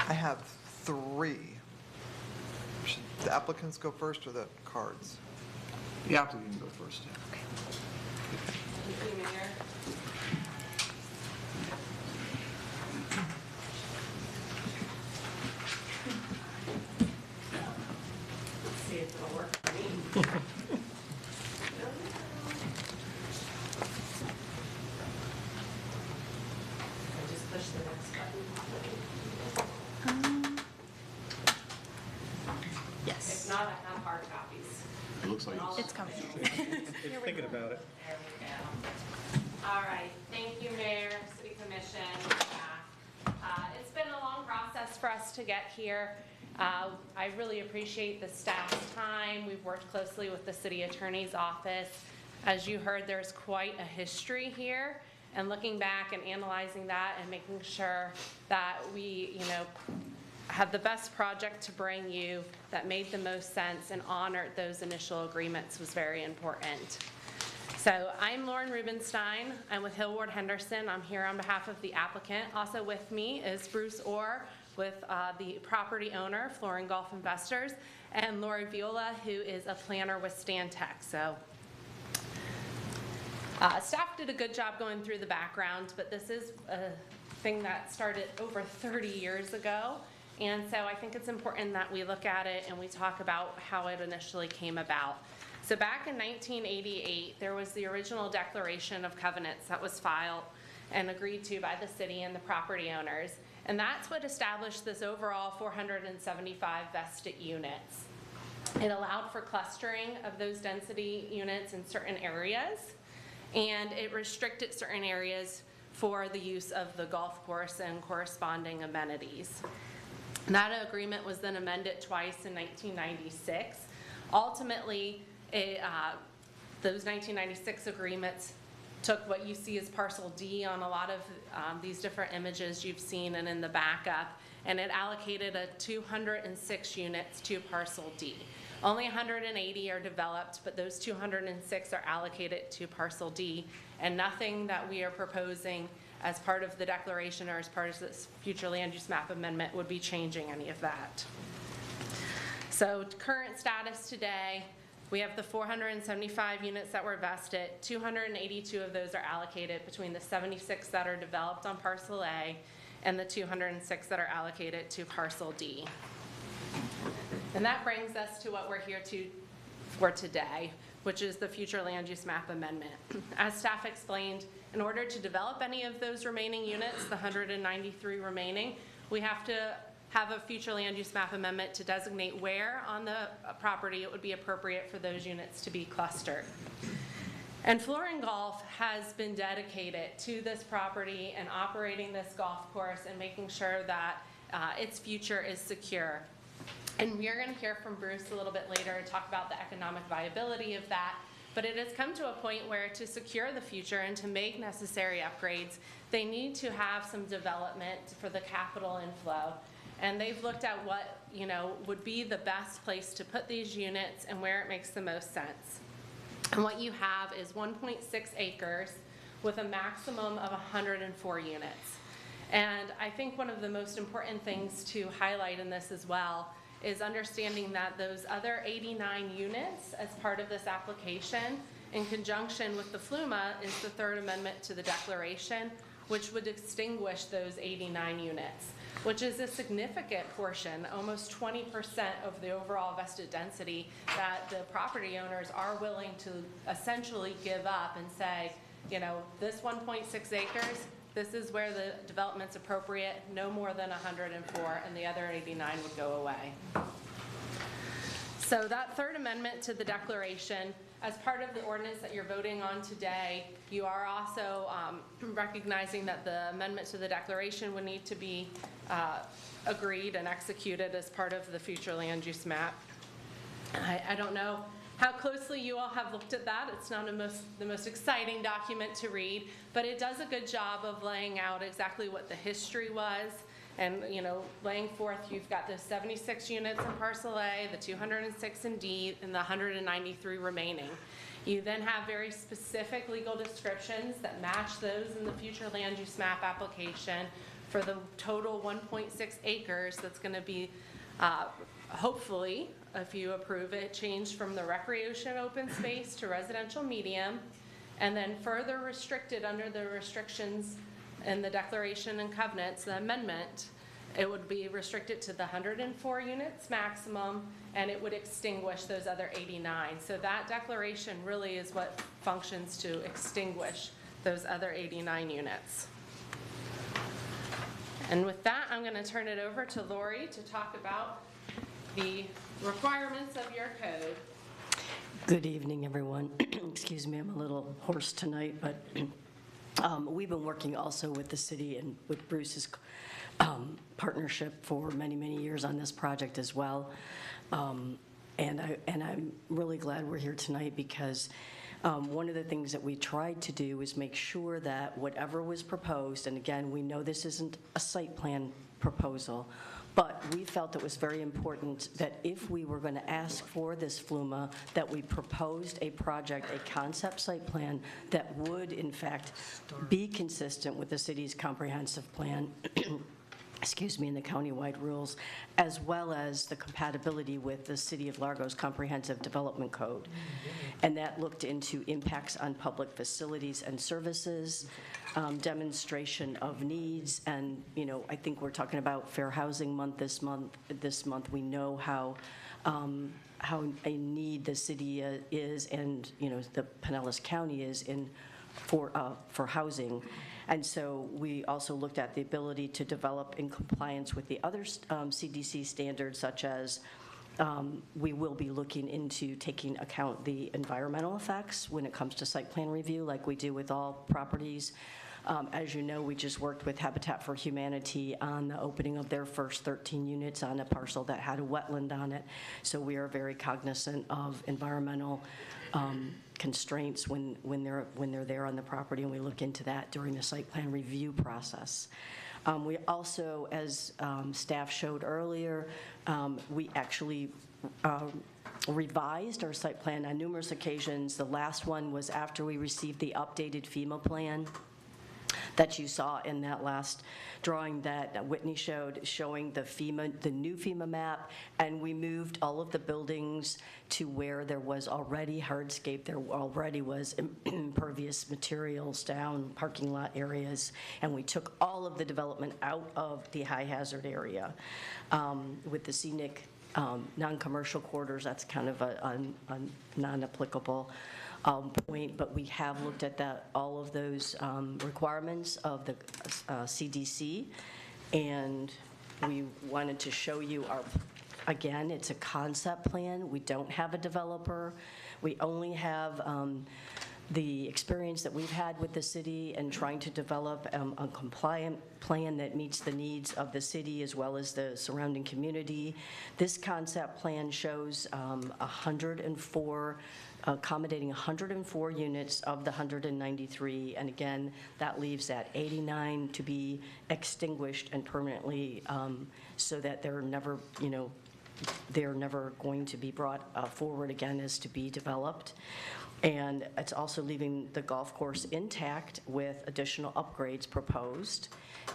I have 3. Should the applicants go first or the cards? The applicant can go first. Thank you, Mayor. See if it'll work for me. I just push the next button. Yes. If not, I have hard copies. It looks like It's coming. Thinking about it. There we go. All right, thank you, Mayor, City Commission, staff. It's been a long process for us to get here. I really appreciate the staff's time. We've worked closely with the City Attorney's Office. As you heard, there's quite a history here, and looking back and analyzing that and making sure that we, had the best project to bring you that made the most sense and honored those initial agreements was very important. So I'm Lauren Rubenstein. I'm with Hillward Henderson. I'm here on behalf of the applicant. Also with me is Bruce Orr with the property owner, Flooring Golf Investors, and Lori Viola, who is a planner with Stantec. So staff did a good job going through the background, but this is a thing that started over 30 years ago. And so I think it's important that we look at it and we talk about how it initially came about. So back in 1988, there was the original Declaration of Covenants that was filed and agreed to by the city and the property owners. And that's what established this overall 475 vested units. It allowed for clustering of those density units in certain areas, and it restricted certain areas for the use of the golf course and corresponding amenities. That agreement was then amended twice in 1996. Ultimately, those 1996 agreements took what you see as parcel D on a lot of these different images you've seen and in the backup, and it allocated 206 units to parcel D. Only 180 are developed, but those 206 are allocated to parcel D, and nothing that we are proposing as part of the declaration or as part of this future land use map amendment would be changing any of that. So current status today, we have the 475 units that were vested. 282 of those are allocated between the 76 that are developed on parcel A and the 206 that are allocated to parcel D. And that brings us to what we're here for today, which is the future land use map amendment. As staff explained, in order to develop any of those remaining units, the 193 remaining, we have to have a future land use map amendment to designate where on the property it would be appropriate for those units to be clustered. And Flooring Golf has been dedicated to this property and operating this golf course and making sure that its future is secure. And we are going to hear from Bruce a little bit later and talk about the economic viability of that. But it has come to a point where to secure the future and to make necessary upgrades, they need to have some development for the capital inflow. And they've looked at what, would be the best place to put these units and where it makes the most sense. And what you have is 1.6 acres with a maximum of 104 units. And I think one of the most important things to highlight in this as well is understanding that those other 89 units as part of this application, in conjunction with the FLUMA, is the third amendment to the declaration, which would extinguish those 89 units, which is a significant portion, almost 20% of the overall vested density that the property owners are willing to essentially give up and say, this 1.6 acres, this is where the development's appropriate, no more than 104, and the other 89 would go away. So that third amendment to the declaration, as part of the ordinance that you're voting on today, you are also recognizing that the amendment to the declaration would need to be agreed and executed as part of the future land use map. I don't know how closely you all have looked at that. It's not the most exciting document to read, but it does a good job of laying out exactly what the history was and, laying forth, you've got the 76 units in parcel A, the 206 in D, and the 193 remaining. You then have very specific legal descriptions that match those in the future land use map application for the total 1.6 acres that's going to be hopefully, if you approve it, changed from the recreation open space to residential medium, and then further restricted under the restrictions in the declaration and covenants, the amendment, it would be restricted to the 104 units maximum, and it would extinguish those other 89. So that declaration really is what functions to extinguish those other 89 units. And with that, I'm going to turn it over to Lori to talk about the requirements of your code. Good evening, everyone. Excuse me, I'm a little hoarse tonight, but we've been working also with the city and with Bruce's partnership for many, many years on this project as well. And I'm really glad we're here tonight because one of the things that we tried to do is make sure that whatever was proposed, and again, we know this isn't a site plan proposal, but we felt it was very important that if we were going to ask for this FLUMA, that we proposed a project, a concept site plan that would, in fact, be consistent with the city's comprehensive plan, excuse me, and the countywide rules, as well as the compatibility with the City of Largo's Comprehensive Development Code. And that looked into impacts on public facilities and services, demonstration of needs, and I think we're talking about Fair Housing Month this month. We know how a need the city is, and the Pinellas County is for housing. And so we also looked at the ability to develop in compliance with the other CDC standards, such as we will be looking into taking account the environmental effects when it comes to site plan review, like we do with all properties. As you know, we just worked with Habitat for Humanity on the opening of their first 13 units on a parcel that had a wetland on it. So we are very cognizant of environmental constraints when they're there on the property, and we look into that during the site plan review process. We also, as staff showed earlier, we actually revised our site plan on numerous occasions. The last one was after we received the updated FEMA plan. that you saw in that last drawing that Whitney showed, showing the new FEMA map, and we moved all of the buildings to where there was already hardscape, there already was impervious materials down, parking lot areas, and we took all of the development out of the high hazard area. With the scenic non-commercial quarters, that's kind of a non-applicable point, but we have looked at all of those requirements of the CDC, and we wanted to show you again, it's a concept plan. We don't have a developer. We only have the experience that we've had with the city and trying to develop a compliant plan that meets the needs of the city as well as the surrounding community. This concept plan shows 104, accommodating 104 units of the 193, and again, that leaves that 89 to be extinguished and permanently, so that they're never going to be brought forward again as to be developed. And it's also leaving the golf course intact with additional upgrades proposed.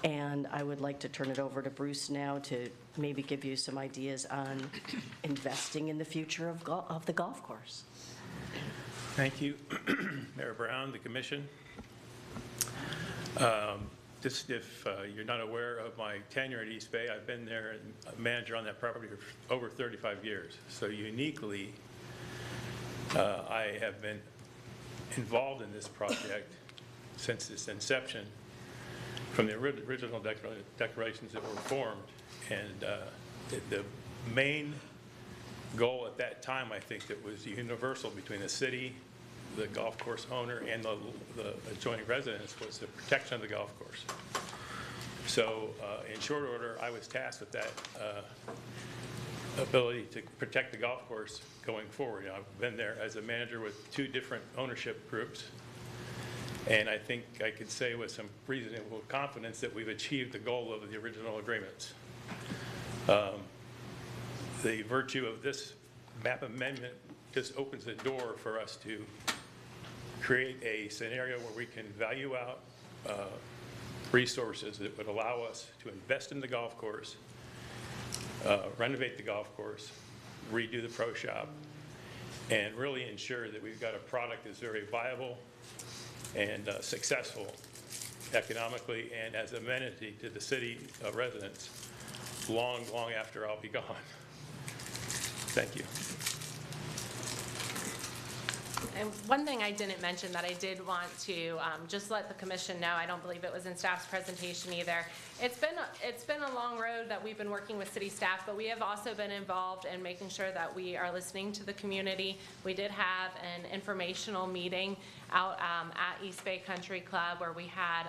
And I would like to turn it over to Bruce now to maybe give you some ideas on investing in the future of the golf course. Thank you, Mayor Brown, the commission. Just if you're not aware of my tenure at East Bay, I've been there and a manager on that property for over 35 years. So uniquely, I have been involved in this project since its inception, from the original declarations that were formed. And the main goal at that time, I think, that was universal between the city, the golf course owner, and the adjoining residents, was the protection of the golf course. So in short order, I was tasked with that ability to protect the golf course going forward. I've been there as a manager with 2 different ownership groups, and I think I could say with some reasonable confidence that we've achieved the goal of the original agreements. The virtue of this map amendment just opens the door for us to create a scenario where we can value out resources that would allow us to invest in the golf course, renovate the golf course, redo the pro shop, and really ensure that we've got a product that's very viable and successful economically and as amenity to the city residents long, long after I'll be gone. Thank you. And one thing I didn't mention that I did want to just let the commission know, I don't believe it was in staff's presentation either. It's been a long road that we've been working with city staff, but we have also been involved in making sure that we are listening to the community. We did have an informational meeting out at East Bay Country Club where we had,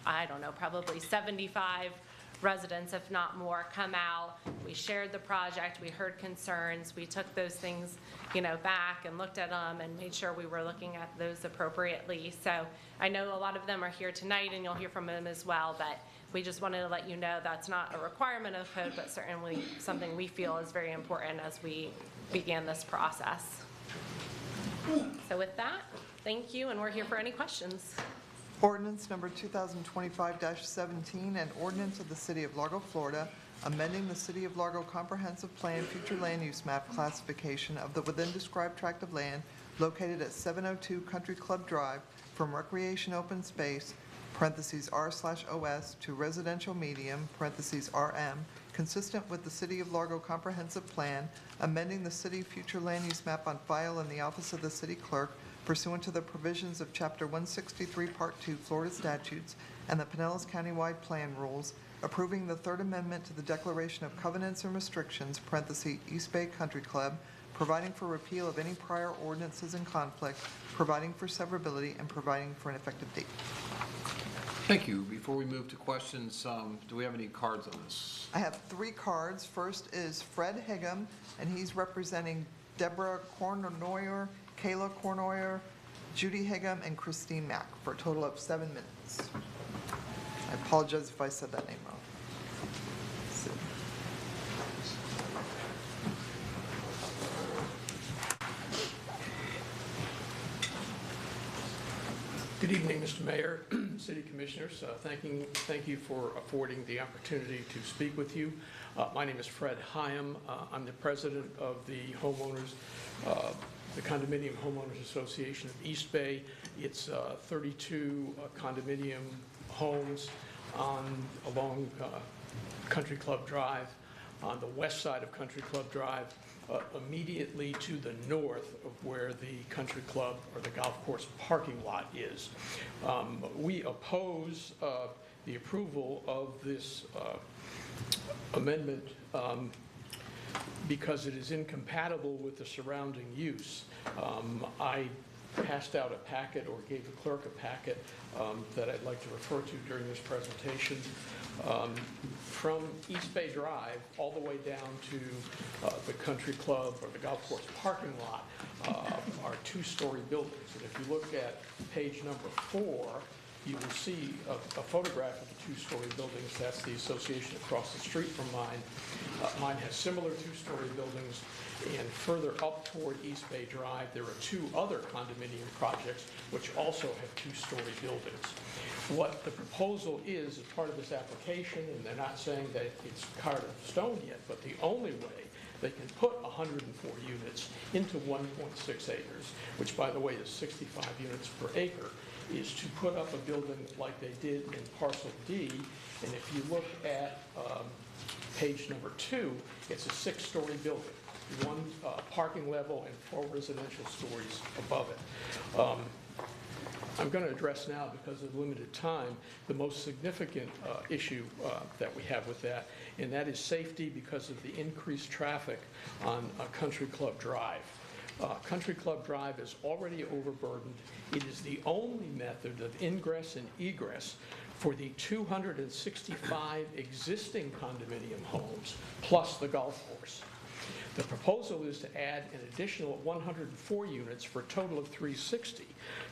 I don't know, probably 75 residents, if not more, come out. We shared the project, we heard concerns, we took those things, back and looked at them and made sure we were looking at those appropriately. So I know a lot of them are here tonight and you'll hear from them as well, but we just wanted to let you know that's not a requirement of code, but certainly something we feel is very important as we began this process. So with that, thank you, and we're here for any questions. Ordinance number 2025-17, an ordinance of the City of Largo, Florida, amending the City of Largo Comprehensive Plan Future Land Use Map classification of the within described tract of land located at 702 Country Club Drive from recreation open space, parentheses R/OS, to residential medium, parentheses RM, consistent with the City of Largo Comprehensive Plan, amending the city future land use map on file in the office of the city clerk pursuant to the provisions of Chapter 163, Part 2, Florida statutes, and the Pinellas Countywide Plan Rules, approving the Third Amendment to the Declaration of Covenants and Restrictions, parentheses East Bay Country Club, providing for repeal of any prior ordinances in conflict, providing for severability, and providing for an effective date. Thank you. Before we move to questions, do we have any cards on this? I have 3 cards. First is Fred Higgum, and he's representing Deborah Cornoyer, Kayla Cornoyer, Judy Higgum, and Christine Mack for a total of 7 minutes. I apologize if I said that name wrong. Good evening, Mr. Mayor, City Commissioners. Thank you for affording the opportunity to speak with you. My name is Fred Hyam. I'm the president of the homeowners, the Condominium Homeowners Association of East Bay. It's 32 condominium homes along Country Club Drive, on the west side of Country Club Drive, immediately to the north of where the country club or the golf course parking lot is. We oppose the approval of this amendment because it is incompatible with the surrounding use. I passed out a packet or gave the clerk a packet that I'd like to refer to during this presentation. From East Bay Drive all the way down to the country club or the golf course parking lot are two-story buildings. And if you look at page number 4, you will see a photograph of the two-story buildings. That's the association across the street from mine. Mine has similar two-story buildings. And further up toward East Bay Drive, there are 2 other condominium projects which also have two-story buildings. What the proposal is as part of this application, and they're not saying that it's carved in stone yet, but the only way they can put 104 units into 1.6 acres, which by the way is 65 units per acre, is to put up a building like they did in parcel D. And if you look at page number 2, it's a 6-story building, 1 parking level and 4 residential stories above it. I'm going to address now, because of limited time, the most significant issue that we have with that, and that is safety because of the increased traffic on Country Club Drive. Country Club Drive is already overburdened. It is the only method of ingress and egress for the 265 existing condominium homes, plus the golf course. The proposal is to add an additional 104 units for a total of 360.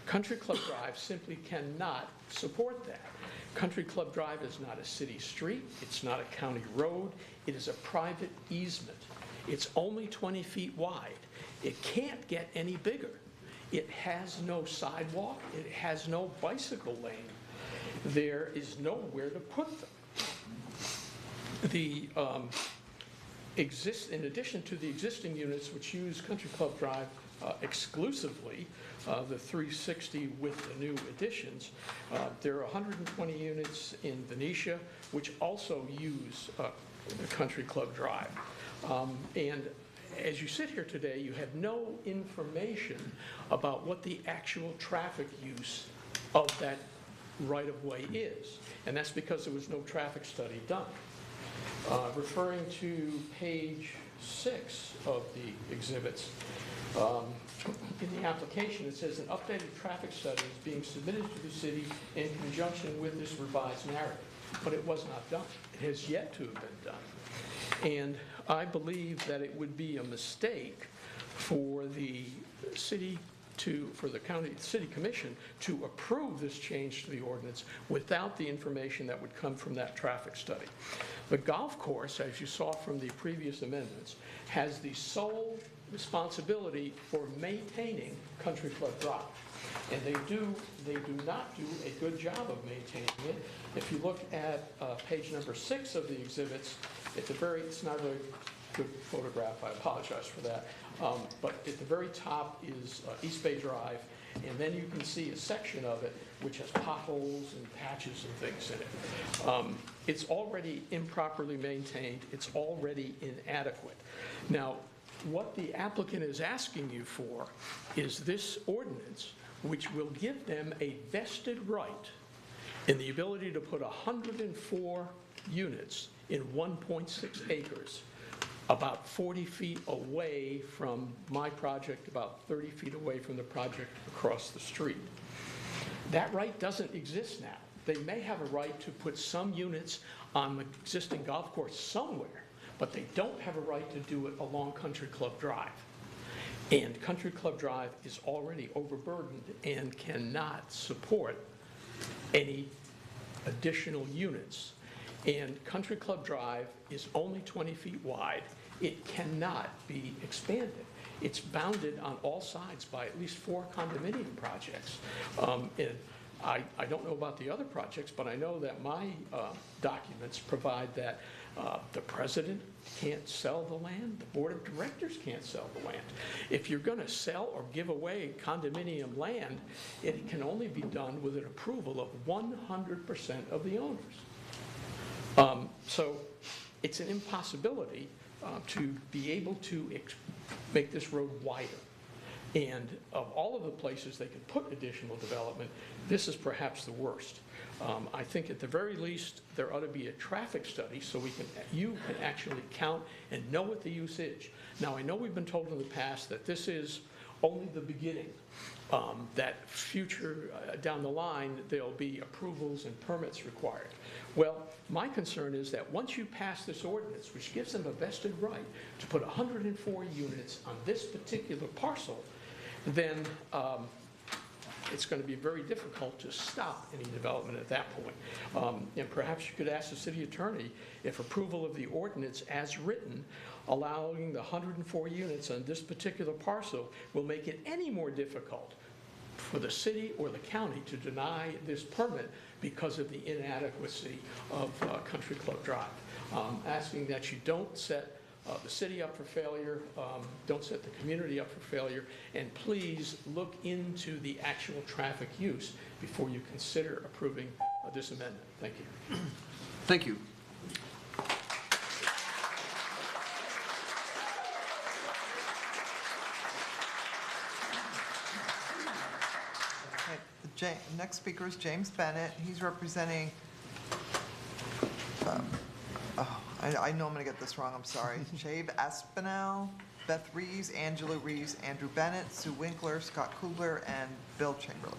Country Club Drive simply cannot support that. Country Club Drive is not a city street. It's not a county road. It is a private easement. It's only 20 feet wide. It can't get any bigger. It has no sidewalk. It has no bicycle lane. There is nowhere to put them. In addition to the existing units which use Country Club Drive exclusively, the 360 with the new additions, there are 120 units in Venetia which also use the Country Club Drive. And as you sit here today, you have no information about what the actual traffic use of that right-of-way is. And that's because there was no traffic study done. Referring to page 6 of the exhibits, in the application it says an updated traffic study is being submitted to the city in conjunction with this revised narrative, but it was not done. It has yet to have been done. And I believe that it would be a mistake for the city for the city commission to approve this change to the ordinance without the information that would come from that traffic study. The golf course, as you saw from the previous amendments, has the sole responsibility for maintaining Country Club Drive. And they do not do a good job of maintaining it. If you look at page number 6 of the exhibits, it's not a very good photograph, I apologize for that, but at the very top is East Bay Drive, and then you can see a section of it which has potholes and patches and things in it. It's already improperly maintained. It's already inadequate. Now, what the applicant is asking you for is this ordinance, which will give them a vested right in the ability to put 104 units in 1.6 acres, about 40 feet away from my project, about 30 feet away from the project across the street. That right doesn't exist now. They may have a right to put some units on the existing golf course somewhere, but they don't have a right to do it along Country Club Drive. And Country Club Drive is already overburdened and cannot support any additional units. And Country Club Drive is only 20 feet wide. It cannot be expanded. It's bounded on all sides by at least 4 condominium projects. And I don't know about the other projects, but I know that my documents provide that the president can't sell the land, the board of directors can't sell the land. If you're going to sell or give away condominium land, it can only be done with an approval of 100% of the owners. So it's an impossibility to be able to make this road wider. And of all of the places they could put additional development, this is perhaps the worst. I think at the very least, there ought to be a traffic study so you can actually count and know what the use is. Now, I know we've been told in the past that this is only the beginning, that future, down the line, there'll be approvals and permits required. Well, my concern is that once you pass this ordinance, which gives them a vested right to put 104 units on this particular parcel, then it's going to be very difficult to stop any development at that point. And perhaps you could ask the city attorney if approval of the ordinance as written, allowing the 104 units on this particular parcel, will make it any more difficult for the city or the county to deny this permit because of the inadequacy of Country Club Drive. Asking that you don't set the city up for failure, don't set the community up for failure, and please look into the actual traffic use before you consider approving this amendment. Thank you. Thank you. Next speaker is James Bennett. He's representing, I know I'm going to get this wrong, I'm sorry. Shave Aspinall, Beth Reeves, Angela Reeves, Andrew Bennett, Sue Winkler, Scott Kugler, and Bill Chamberlain.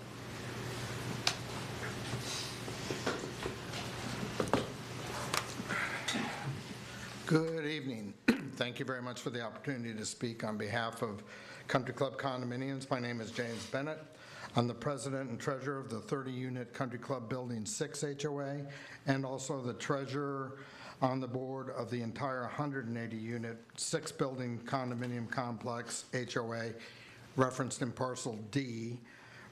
Good evening. Thank you very much for the opportunity to speak on behalf of Country Club Condominiums. My name is James Bennett. I'm the president and treasurer of the 30-unit Country Club Building 6 HOA, and also the treasurer on the board of the entire 180-unit 6-building condominium complex HOA referenced in parcel D,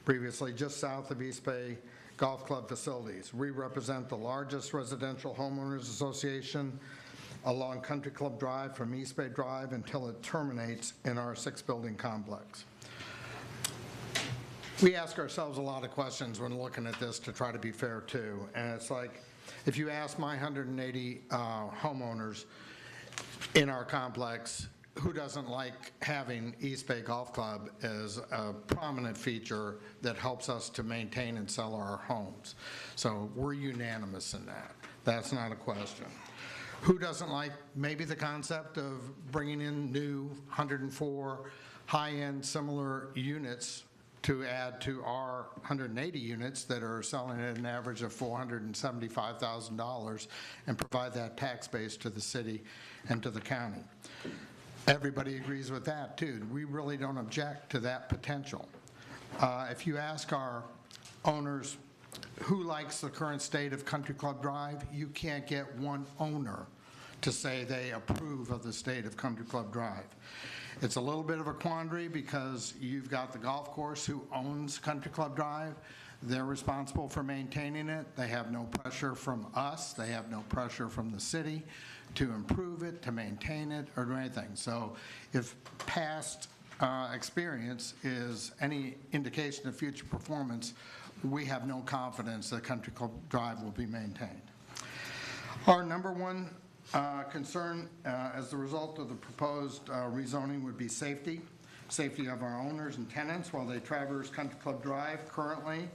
previously just south of East Bay Golf Club facilities. We represent the largest residential homeowners association along Country Club Drive from East Bay Drive until it terminates in our 6-building complex. We ask ourselves a lot of questions when looking at this to try to be fair too. And it's like, if you ask my 180 homeowners in our complex, who doesn't like having East Bay Golf Club as a prominent feature that helps us to maintain and sell our homes? So we're unanimous in that. That's not a question. Who doesn't like maybe the concept of bringing in new 104 high-end similar units to add to our 180 units that are selling at an average of $475,000 and provide that tax base to the city and to the county? Everybody agrees with that too. We really don't object to that potential. If you ask our owners who likes the current state of Country Club Drive, you can't get one owner to say they approve of the state of Country Club Drive. It's a little bit of a quandary because you've got the golf course who owns Country Club Drive. They're responsible for maintaining it. They have no pressure from us. They have no pressure from the city to improve it, to maintain it, or do anything. So if past experience is any indication of future performance, we have no confidence that Country Club Drive will be maintained. Our number one concern as the result of the proposed rezoning would be safety of our owners and tenants while they traverse Country Club Drive currently,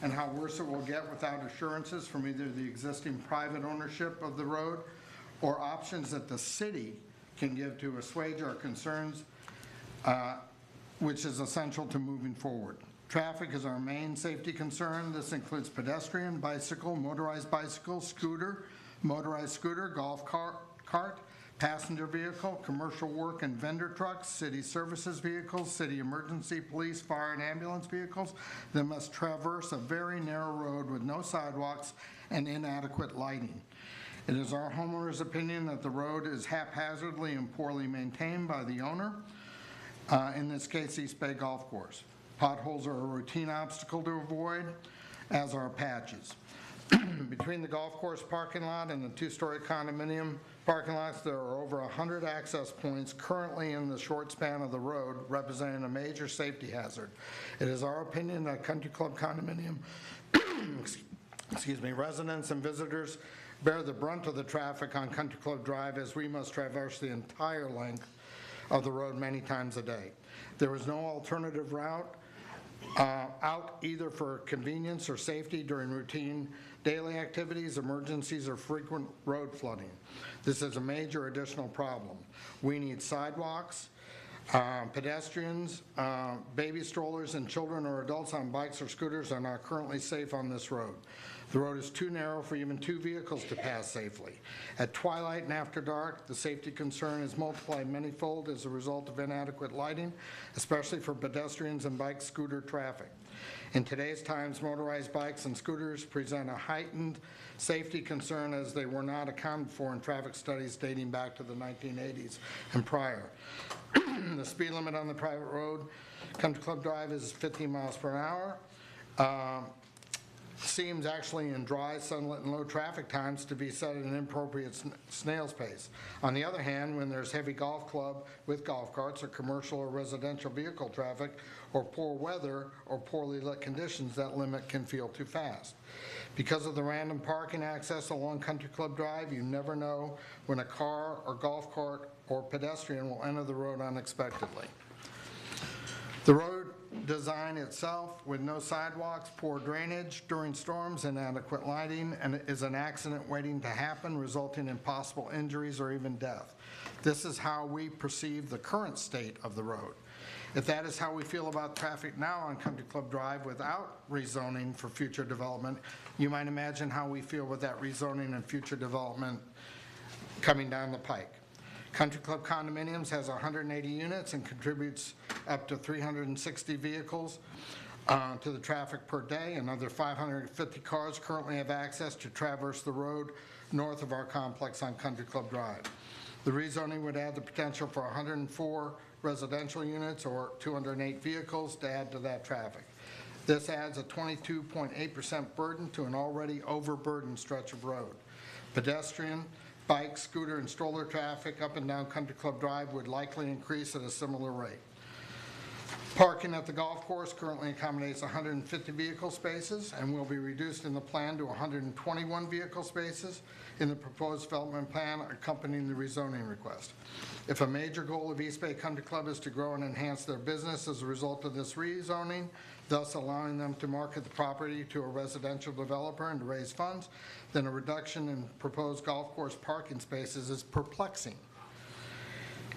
and how worse it will get without assurances from either the existing private ownership of the road or options that the city can give to assuage our concerns, which is essential to moving forward. Traffic is our main safety concern. This includes pedestrian, bicycle, motorized bicycle, scooter, motorized scooter, golf cart, passenger vehicle, commercial work and vendor trucks, city services vehicles, city emergency, police, fire, and ambulance vehicles that must traverse a very narrow road with no sidewalks and inadequate lighting. It is our homeowner's opinion that the road is haphazardly and poorly maintained by the owner, in this case, East Bay Golf Course. Potholes are a routine obstacle to avoid, as are patches. Between the golf course parking lot and the two-story condominium parking lots, there are over 100 access points currently in the short span of the road, representing a major safety hazard. It is our opinion that Country Club condominium residents and visitors bear the brunt of the traffic on Country Club Drive, as we must traverse the entire length of the road many times a day. There is no alternative route out either for convenience or safety during routine daily activities, emergencies, or frequent road flooding. This is a major additional problem. We need sidewalks, pedestrians, baby strollers, and children or adults on bikes or scooters are not currently safe on this road. The road is too narrow for even two vehicles to pass safely. At twilight and after dark, the safety concern is multiplied manyfold as a result of inadequate lighting, especially for pedestrians and bike scooter traffic. In today's times, motorized bikes and scooters present a heightened safety concern, as they were not accounted for in traffic studies dating back to the 1980s and prior. The speed limit on the private road, Country Club Drive, is 50 miles per hour. Seems actually in dry, sunlit, and low traffic times to be set at an inappropriate snail's pace. On the other hand, when there's heavy golf club with golf carts or commercial or residential vehicle traffic, or poor weather or poorly lit conditions, that limit can feel too fast. Because of the random parking access along Country Club Drive, you never know when a car or golf cart or pedestrian will enter the road unexpectedly. The road design itself, with no sidewalks, poor drainage during storms, inadequate lighting, and is an accident waiting to happen, resulting in possible injuries or even death. This is how we perceive the current state of the road. If that is how we feel about traffic now on Country Club Drive without rezoning for future development, you might imagine how we feel with that rezoning and future development coming down the pike. Country Club Condominiums has 180 units and contributes up to 360 vehicles to the traffic per day. Another 550 cars currently have access to traverse the road north of our complex on Country Club Drive. The rezoning would add the potential for 104 residential units or 208 vehicles to add to that traffic. This adds a 22.8% burden to an already overburdened stretch of road. Pedestrian, bike, scooter, and stroller traffic up and down Country Club Drive would likely increase at a similar rate. Parking at the golf course currently accommodates 150 vehicle spaces and will be reduced in the plan to 121 vehicle spaces in the proposed development plan accompanying the rezoning request. If a major goal of East Bay Country Club is to grow and enhance their business as a result of this rezoning, thus allowing them to market the property to a residential developer and to raise funds, then a reduction in proposed golf course parking spaces is perplexing.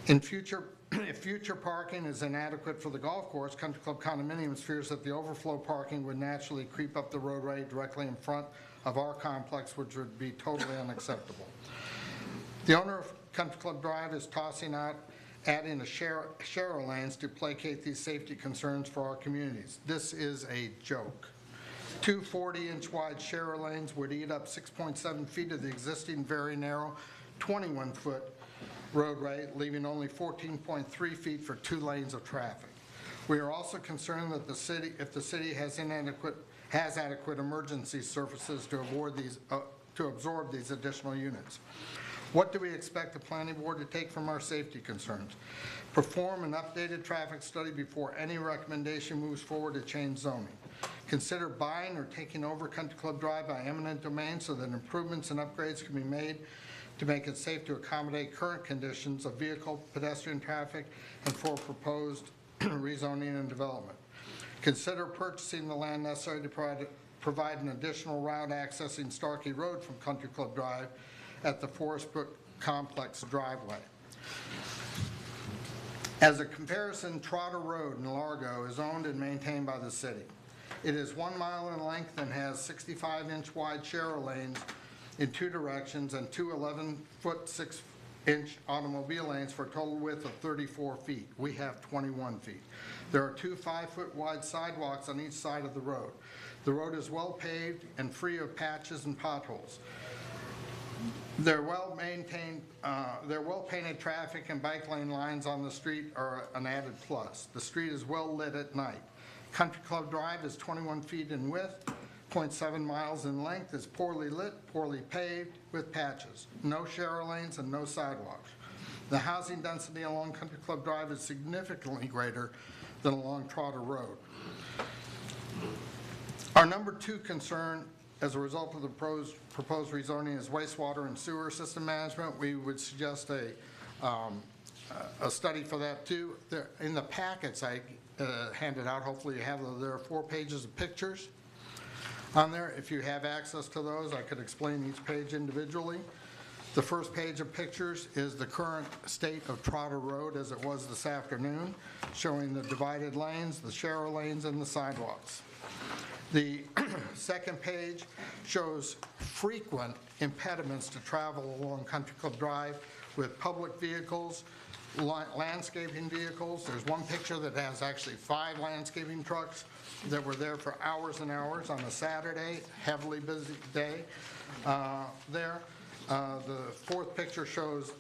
If future parking is inadequate for the golf course, Country Club Condominiums fears that the overflow parking would naturally creep up the roadway directly in front of our complex, which would be totally unacceptable. The owner of Country Club Drive is tossing out adding a share lanes to placate these safety concerns for our communities. This is a joke. Two 40-inch wide share lanes would eat up 6.7 feet of the existing very narrow 21-foot roadway, leaving only 14.3 feet for 2 lanes of traffic. We are also concerned that if the city has adequate emergency services to absorb these additional units. What do we expect the planning board to take from our safety concerns? Perform an updated traffic study before any recommendation moves forward to change zoning. Consider buying or taking over Country Club Drive by eminent domain so that improvements and upgrades can be made to make it safe to accommodate current conditions of vehicle, pedestrian traffic, and for proposed rezoning and development. Consider purchasing the land necessary to provide an additional route accessing Starkey Road from Country Club Drive at the Forest Brook Complex driveway. As a comparison, Trotter Road in Largo is owned and maintained by the city. It is 1 mile in length and has 65-inch wide share lanes in 2 directions and 2 11-foot 6-inch automobile lanes for a total width of 34 feet. We have 21 feet. There are 2 5-foot wide sidewalks on each side of the road. The road is well paved and free of patches and potholes. Their well-painted traffic and bike lane lines on the street are an added plus. The street is well lit at night. Country Club Drive is 21 feet in width 1.7 miles in length, is poorly lit, poorly paved, with patches, no share lanes and no sidewalks. The housing density along Country Club Drive is significantly greater than along Trotter Road. Our number 2 concern as a result of the proposed rezoning is wastewater and sewer system management. We would suggest a study for that too. In the packets I handed out, hopefully you have those. There are 4 pages of pictures on there. If you have access to those, I could explain each page individually. The first page of pictures is the current state of Trotter Road as it was this afternoon, showing the divided lanes, the share lanes, and the sidewalks. The second page shows frequent impediments to travel along Country Club Drive with public vehicles, landscaping vehicles. There's one picture that has actually 5 landscaping trucks that were there for hours and hours on a Saturday, heavily busy day there. The fourth picture shows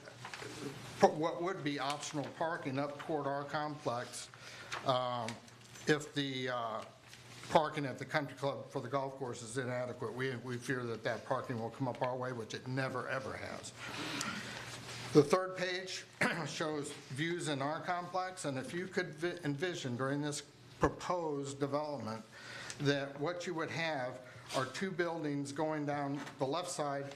what would be optional parking up toward our complex if the parking at the country club for the golf course is inadequate. We fear that that parking will come up our way, which it never, ever has. The third page shows views in our complex, and if you could envision during this proposed development that what you would have are 2 buildings going down the left side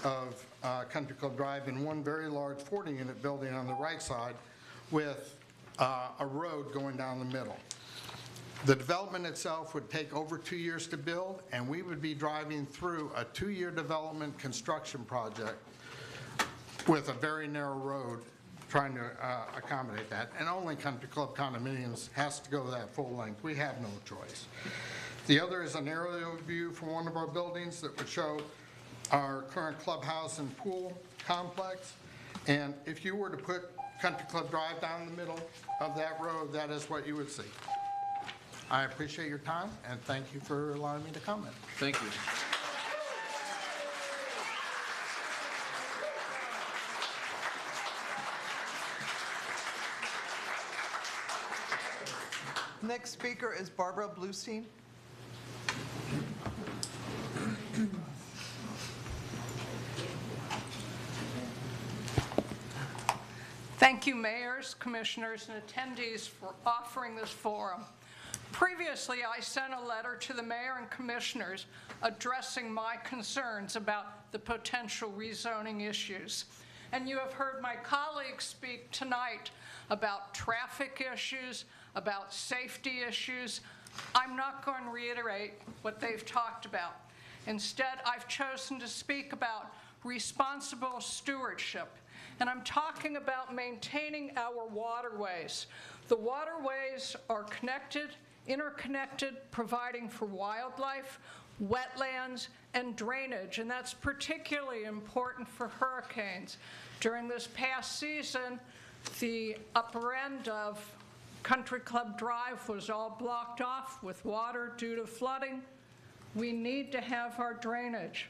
of Country Club Drive and one very large 40-unit building on the right side with a road going down the middle. The development itself would take over 2 years to build, and we would be driving through a 2-year development construction project with a very narrow road trying to accommodate that. And only Country Club Condominiums has to go that full length. We have no choice. The other is an aerial view from one of our buildings that would show our current clubhouse and pool complex. And if you were to put Country Club Drive down the middle of that road, that is what you would see. I appreciate your time, and thank you for allowing me to comment. Thank you. Next speaker is Barbara Bluestein. Thank you, mayors, commissioners, and attendees for offering this forum. Previously, I sent a letter to the mayor and commissioners addressing my concerns about the potential rezoning issues. And you have heard my colleagues speak tonight about traffic issues, about safety issues. I'm not going to reiterate what they've talked about. Instead, I've chosen to speak about responsible stewardship. And I'm talking about maintaining our waterways. The waterways are connected, interconnected, providing for wildlife, wetlands, and drainage, and that's particularly important for hurricanes. During this past season, the upper end of Country Club Drive was all blocked off with water due to flooding. We need to have our drainage.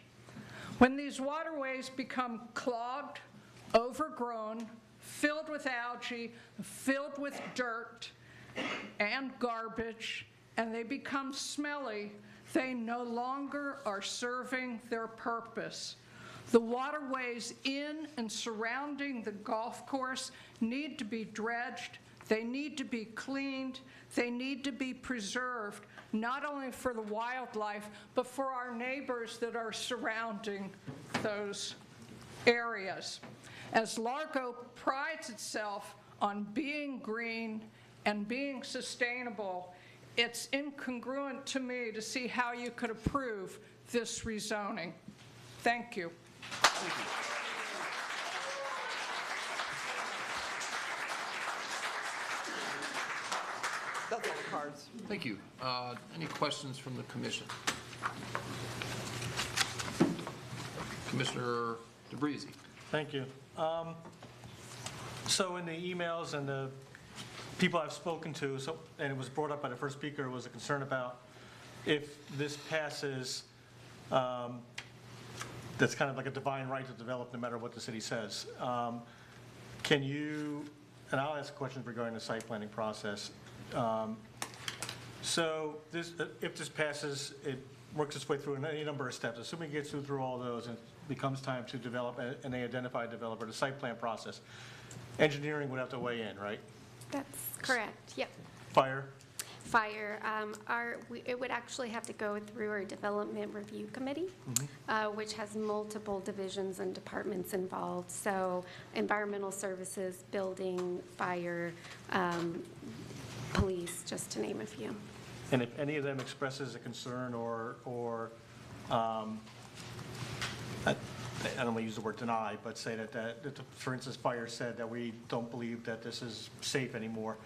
When these waterways become clogged, overgrown, filled with algae, filled with dirt and garbage, and they become smelly, they no longer are serving their purpose. The waterways in and surrounding the golf course need to be dredged, they need to be cleaned, they need to be preserved, not only for the wildlife, but for our neighbors that are surrounding those areas. As Largo prides itself on being green and being sustainable, it's incongruent to me to see how you could approve this rezoning. Thank you. Thank you. That's all the cards. Thank you. Any questions from the commission? Commissioner DeBreeze. Thank you. So in the emails and the people I've spoken to, and it was brought up by the first speaker, was a concern about if this passes, that's kind of like a divine right to develop no matter what the city says. Can you, and I'll ask questions regarding the site planning process. So if this passes, works its way through any number of steps. Assuming it gets through all those and it becomes time to develop, and they identify a developer, the site plan process, engineering would have to weigh in, right? That's correct, yep. Fire? Fire, it would actually have to go through our development review committee, which has multiple divisions and departments involved. So environmental services, building, fire, police, just to name a few. And if any of them expresses a concern or I don't want to use the word deny, but say that, for instance, fire said that we don't believe that this is safe anymore,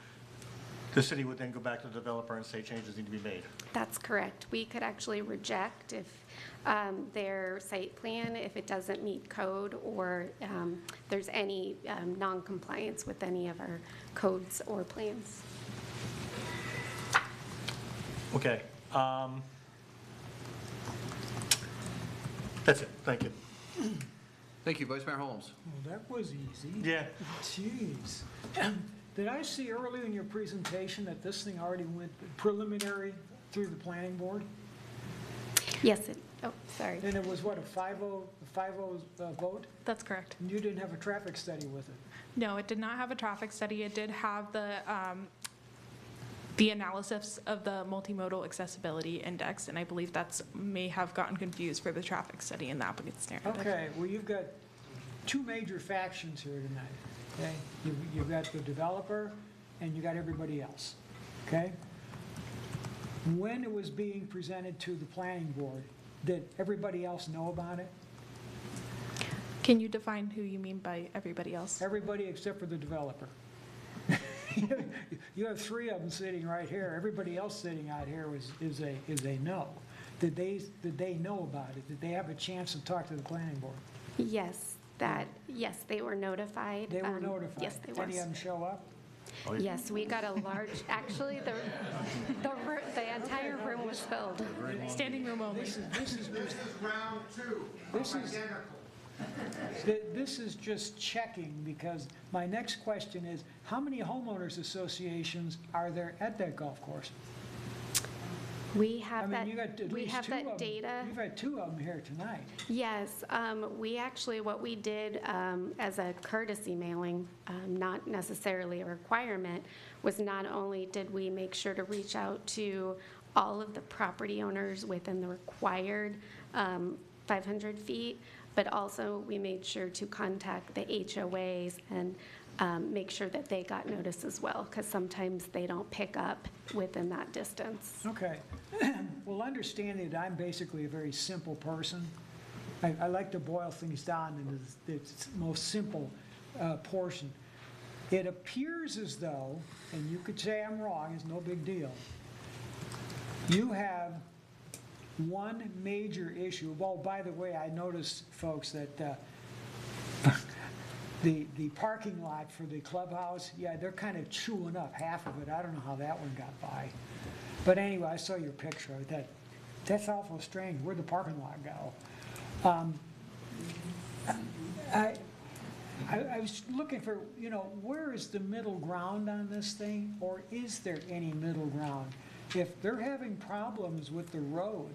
the city would then go back to the developer and say changes need to be made. That's correct. We could actually reject if their site plan, if it doesn't meet code or there's any non-compliance with any of our codes or plans. Okay. That's it. Thank you. Thank you, Vice Mayor Holmes. Well, that was easy. Yeah. Jeez. Did I see earlier in your presentation that this thing already went preliminary through the planning board? Yes, sorry. And it was what, a 5-0 vote? That's correct. And you didn't have a traffic study with it? No, it did not have a traffic study. It did have the analysis of the multimodal accessibility index, and I believe that's may have gotten confused for the traffic study in the applicant's narrative. Okay, well, you've got two major factions here tonight, okay? You've got the developer and you got everybody else, okay? When it was being presented to the planning board, did everybody else know about it? Can you define who you mean by everybody else? Everybody except for the developer. You have three of them sitting right here. Everybody else sitting out here is a no. Did they know about it? Did they have a chance to talk to the planning board? Yes, they were notified. They were notified? Yes, they were. Any of them show up? Yes, we got a large, actually, the entire room was filled. Standing room only. This is round two. This is just checking, because my next question is, how many homeowners associations are there at that golf course? We have I mean, you got at least two of them. data. You've had two of them here tonight. Yes, we actually, what we did as a courtesy mailing, not necessarily a requirement, was not only did we make sure to reach out to all of the property owners within the required 500 feet, but also we made sure to contact the HOAs and make sure that they got notice as well, because sometimes they don't pick up within that distance. Okay. Well, understanding that I'm basically a very simple person, I like to boil things down into its most simple portion. It appears as though, and you could say I'm wrong, it's no big deal, you have one major issue. Well, by the way, I noticed, folks, that the parking lot for the clubhouse, yeah, they're kind of chewing up half of it. I don't know how that one got by. But anyway, I saw your picture. That's awful strange. Where'd the parking lot go? I was looking for, where is the middle ground on this thing? Or is there any middle ground? If they're having problems with the road,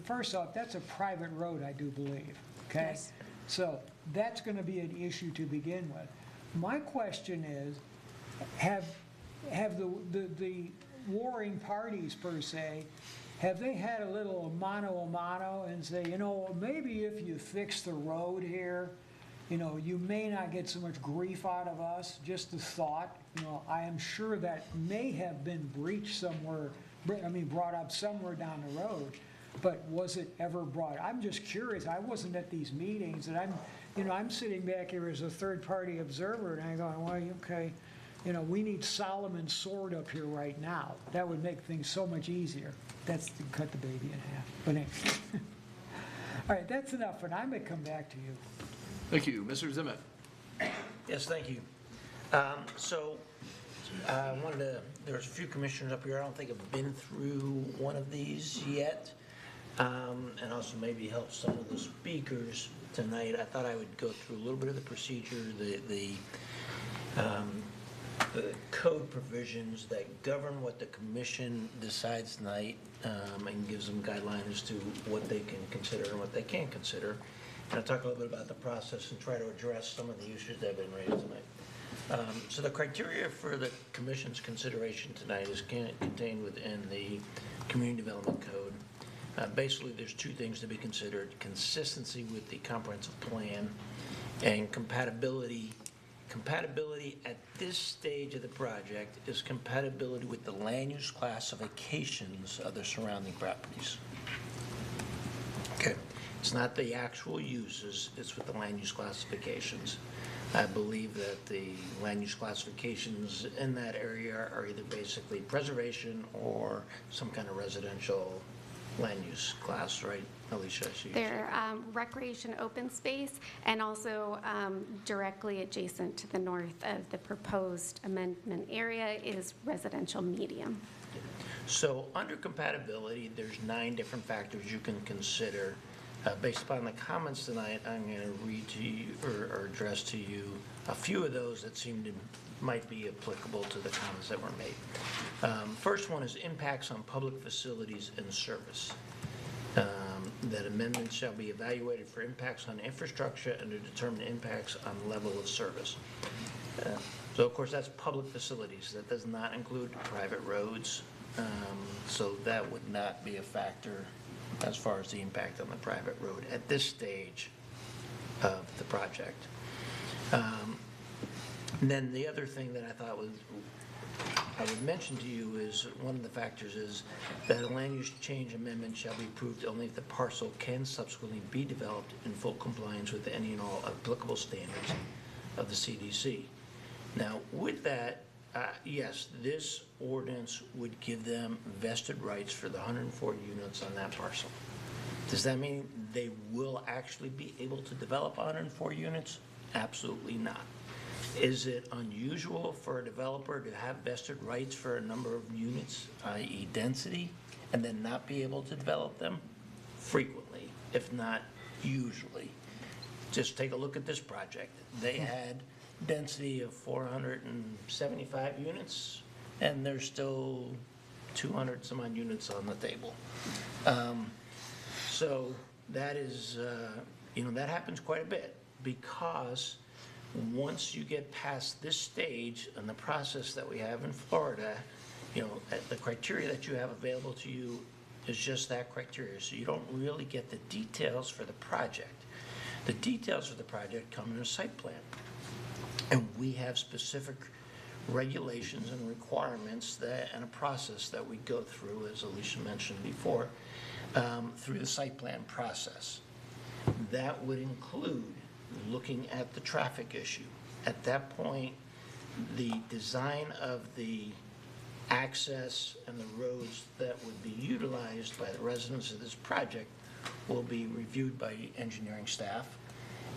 first off, that's a private road, I do believe, okay? Yes. So that's going to be an issue to begin with. My question is, have the warring parties, per se, have they had a little mano a mano and say, maybe if you fix the road here, you may not get so much grief out of us, just the thought. I am sure that may have been breached somewhere, brought up somewhere down the road, but was it ever brought? I'm just curious. I wasn't at these meetings, and I'm sitting back here as a third-party observer, and I'm going, well, okay, we need Solomon's sword up here right now. That would make things so much easier. That's to cut the baby in half. But anyway. All right, that's enough, and I may come back to you. Thank you. Mr. Zimmett. Yes, thank you. There's a few commissioners up here, I don't think have been through one of these yet, and also maybe help some of the speakers tonight. I thought I would go through a little bit of the procedure, the code provisions that govern what the commission decides tonight and gives them guidelines as to what they can consider and what they can't consider. And I'll talk a little bit about the process and try to address some of the issues that have been raised tonight. So the criteria for the commission's consideration tonight is contained within the Community Development Code. Basically, there's two things to be considered: consistency with the comprehensive plan and compatibility. Compatibility at this stage of the project is compatibility with the land use classifications of the surrounding properties. Okay, it's not the actual uses, it's with the land use classifications. I believe that the land use classifications in that area are either basically preservation or some kind of residential land use class, right, Alicia? They're recreation open space and also directly adjacent to the north of the proposed amendment area is residential medium. So under compatibility, there's 9 different factors you can consider. Based upon the comments tonight, I'm going to read to you or address to you a few of those that seem to might be applicable to the comments that were made. First one is impacts on public facilities and service. That amendments shall be evaluated for impacts on infrastructure and to determine impacts on level of service. So of course that's public facilities. That does not include private roads. So that would not be a factor as far as the impact on the private road at this stage of the project. And then the other thing that I thought I would mention to you is one of the factors is that a land use change amendment shall be approved only if the parcel can subsequently be developed in full compliance with any and all applicable standards of the CDC. Now, with that, yes, this ordinance would give them vested rights for the 104 units on that parcel. Does that mean they will actually be able to develop 104 units? Absolutely not. Is it unusual for a developer to have vested rights for a number of units, i.e. density, and then not be able to develop them? Frequently, if not usually. Just take a look at this project. They had density of 475 units, and there's still 200 some odd units on the table. So that is, that happens quite a bit because once you get past this stage and the process that we have in Florida, the criteria that you have available to you is just that criteria. So you don't really get the details for the project. The details for the project come in a site plan. And we have specific regulations and requirements and a process that we go through, as Alicia mentioned before, through the site plan process. That would include looking at the traffic issue. At that point, the design of the access and the roads that would be utilized by the residents of this project will be reviewed by engineering staff.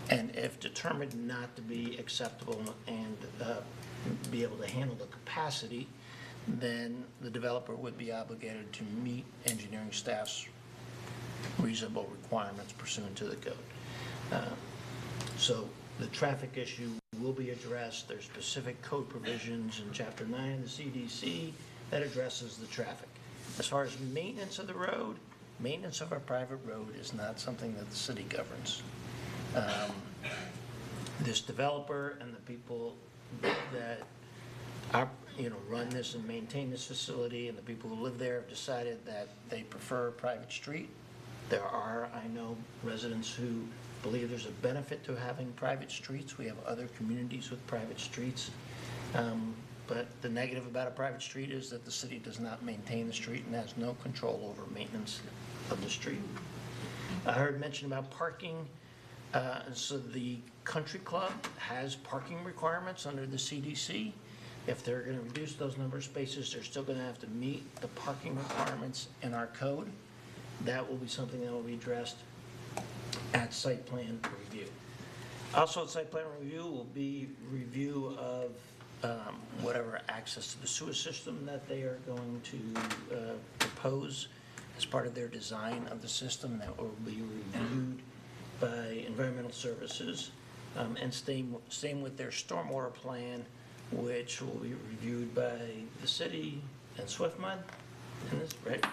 And if determined not to be acceptable and be able to handle the capacity, then the developer would be obligated to meet engineering staff's reasonable requirements pursuant to the code. So the traffic issue will be addressed. There's specific code provisions in Chapter 9 of the CDC that addresses the traffic. As far as maintenance of the road, maintenance of our private road is not something that the city governs. This developer and the people that run this and maintain this facility and the people who live there have decided that they prefer a private street. There are, I know, residents who believe there's a benefit to having private streets. We have other communities with private streets. But the negative about a private street is that the city does not maintain the street and has no control over maintenance of the street. I heard mention about parking. So the country club has parking requirements under the CDC. If they're going to reduce those number of spaces, they're still going to have to meet the parking requirements in our code. That will be something that will be addressed at site plan review. Also at site plan review will be review of whatever access to the sewer system that they are going to propose as part of their design of the system. That will be reviewed by environmental services, and same with their stormwater plan which will be reviewed by the city and Swiftmud, in this, right?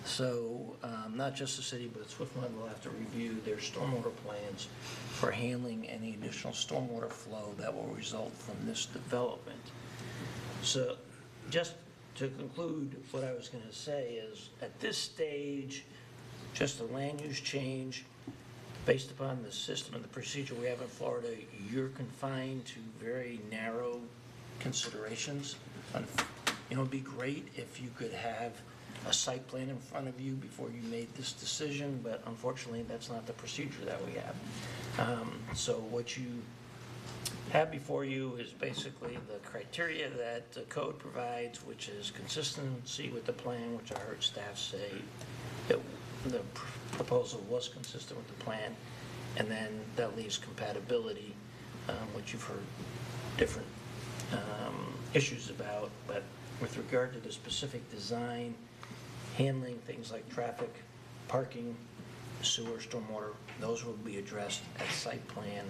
So not just the city, but Swiftmud will have to review their stormwater plans for handling any additional stormwater flow that will result from this development. So just to conclude, what I was going to say is, at this stage, just a land use change, based upon the system and the procedure we have in Florida, you're confined to very narrow considerations. It'd be great if you could have a site plan in front of you before you made this decision, but unfortunately, that's not the procedure that we have. So what you have before you is basically the criteria that the code provides, which is consistency with the plan, which I heard staff say that the proposal was consistent with the plan, and then that leaves compatibility, which you've heard different issues about, but with regard to the specific design, handling things like traffic, parking, sewer, stormwater, those will be addressed at site plan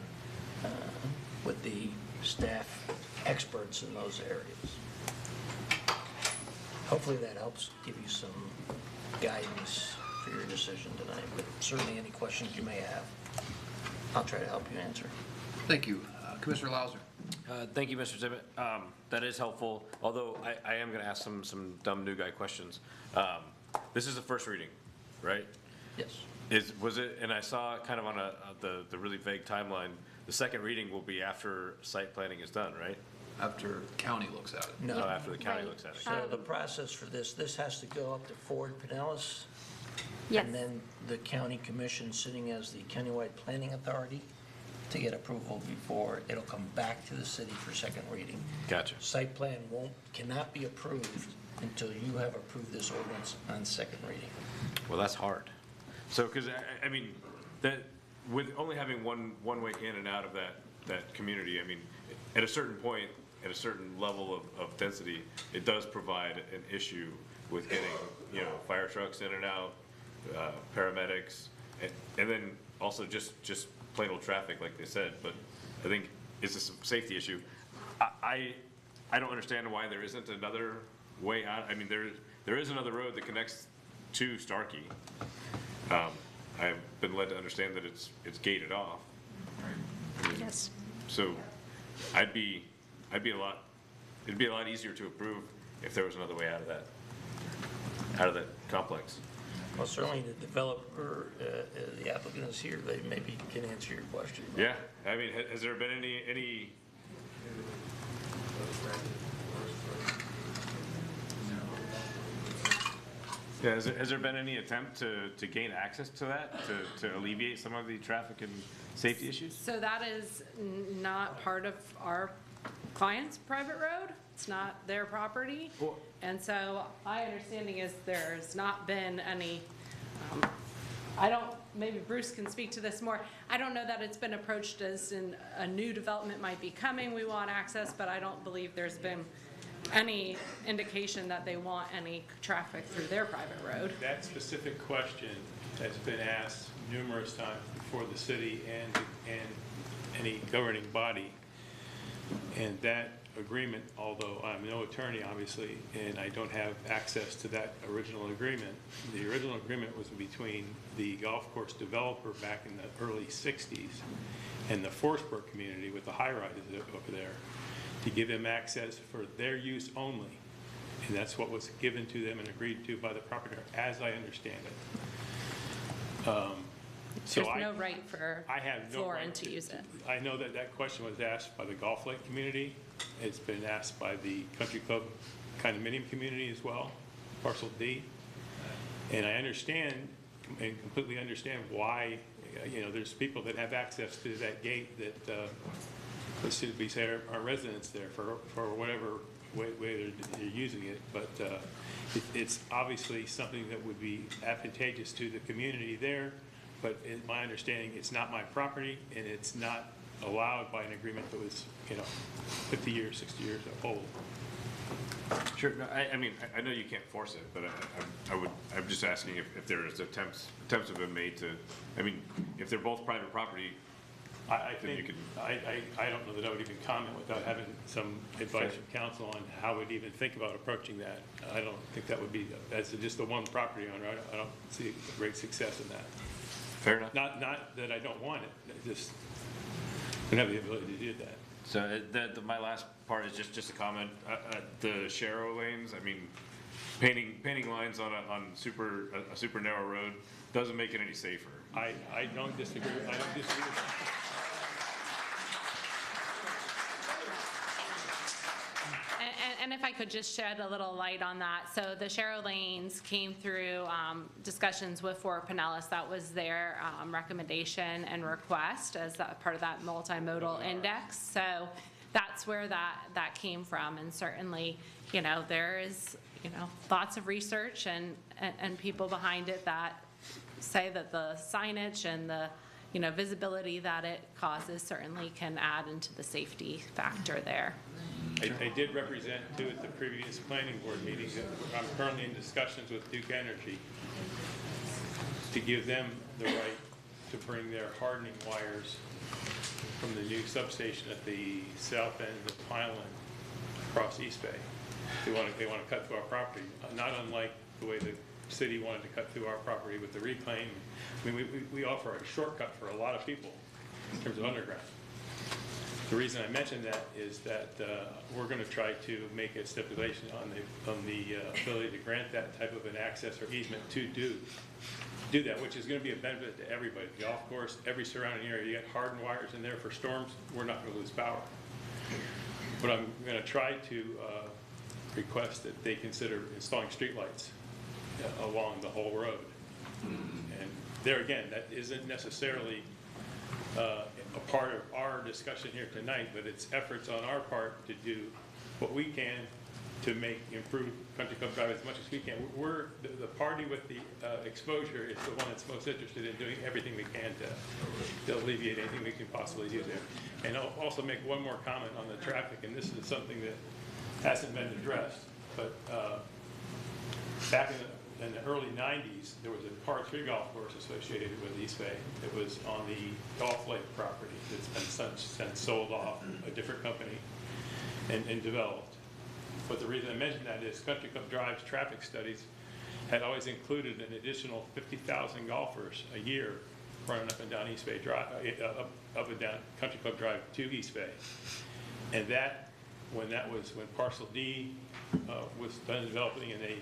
with the staff experts in those areas. Hopefully that helps give you some guidance for your decision tonight, but certainly any questions you may have, I'll try to help you answer. Thank you. Commissioner Lauser. Thank you, Mr. Tippett. That is helpful, although I am going to ask some dumb new guy questions. This is the first reading, right? Yes. Was it, and I saw kind of on the really vague timeline, the second reading will be after site planning is done, right? After the county looks at it. No. Oh, after the county looks at it. So the process for this has to go up to Ford Pinellas. Yes. And then the county commission sitting as the countywide planning authority to get approval before it'll come back to the city for second reading. Gotcha. Site plan cannot be approved until you have approved this ordinance on second reading. Well, that's hard. So, because, I mean, that, with only having one way in and out of that community, I mean, at a certain point, at a certain level of density, it does provide an issue with getting, fire trucks in and out, paramedics, and then also just plain old traffic, like they said. But I think it's a safety issue. I don't understand why there isn't another way out. I mean, there is another road that connects to Starkey. I've been led to understand that it's gated off. Yes. So it'd be a lot easier to approve if there was another way out of that complex. Well, certainly the developer, the applicant is here, they maybe can answer your question. Yeah, I mean, has there been any Yeah, has there been any attempt to gain access to that, to alleviate some of the traffic and safety issues? So that is not part of our client's private road. It's not their property. And so my understanding is there's not been any, maybe Bruce can speak to this more. I don't know that it's been approached as in a new development might be coming, we want access, but I don't believe there's been any indication that they want any traffic through their private road. That specific question has been asked numerous times before the city and any governing body. And that agreement, although I'm no attorney, obviously, and I don't have access to that original agreement, the original agreement was between the golf course developer back in the early 60s and the Forsberg community with the high-rises over there, to give them access for their use only. And that's what was given to them and agreed to by the property owner, as I understand it. There's no right for Florin to use it. I know that question was asked by the Golf Lake community. It's been asked by the Country Club condominium community as well, Parcel D. And I understand and completely understand why, there's people that have access to that gate that should be our residents there for whatever way they're using it, but it's obviously something that would be advantageous to the community there. But in my understanding, it's not my property, and it's not allowed by an agreement that was 50 years, 60 years old. Sure. No, I mean, I know you can't force it, but I'm just asking if there's attempts have been made to. I mean, if they're both private property, I think, I don't know that I would even comment without having some advice from council on how we'd even think about approaching that. I don't think that would be, as just the one property owner, I don't see great success in that. Fair enough. Not that I don't want it, I just don't have the ability to do that. So my last part is just a comment. The Sharrow lanes, I mean, painting lines on a super narrow road doesn't make it any safer. I don't disagree. I don't disagree with that. And if I could just shed a little light on that. So the Sharrow lanes came through discussions with Fort Pinellas. That was their recommendation and request as part of that multimodal index. So that's where that came from. And certainly, there is, lots of research and people behind it that say that the signage and the visibility that it causes certainly can add into the safety factor there. I did represent too at the previous planning board meeting that I'm currently in discussions with Duke Energy to give them the right to bring their hardening wires from the new substation at the south end of Pineland across East Bay. They want to cut through our property, not unlike the way the city wanted to cut through our property with the reclaim. I mean, we offer a shortcut for a lot of people in terms of underground. The reason I mention that is that we're going to try to make a stipulation on the ability to grant that type of an access or easement to do that, which is going to be a benefit to everybody. The golf course, every surrounding area. You got hardened wires in there for storms. We're not going to lose power. But I'm going to try to request that they consider installing streetlights along the whole road. And there again, that isn't necessarily a part of our discussion here tonight, but it's efforts on our part to do what we can to improve Country Club Drive as much as we can. We're the party with the exposure is the one that's most interested in doing everything we can to alleviate anything we can possibly do there. And I'll also make one more comment on the traffic, and this is something that hasn't been addressed, but back in the early 90s, there was a par 3 golf course associated with East Bay. It was on the Golf Lake property that's been since sold off, a different company, and developed. But the reason I mention that is Country Club Drive's traffic studies had always included an additional 50,000 golfers a year running up and down East Bay Drive, up and down Country Club Drive to East Bay. And that, when Parcel D was done developing and they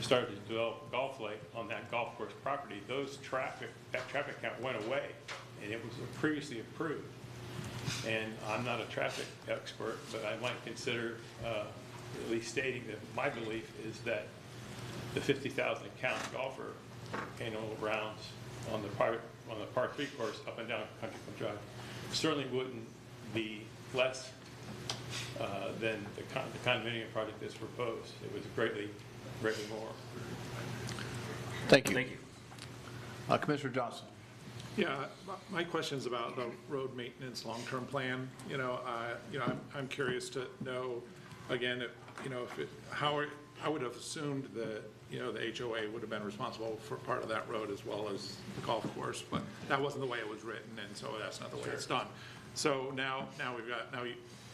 started to develop Golf Lake on that golf course property, that traffic count went away, and it was previously approved. And I'm not a traffic expert, but I might consider at least stating that my belief is that the 50,000 count golfer annual rounds on the par 3 course up and down Country Club Drive certainly wouldn't be less than the condominium project that's proposed. It was greatly more. Thank you. Thank you. Commissioner Johnson. Yeah, my question is about the road maintenance long-term plan. I'm curious to know, again, I would have assumed that, the HOA would have been responsible for part of that road as well as the golf course, but that wasn't the way it was written, and so that's not the way it's done. So now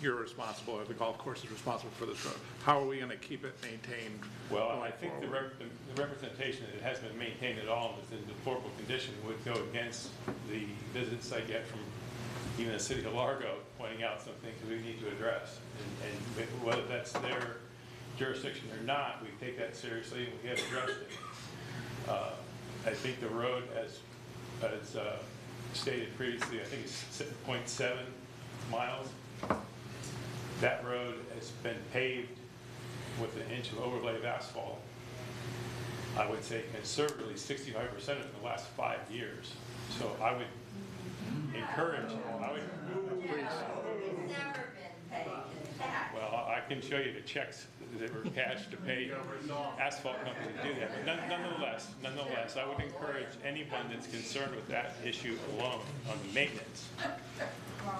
you're responsible, or the golf course is responsible for this road. How are we going to keep it maintained? Well, I think the representation that it hasn't been maintained at all and is in deplorable condition would go against the visits I get from even the city of Largo pointing out some things we need to address. And whether that's their jurisdiction or not, we take that seriously and we have addressed it. I think the road, as stated previously, I think it's 0.7 miles. That road has been paved with an inch of overlay of asphalt, I would say conservatively 65% of it in the last 5 years. So I would encourage, well, I can show you the checks that were cashed to pay asphalt companies to do that. But nonetheless, I would encourage anyone that's concerned with that issue alone on the maintenance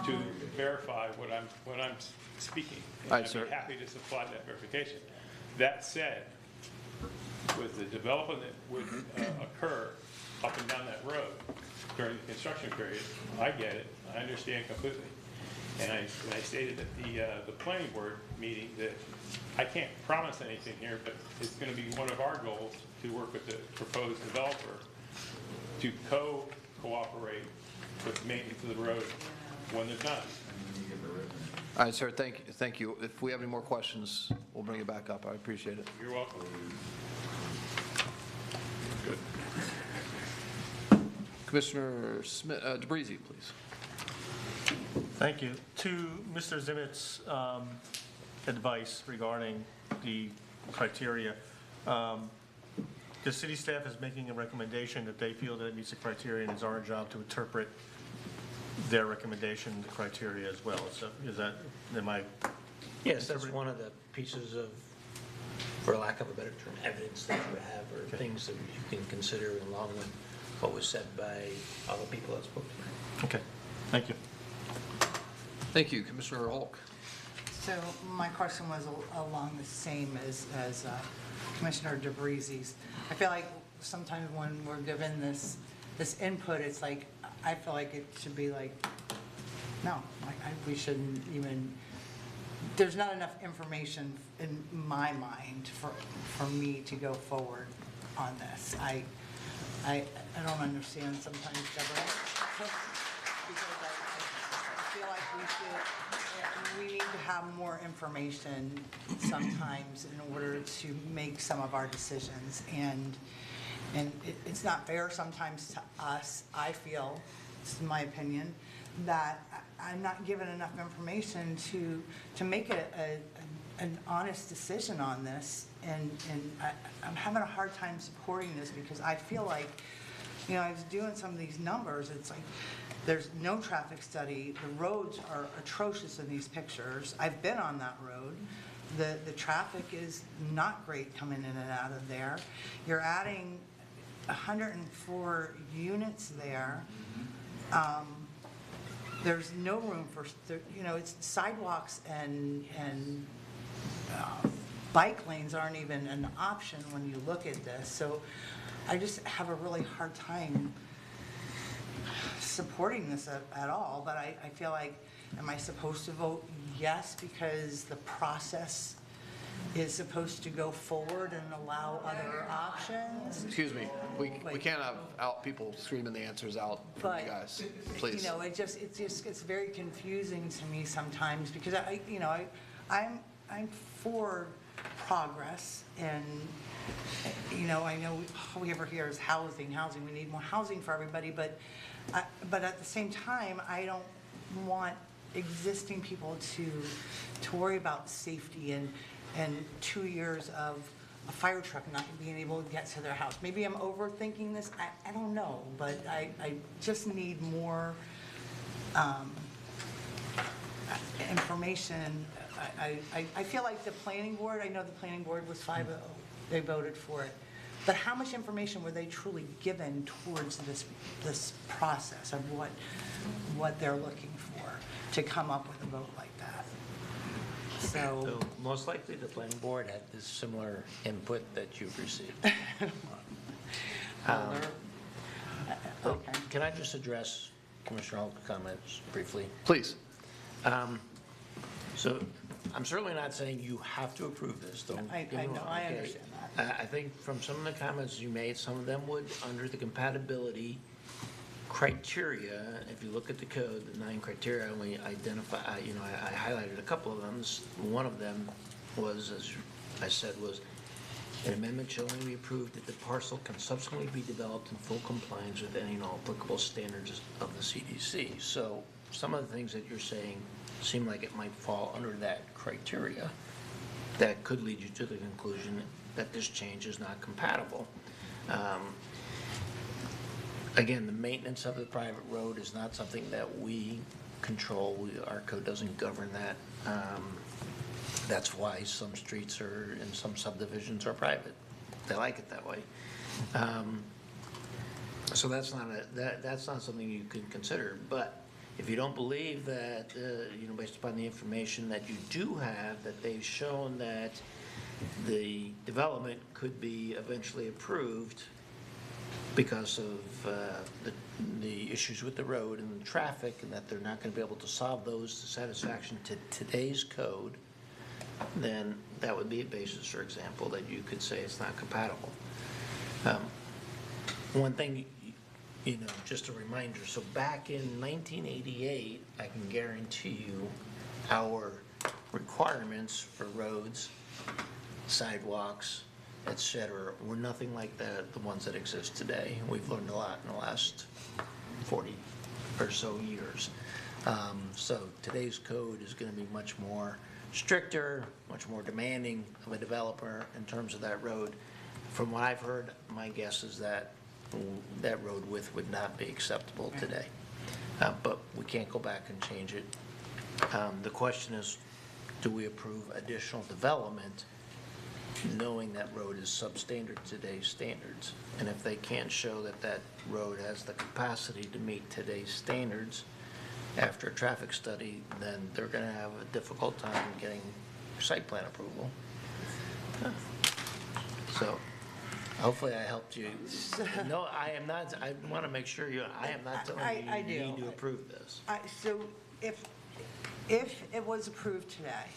to verify what I'm speaking. And I'd be happy to supply that verification. That said, with the development that would occur up and down that road during the construction period, I get it. I understand completely. And I stated at the planning board meeting that I can't promise anything here, but it's going to be one of our goals to work with the proposed developer to cooperate with maintenance of the road when they're done. All right, sir, thank you. If we have any more questions, we'll bring it back up. I appreciate it. You're welcome. Commissioner Smith, DeBreezy, please. Thank you. To Mr. Zimit's advice regarding the criteria, the city staff is making a recommendation that they feel that it meets the criteria, and it's our job to interpret their recommendation, the criteria as well. So is that, am I? Yes, that's one of the pieces of, for lack of a better term, evidence that you have, or things that you can consider along with what was said by other people that spoke tonight. Okay, thank you. Thank you. Commissioner Hulk. So my question was along the same as Commissioner DeBreezy's. I feel like sometimes when we're given this input, it's like, I feel like it should be like, no, we shouldn't even, there's not enough information in my mind for me to go forward on this. I don't understand sometimes, Deborah, because I feel like we need to have more information sometimes in order to make some of our decisions. And it's not fair sometimes to us, I feel, this is my opinion, that I'm not given enough information to make an honest decision on this. And I'm having a hard time supporting this because I feel like, you know, I was doing some of these numbers, it's like, there's no traffic study, the roads are atrocious in these pictures. I've been on that road. The traffic is not great coming in and out of there. You're adding 104 units there. There's no room for, you know, it's sidewalks and bike lanes aren't even an option when you look at this. So I just have a really hard time supporting this at all, but I feel like, am I supposed to vote yes because the process is supposed to go forward and allow other options? Excuse me, we can't have people screaming the answers out from you guys, please. You know, it's very confusing to me sometimes because I'm for progress, and you know, I know all we ever hear is housing. We need more housing for everybody, but at the same time, I don't want existing people to worry about safety and 2 years of a fire truck not being able to get to their house. Maybe I'm overthinking this, I don't know, but I just need more information. I feel like the planning board, I know the planning board was 5-0, they voted for it. But how much information were they truly given towards this process of what they're looking for to come up with a vote like that? So most likely the planning board had this similar input that you've received. Can I just address Commissioner Holt's comments briefly? Please. So I'm certainly not saying you have to approve this. I know, I understand that. I think from some of the comments you made, some of them would, under the compatibility criteria, if you look at the code, the 9 criteria, I only identify, I highlighted a couple of them. One of them was, as I said, was an amendment shall only be approved if the parcel can subsequently be developed in full compliance with any and all applicable standards of the CDC. So some of the things that you're saying seem like it might fall under that criteria that could lead you to the conclusion that this change is not compatible. Again, the maintenance of the private road is not something that we control. Our code doesn't govern that. That's why some streets are, and some subdivisions are private. They like it that way. So that's not something you can consider. But if you don't believe that, based upon the information that you do have, that they've shown that the development could be eventually approved because of the issues with the road and the traffic, and that they're not going to be able to solve those to satisfaction to today's code, then that would be a basis, for example, that you could say it's not compatible. One thing, just a reminder, so back in 1988, I can guarantee you our requirements for roads, sidewalks, et cetera, were nothing like the ones that exist today. We've learned a lot in the last 40 or so years. So today's code is going to be much more stricter, much more demanding of a developer in terms of that road. From what I've heard, my guess is that that road width would not be acceptable today. But we can't go back and change it. The question is, do we approve additional development knowing that road is substandard to today's standards? And if they can't show that that road has the capacity to meet today's standards after a traffic study, then they're going to have a difficult time getting site plan approval. So hopefully I helped you. No, I am not, I want to make sure I am not telling you you need to approve this. So if it was approved today,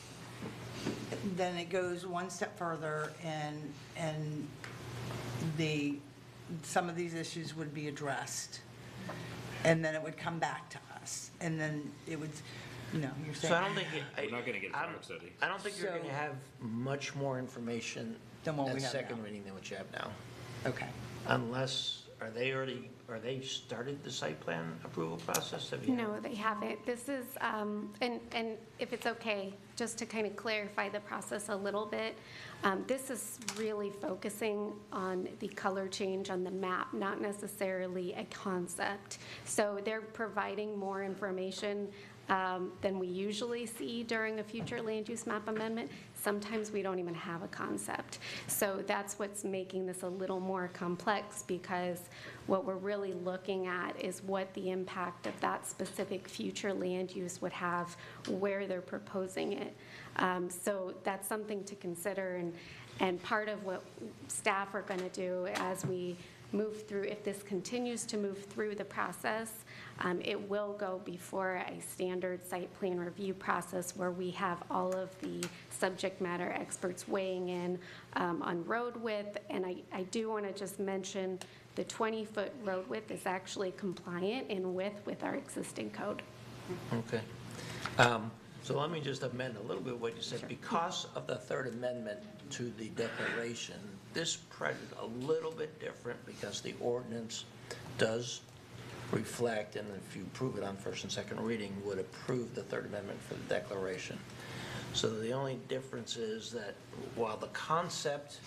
then it goes one step further and some of these issues would be addressed. And then it would come back to us. And then it would, you're saying. So I don't think, We're not going to get a traffic study. I don't think you're going to have much more information Than what we at have second now. reading than what you have now. Okay. Unless, are they started the site plan approval process? Have you? No, they haven't. This is, and if it's okay, just to kind of clarify the process a little bit, this is really focusing on the color change on the map, not necessarily a concept. So they're providing more information than we usually see during a future land use map amendment. Sometimes we don't even have a concept. So that's what's making this a little more complex, because what we're really looking at is what the impact of that specific future land use would have where they're proposing it. So that's something to consider, and part of what staff are going to do as we move through, if this continues to move through the process, it will go before a standard site plan review process where we have all of the subject matter experts weighing in on road width. And I do want to just mention the 20-foot road width is actually compliant in width with our existing code. Okay. So let me just amend a little bit what you said. Sure. Because of the Third Amendment to the declaration, this project is a little bit different because the ordinance does reflect, and if you approve it on first and second reading, would approve the Third Amendment for the declaration. So the only difference is that while the concept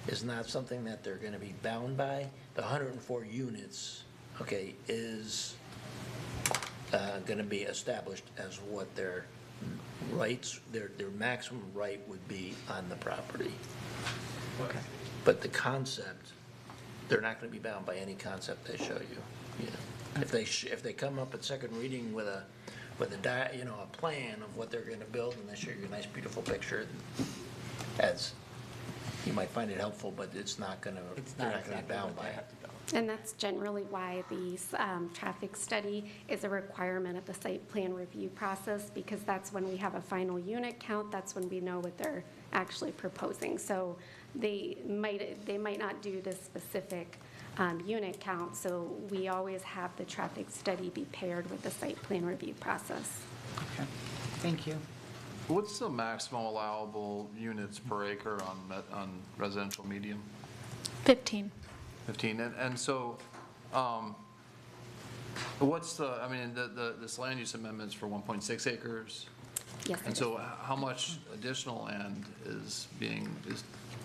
is not something that they're going to be bound by, the 104 units, okay, is going to be established as what their rights, their maximum right would be on the property. Okay. But the concept, they're not going to be bound by any concept they show you. If they come up at second reading with a plan of what they're going to build, and they show you a nice, beautiful picture, you might find it helpful, but it's not going to. They're not going to be bound by it. And that's generally why the traffic study is a requirement of the site plan review process, because that's when we have a final unit count. That's when we know what they're actually proposing. So they might not do this specific unit count, so we always have the traffic study be paired with the site plan review process. Okay. Thank you. What's the maximum allowable units per acre on residential medium? 15. 15, and so, what's this land use amendment's for 1.6 acres? Yes. And so how much additional land is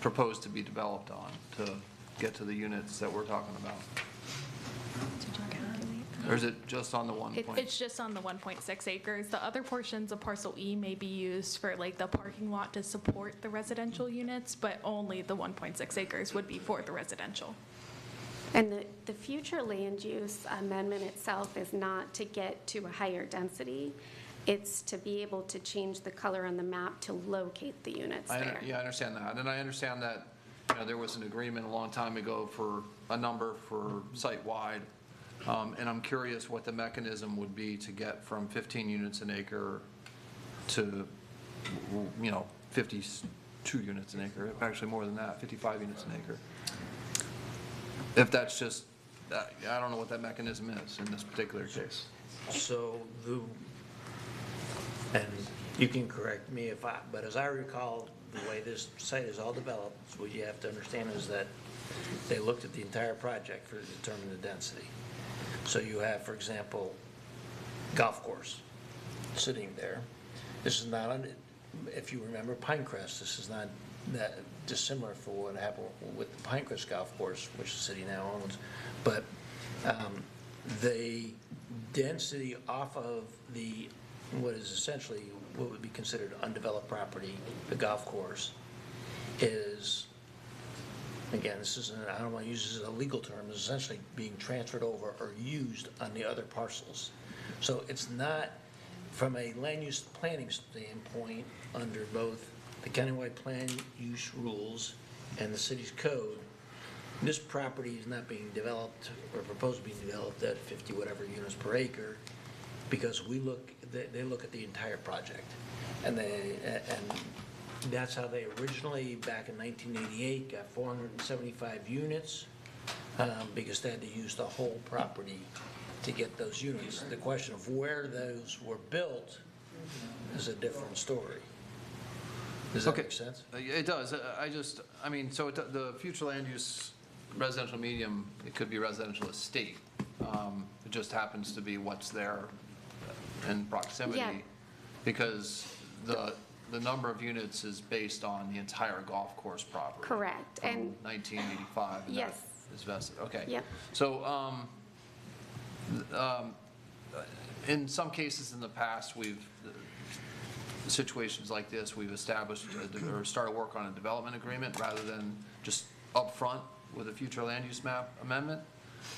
proposed to be developed on to get to the units that we're talking about? Or is it just on the 1. It's just on the 1.6 acres. The other portions of parcel E may be used for like the parking lot to support the residential units, but only the 1.6 acres would be for the residential. And the future land use amendment itself is not to get to a higher density. It's to be able to change the color on the map to locate the units there. Yeah, I understand that. And I understand that there was an agreement a long time ago for a number for site-wide, and I'm curious what the mechanism would be to get from 15 units an acre to, 52 units an acre, actually more than that, 55 units an acre. If that's just, I don't know what that mechanism is in this particular case. So and you can correct me but as I recall, the way this site is all developed, what you have to understand is that they looked at the entire project to determine the density. So you have, for example, golf course sitting there. This is not, if you remember Pinecrest, this is not that dissimilar for what happened with the Pinecrest golf course, which the city now owns. But the density off of what is essentially what would be considered undeveloped property, the golf course, is, again, this isn't, I don't want to use this as a legal term, is essentially being transferred over or used on the other parcels. So it's not, from a land use planning standpoint, under both the countywide plan use rules and the city's code, this property is not being developed or proposed to be developed at 50 whatever units per acre, because they look at the entire project. And that's how they originally, back in 1988, got 475 units, because they had to use the whole property to get those units. The question of where those were built is a different story. Does that make sense? It does. So the future land use residential medium, it could be residential estate. It just happens to be what's there in proximity. Yeah. Because the number of units is based on the entire golf course property. Correct. From And 1985. And yes. that is vested. Okay. Yep. So in some cases in the past, situations like this, we've established or started work on a development agreement rather than just upfront with a future land use map amendment.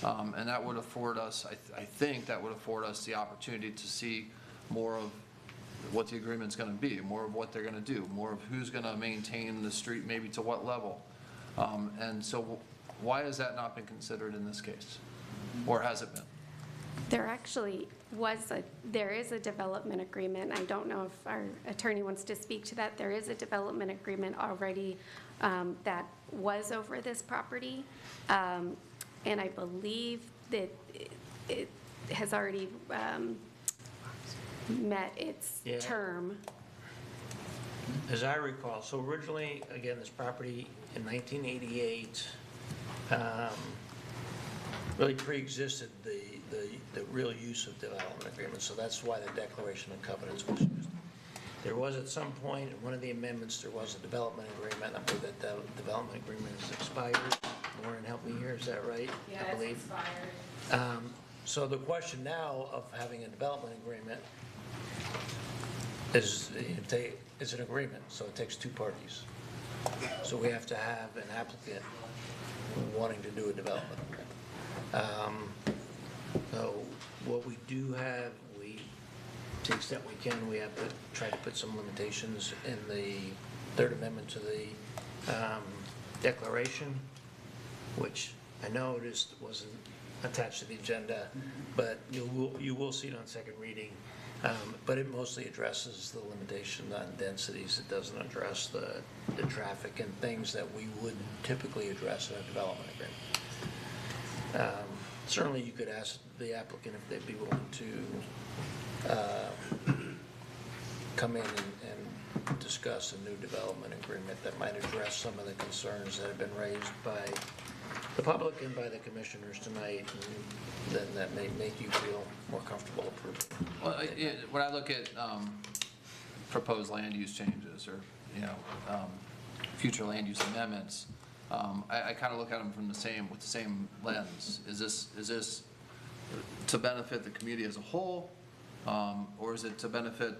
And that would afford us, I think that would afford us the opportunity to see more of what the agreement's going to be, more of what they're going to do, more of who's going to maintain the street, maybe to what level. And so why has that not been considered in this case? Or has it been? there actually there is a development agreement. I don't know if our attorney wants to speak to that. There is a development agreement already that was over this property. And I believe that it has already met its term. As I recall, so originally, again, this property in 1988 really pre-existed the real use of development agreements, so that's why the declaration of covenants was used. There was at some point, in one of the amendments, there was a development agreement. I believe that development agreement is expired. Lauren, help me here, is that right? Yeah, I believe. it's expired. So the question now of having a development agreement is it's an agreement, so it takes two parties. So we have to have an applicant wanting to do a development agreement. So what we do have, to the extent we can, we have to try to put some limitations in the Third Amendment to the Declaration, which I know just wasn't attached to the agenda, but you will see it on second reading. But it mostly addresses the limitation on densities. It doesn't address the traffic and things that we would typically address in a development agreement. Certainly, you could ask the applicant if they'd be willing to come in and discuss a new development agreement that might address some of the concerns that have been raised by the public and by the commissioners tonight, and then that may make you feel more comfortable approving. Well, when I look at proposed land use changes or, future land use amendments, I kind of look at them from with the same lens. Is this to benefit the community as a whole, or is it to benefit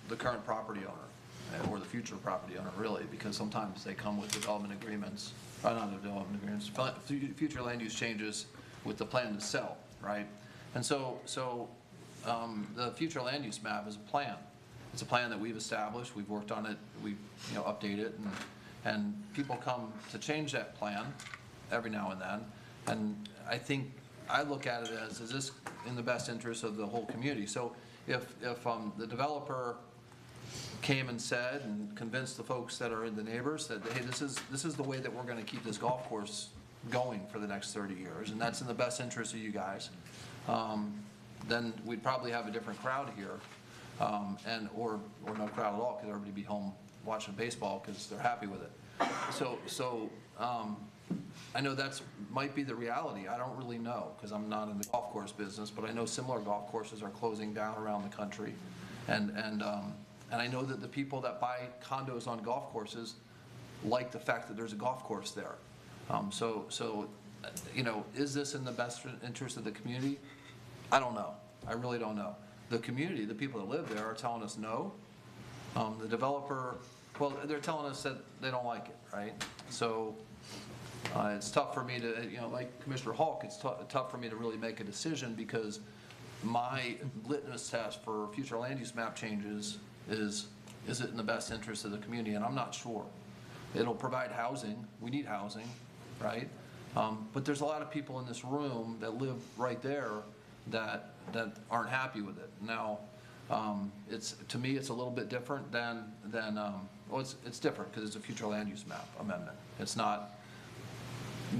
the current property owner or the future property owner, really? Because sometimes they come with development agreements, not development agreements, future land use changes with the plan to sell, right? And so the future land use map is a plan. It's a plan that we've established. We've worked on it. We update it, And people come to change that plan every now and then. And I think, I look at it as, is this in the best interest of the whole community? So if the developer came and said and convinced the folks that are in the neighbors that, hey, this is the way that we're going to keep this golf course going for the next 30 years, and that's in the best interest of you guys, then we'd probably have a different crowd here, or no crowd at all, because everybody would be home watching baseball because they're happy with it. So I know that's might be the reality. I don't really know, because I'm not in the golf course business, but I know similar golf courses are closing down around the country, and I know that the people that buy condos on golf courses like the fact that there's a golf course there. So is this in the best interest of the community? I don't know. I really don't know. The community, the people that live there, are telling us no. The developer, well, they're telling us that they don't like it, right? So it's tough for me to, like Commissioner Hulk, it's tough for me to really make a decision, because my litmus test for future land use map changes is it in the best interest of the community? And I'm not sure. It'll provide housing. We need housing, right? But there's a lot of people in this room that live right there that aren't happy with it. Now, to me, it's a little bit different than well, it's different because it's a future land use map amendment. It's not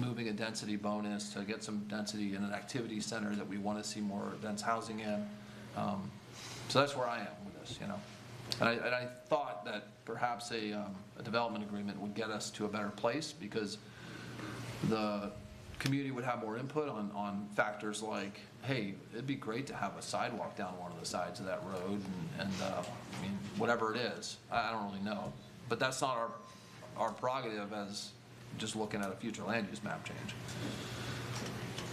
moving a density bonus to get some density in an activity center that we want to see more dense housing in. So that's where I am with this, And I thought that perhaps a development agreement would get us to a better place, because the community would have more input on factors like, hey, it'd be great to have a sidewalk down one of the sides of that road, and I mean, whatever it is, I don't really know. But that's not our prerogative as just looking at a future land use map change.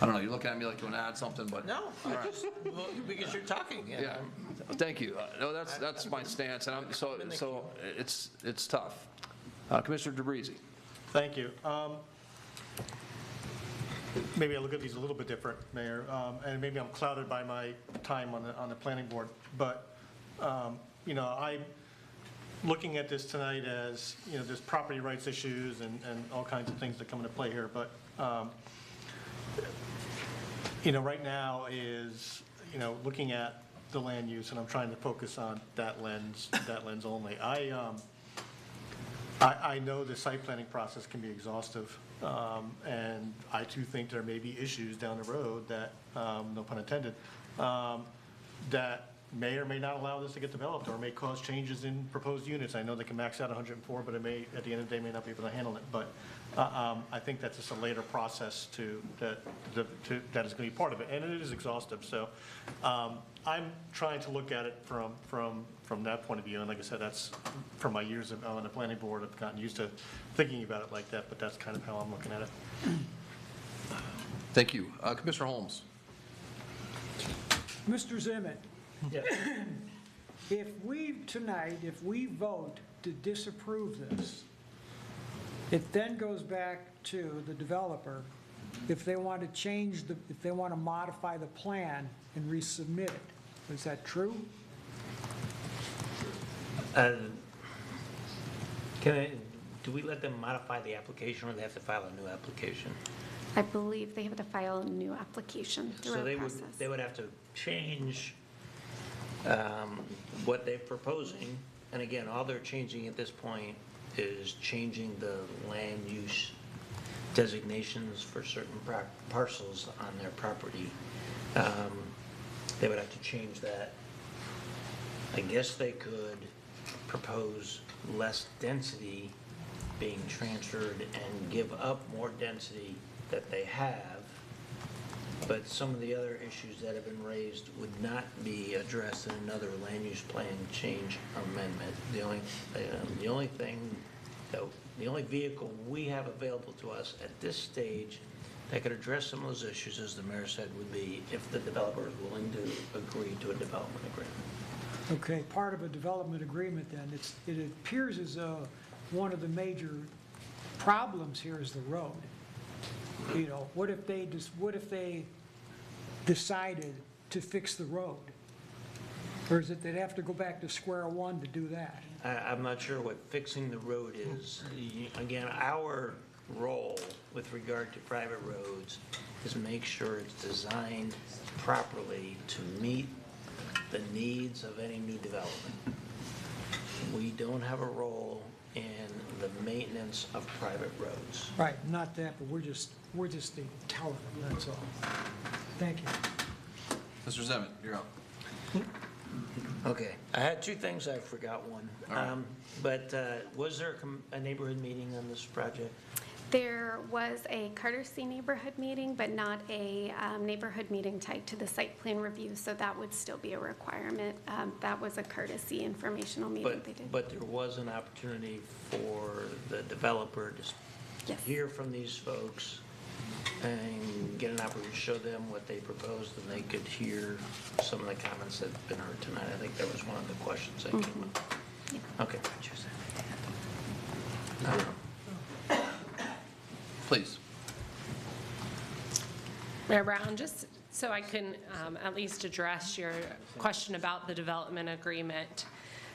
I don't know, you're looking at me like you want to add something, but. No, because you're talking. Yeah, thank you. No, that's my stance, and so it's tough. Commissioner DeBreezy. Thank you. Maybe I look at these a little bit different, Mayor, and maybe I'm clouded by my time on the planning board, but I'm looking at this tonight as, there's property rights issues and all kinds of things that come into play here, but right now is, looking at the land use, and I'm trying to focus on that lens only. I know the site planning process can be exhaustive, and I too think there may be issues down the road that, no pun intended, that may or may not allow this to get developed, or may cause changes in proposed units. I know they can max out 104, but it may, at the end of the day, may not be able to handle it. But I think that's just a later process that is going to be part of it, and it is exhaustive. So I'm trying to look at it from that point of view, and like I said, that's from my years on the planning board. I've gotten used to thinking about it like that, but that's kind of how I'm looking at it. Thank you. Commissioner Holmes. Mr. Zimmett, if we vote to disapprove this, it then goes back to the developer if they want to if they want to modify the plan and resubmit it. Is that true? Do we let them modify the application, or they have to file a new application? I believe they have to file a new application through a process. So they would have to change what they're proposing. And again, all they're changing at this point is changing the land use designations for certain parcels on their property. They would have to change that. I guess they could propose less density being transferred and give up more density that they have, but some of the other issues that have been raised would not be addressed in another land use plan change amendment. The only vehicle we have available to us at this stage that could address some of those issues, as the mayor said, would be if the developer is willing to agree to a development agreement. Okay, part of a development agreement then, it appears as though one of the major problems here is the road. What if they decided to fix the road? Or is it they'd have to go back to square one to do that? I'm not sure what fixing the road is. Again, our role with regard to private roads is make sure it's designed properly to meet the needs of any new development. We don't have a role in the maintenance of private roads. Right, not that, but we're just the teller, that's all. Thank you. Mr. Zeman, you're up. Okay, I had two things, I forgot one. All right. But was there a neighborhood meeting on this project? There was a courtesy neighborhood meeting, but not a neighborhood meeting tied to the site plan review, so that would still be a requirement. That was a courtesy informational meeting they did. But there was an opportunity for the developer to Yes. hear from these folks and get an opportunity to show them what they proposed, and they could hear some of the comments that have been heard tonight. I think that was one of the questions that came up. Okay. Please. Mayor Brown, just so I can at least address your question about the development agreement.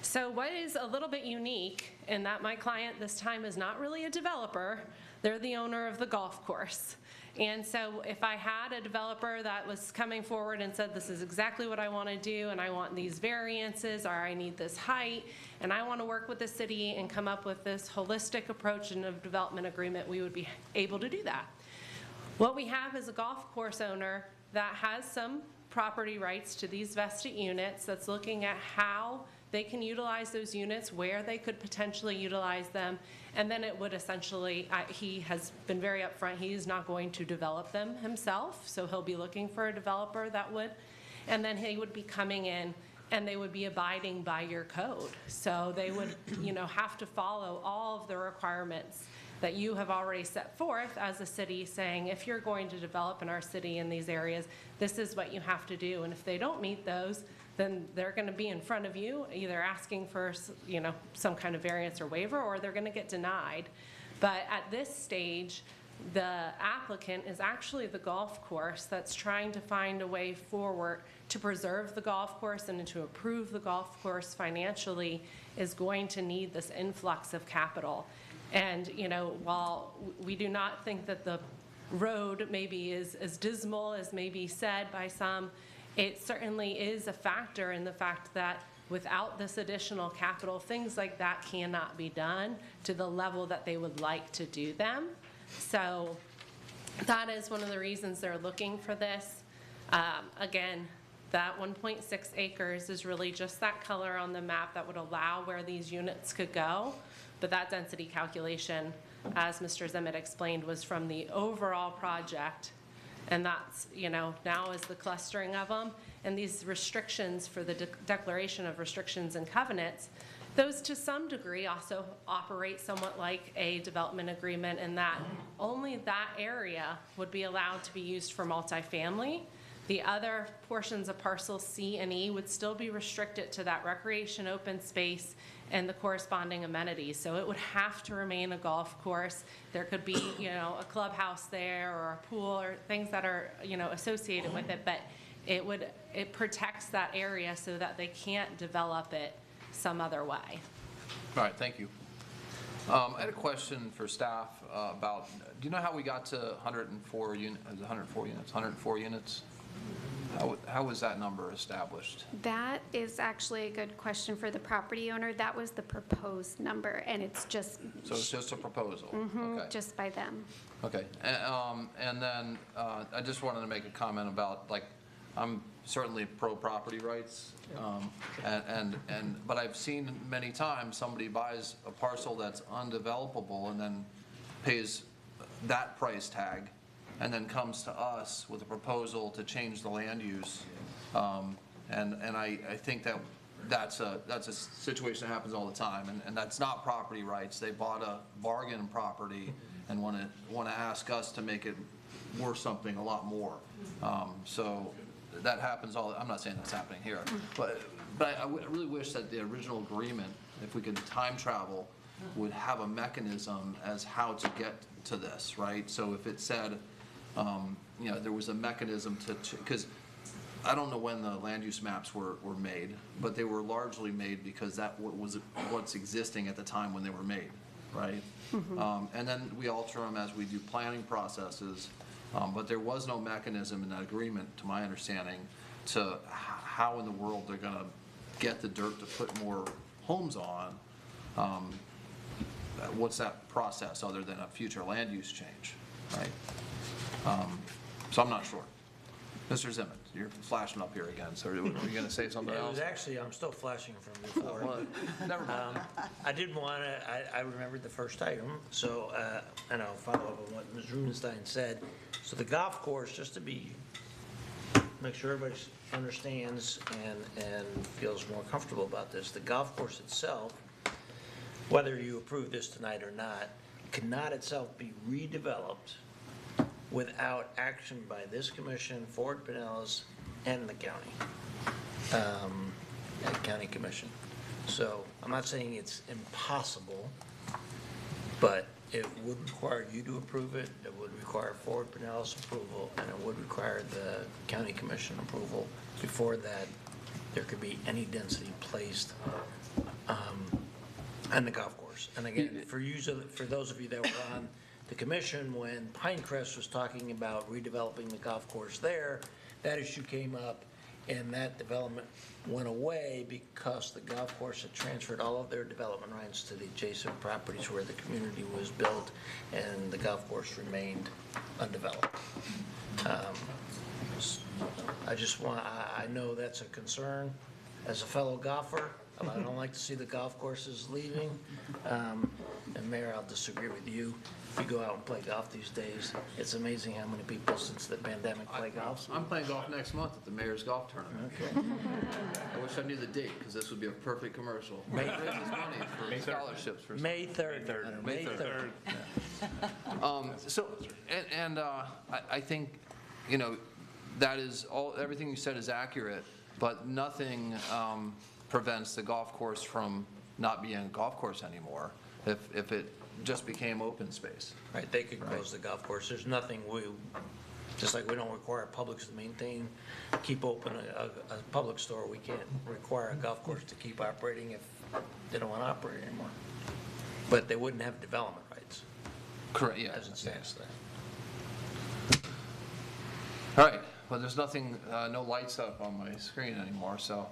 So what is a little bit unique in that my client this time is not really a developer, they're the owner of the golf course. And so if I had a developer that was coming forward and said, this is exactly what I want to do, and I want these variances, or I need this height, and I want to work with the city and come up with this holistic approach in a development agreement, we would be able to do that. What we have is a golf course owner that has some property rights to these vested units, that's looking at how they can utilize those units, where they could potentially utilize them, and then it would essentially, he has been very upfront, he is not going to develop them himself, so he'll be looking for a developer that would, and then he would be coming in and they would be abiding by your code. So they would, have to follow all of the requirements that you have already set forth as a city, saying if you're going to develop in our city in these areas, this is what you have to do, and if they don't meet those, then they're going to be in front of you, either asking for, some kind of variance or waiver, or they're going to get denied. But at this stage, the applicant is actually the golf course that's trying to find a way forward to preserve the golf course and to improve the golf course financially is going to need this influx of capital. And, while we do not think that the road maybe is as dismal as maybe said by some, it certainly is a factor in the fact that without this additional capital, things like that cannot be done to the level that they would like to do them. So that is one of the reasons they're looking for this. Again, that 1.6 acres is really just that color on the map that would allow where these units could go. But that density calculation, as Mr. Zemet explained, was from the overall project. And that's, now is the clustering of them. And these restrictions for the declaration of restrictions and covenants, those to some degree also operate somewhat like a development agreement in that only that area would be allowed to be used for multifamily. The other portions of parcels C and E would still be restricted to that recreation open space and the corresponding amenities. So it would have to remain a golf course. There could be, a clubhouse there or a pool or things that are, associated with it, but it protects that area so that they can't develop it some other way. All right, thank you. I had a question for staff about, do you know how we got to 104 units? How was that number established? That is actually a good question for the property owner. That was the proposed number, and it's just... So it's just a proposal? Mm-hmm, Okay. just by them. Okay, and then I just wanted to make a comment about, I'm certainly pro-property rights, but I've seen many times somebody buys a parcel that's undevelopable and then pays that price tag, and then comes to us with a proposal to change the land use. And I think that's a situation that happens all the time, and that's not property rights. They bought a bargain property and want to ask us to make it worth something a lot more. So that happens I'm not saying that's happening here, but I really wish that the original agreement, if we could time travel, would have a mechanism as how to get to this, right? So if it said, there was a mechanism because I don't know when the land use maps were made, but they were largely made because that was what's existing at the time when they were made, right? And then we alter them as we do planning processes, but there was no mechanism in that agreement, to my understanding, to how in the world they're gonna get the dirt to put more homes on. What's that process other than a future land use change, right? So I'm not sure. Mr. Zimmons, you're flashing up here again, so are you going to say something It else? was actually, I'm still flashing from before. Well, never mind. I did want to, I remembered the first item, so, and I'll follow up on what Ms. Rubenstein said. So the golf course, just to make sure everybody understands and feels more comfortable about this, the golf course itself, whether you approve this tonight or not, cannot itself be redeveloped without action by this commission, Fort Pinellas, and the county, and county commission. So I'm not saying it's impossible, but it would require you to approve it, it would require Fort Pinellas approval, and it would require the county commission approval. Before that, there could be any density placed on the golf course. And again, for those of you that were on the commission, when Pinecrest was talking about redeveloping the golf course there, that issue came up, and that development went away because the golf course had transferred all of their development rights to the adjacent properties where the community was built, and the golf course remained undeveloped. I know that's a concern as a fellow golfer. I don't like to see the golf courses leaving. And Mayor, I'll disagree with you. If you go out and play golf these days, it's amazing how many people since the pandemic play golf. I'm playing golf next month at the Mayor's Golf Tournament. Okay. I wish I knew the date, because this would be a perfect commercial. It raises money for scholarships. For May 3rd. May 3rd. So, I think, that is everything you said is accurate, but nothing prevents the golf course from not being a golf course anymore if it just became open space. Right, they could close the golf course. There's nothing just like we don't require Publix to keep open a public store, we can't require a golf course to keep operating if they don't want to operate anymore. But they wouldn't have development rights. Correct, yeah. As it stands today. All right, well, there's nothing, no lights up on my screen anymore, so.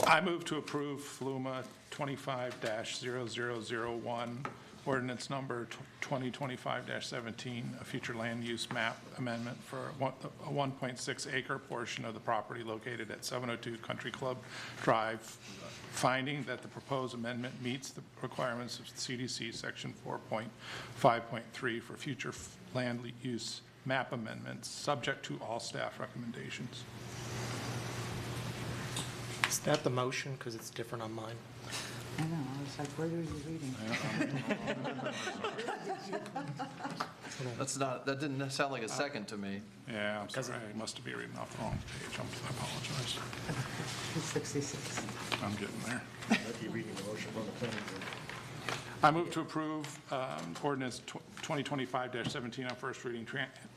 I move to approve FLUMA 25-0001, ordinance number 2025-17, a future land use map amendment for a 1.6 acre portion of the property located at 702 Country Club Drive, finding that the proposed amendment meets the requirements of CDC Section 4.5.3 for future land use map amendments, subject to all staff recommendations. Is that the motion? Because it's different on mine. I know, I was like, where are you reading? That didn't sound like a second to me. Yeah, I'm sorry, I must be reading off the wrong page. I apologize. 266. I'm getting there. You're reading the motion from the planning board. I move to approve ordinance 2025-17 on first reading,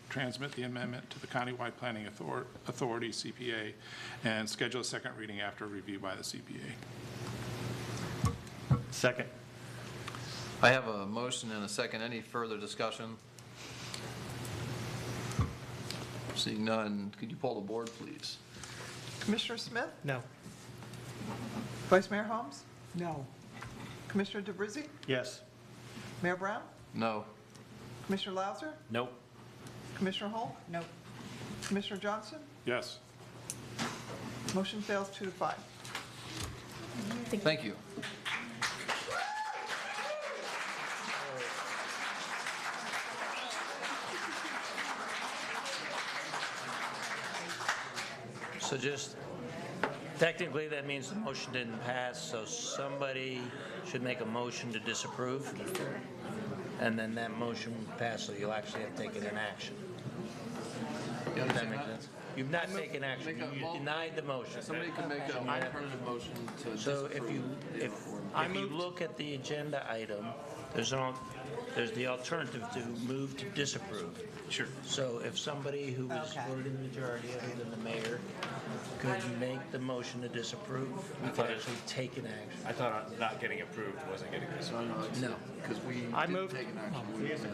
transmit the amendment to the Countywide Planning Authority, CPA, and schedule a second reading after review by the CPA. Second. I have a motion and a second. Any further discussion? Seeing none, could you poll the board, please? Commissioner Smith? No. Vice Mayor Holmes? No. Commissioner DeBrizzi? Yes. Mayor Brown? No. Commissioner Lauser? Nope. Commissioner Hulk? Nope. Commissioner Johnson? Yes. Motion fails 2-5. Thank you. So just, technically, that means the motion didn't pass, so somebody should make a motion to disapprove, and then that motion would pass, so you'll actually have taken an action. Does that make sense? You've not taken action, you denied the motion. Somebody can make an alternative motion to So disapprove. If you look at the agenda item, there's the alternative to move to disapprove. Sure. So if somebody who is voted in the majority other than the mayor could make the motion to disapprove, we could actually take an action. I thought not getting approved wasn't getting disapproved. No. Because we I didn't moved. take an action.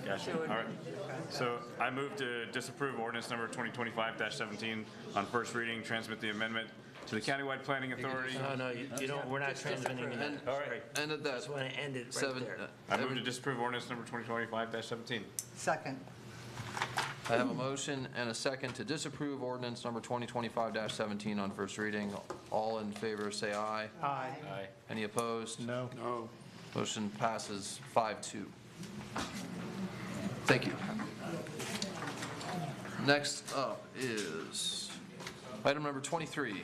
Gotcha. All right. So I move to disapprove ordinance number 2025-17 on first reading, transmit the amendment to the Countywide Planning Authority. No, you don't, we're not transmitting it. All right. End of that. Just want to end it right Seven. there. I move to disapprove ordinance number 2025-17. Second. I have a motion and a second to disapprove ordinance number 2025-17 on first reading. All in favor, say aye. Aye. Aye. Any opposed? No. No. Motion passes 5-2. Thank you. Next up is item number 23.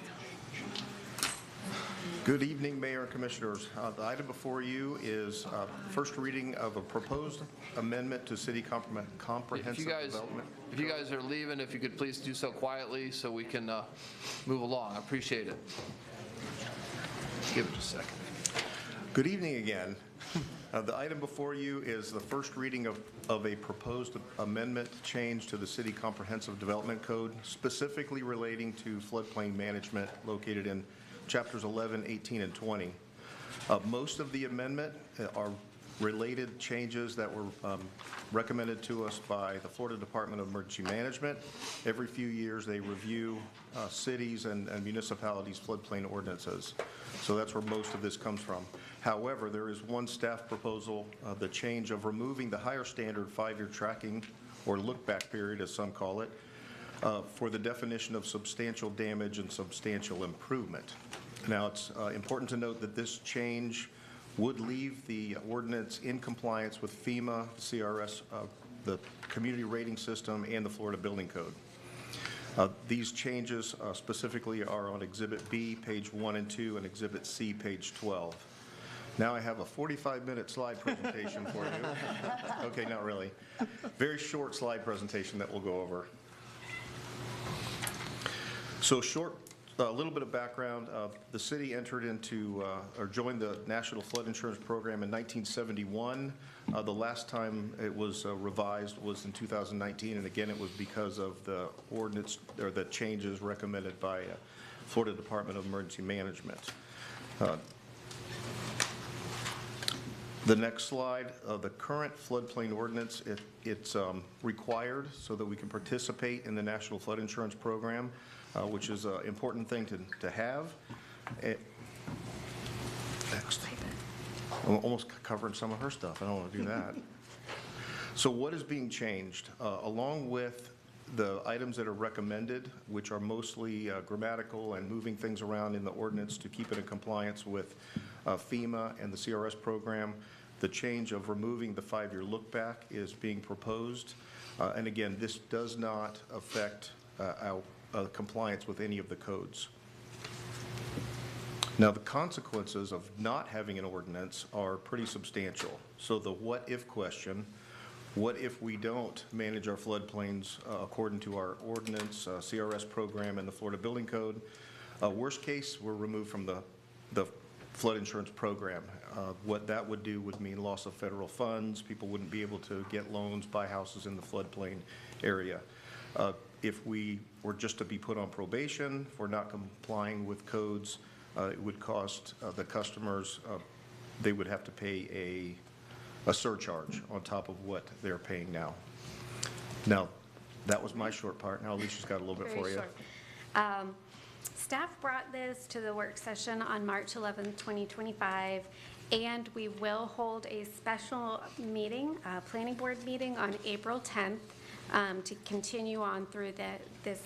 Good evening, Mayor and Commissioners. The item before you is first reading of a proposed amendment to city comprehensive development. If you guys are leaving, if you could please do so quietly so we can move along. I appreciate it. Give it a second. Good evening again. The item before you is the first reading of a proposed amendment change to the City Comprehensive Development Code, specifically relating to floodplain management located in Chapters 11, 18, and 20. Most of the amendment are related changes that were recommended to us by the Florida Department of Emergency Management. Every few years, they review cities and municipalities' floodplain ordinances. So that's where most of this comes from. However, there is one staff proposal, the change of removing the higher standard 5-year tracking or look-back period, as some call it, for the definition of substantial damage and substantial improvement. Now, it's important to note that this change would leave the ordinance in compliance with FEMA, CRS, the Community Rating System, and the Florida Building Code. These changes specifically are on Exhibit B, page 1 and 2, and Exhibit C, page 12. Now I have a 45-minute slide presentation for you. Okay, not really. Very short slide presentation that we'll go over. So a little bit of background. The city entered into or joined the National Flood Insurance Program in 1971. The last time it was revised was in 2019, and again, it was because of the ordinance or the changes recommended by Florida Department of Emergency Management. The next slide, the current floodplain ordinance, it's required so that we can participate in the National Flood Insurance Program, which is an important thing to have. Next. I'm almost covering some of her stuff. I don't want to do that. So what is being changed? Along with the items that are recommended, which are mostly grammatical and moving things around in the ordinance to keep it in compliance with FEMA and the CRS program, the change of removing the 5-year look-back is being proposed. And again, this does not affect our compliance with any of the codes. Now, the consequences of not having an ordinance are pretty substantial. So the what-if question, what if we don't manage our floodplains according to our ordinance, CRS program, and the Florida Building Code? Worst case, we're removed from the flood insurance program. What that would do would mean loss of federal funds. People wouldn't be able to get loans, buy houses in the floodplain area. If we were just to be put on probation for not complying with codes, it would cost the customers, they would have to pay a surcharge on top of what they're paying now. Now, that was my short part. Now Alicia's got a little bit for you. Staff brought this to the work session on March 11th, 2025, and we will hold a special meeting, planning board meeting on April 10th to continue on through this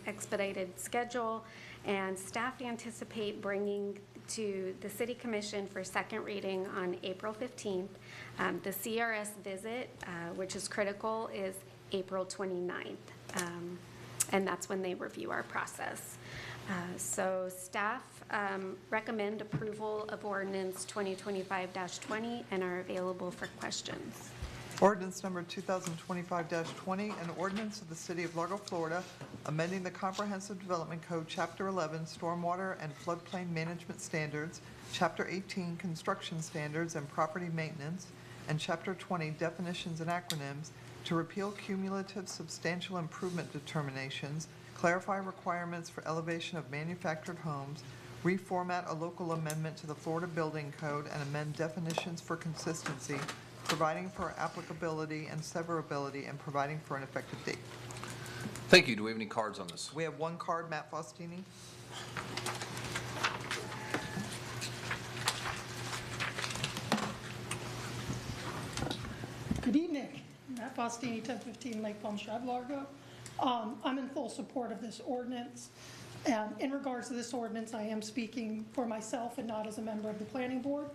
expedited schedule. And staff anticipate bringing to the City Commission for second reading on April 15th. The CRS visit, which is critical, is April 29th, and that's when they review our process. So staff recommend approval of ordinance 2025-20 and are available for questions. Ordinance number 2025-20, an ordinance of the City of Largo, Florida, amending the Comprehensive Development Code, Chapter 11, Stormwater and Floodplain Management Standards, Chapter 18, Construction Standards and Property Maintenance, and Chapter 20, Definitions and Acronyms, to repeal cumulative substantial improvement determinations, clarify requirements for elevation of manufactured homes, reformat a local amendment to the Florida Building Code, and amend definitions for consistency, providing for applicability and severability, and providing for an effective date. Thank you. Do we have any cards on this? We have one card, Matt Faustini. Good evening. Matt Faustini, 1015 Lake Palm Drive, Largo. I'm in full support of this ordinance. In regards to this ordinance, I am speaking for myself and not as a member of the planning board.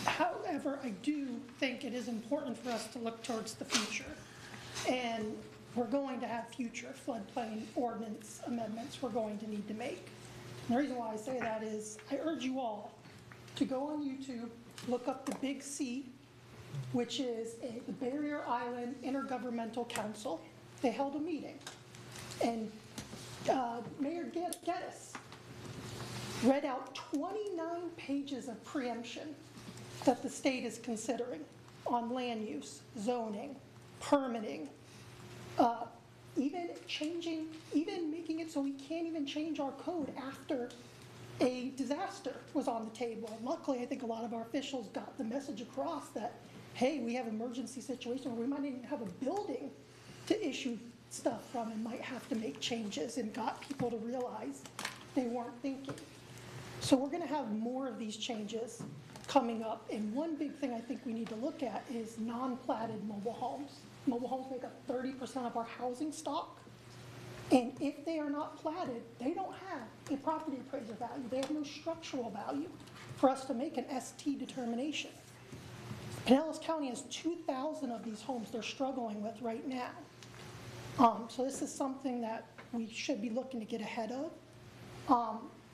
However, I do think it is important for us to look towards the future. And we're going to have future floodplain ordinance amendments we're going to need to make. And the reason why I say that is I urge you all to go on YouTube, look up the Big C, which is the Barrier Island Intergovernmental Council. They held a meeting. And Mayor Geddes read out 29 pages of preemption that the state is considering on land use, zoning, permitting, even making it so we can't even change our code after a disaster was on the table. And luckily, I think a lot of our officials got the message across that, hey, we have an emergency situation where we might even have a building to issue stuff from and might have to make changes, and got people to realize they weren't thinking. So we're going to have more of these changes coming up, and one big thing I think we need to look at is non-platted mobile homes. Mobile homes make up 30% of our housing stock, and if they are not platted, they don't have a property appraiser value. They have no structural value for us to make an ST determination. Pinellas County has 2,000 of these homes they're struggling with right now. So this is something that we should be looking to get ahead of.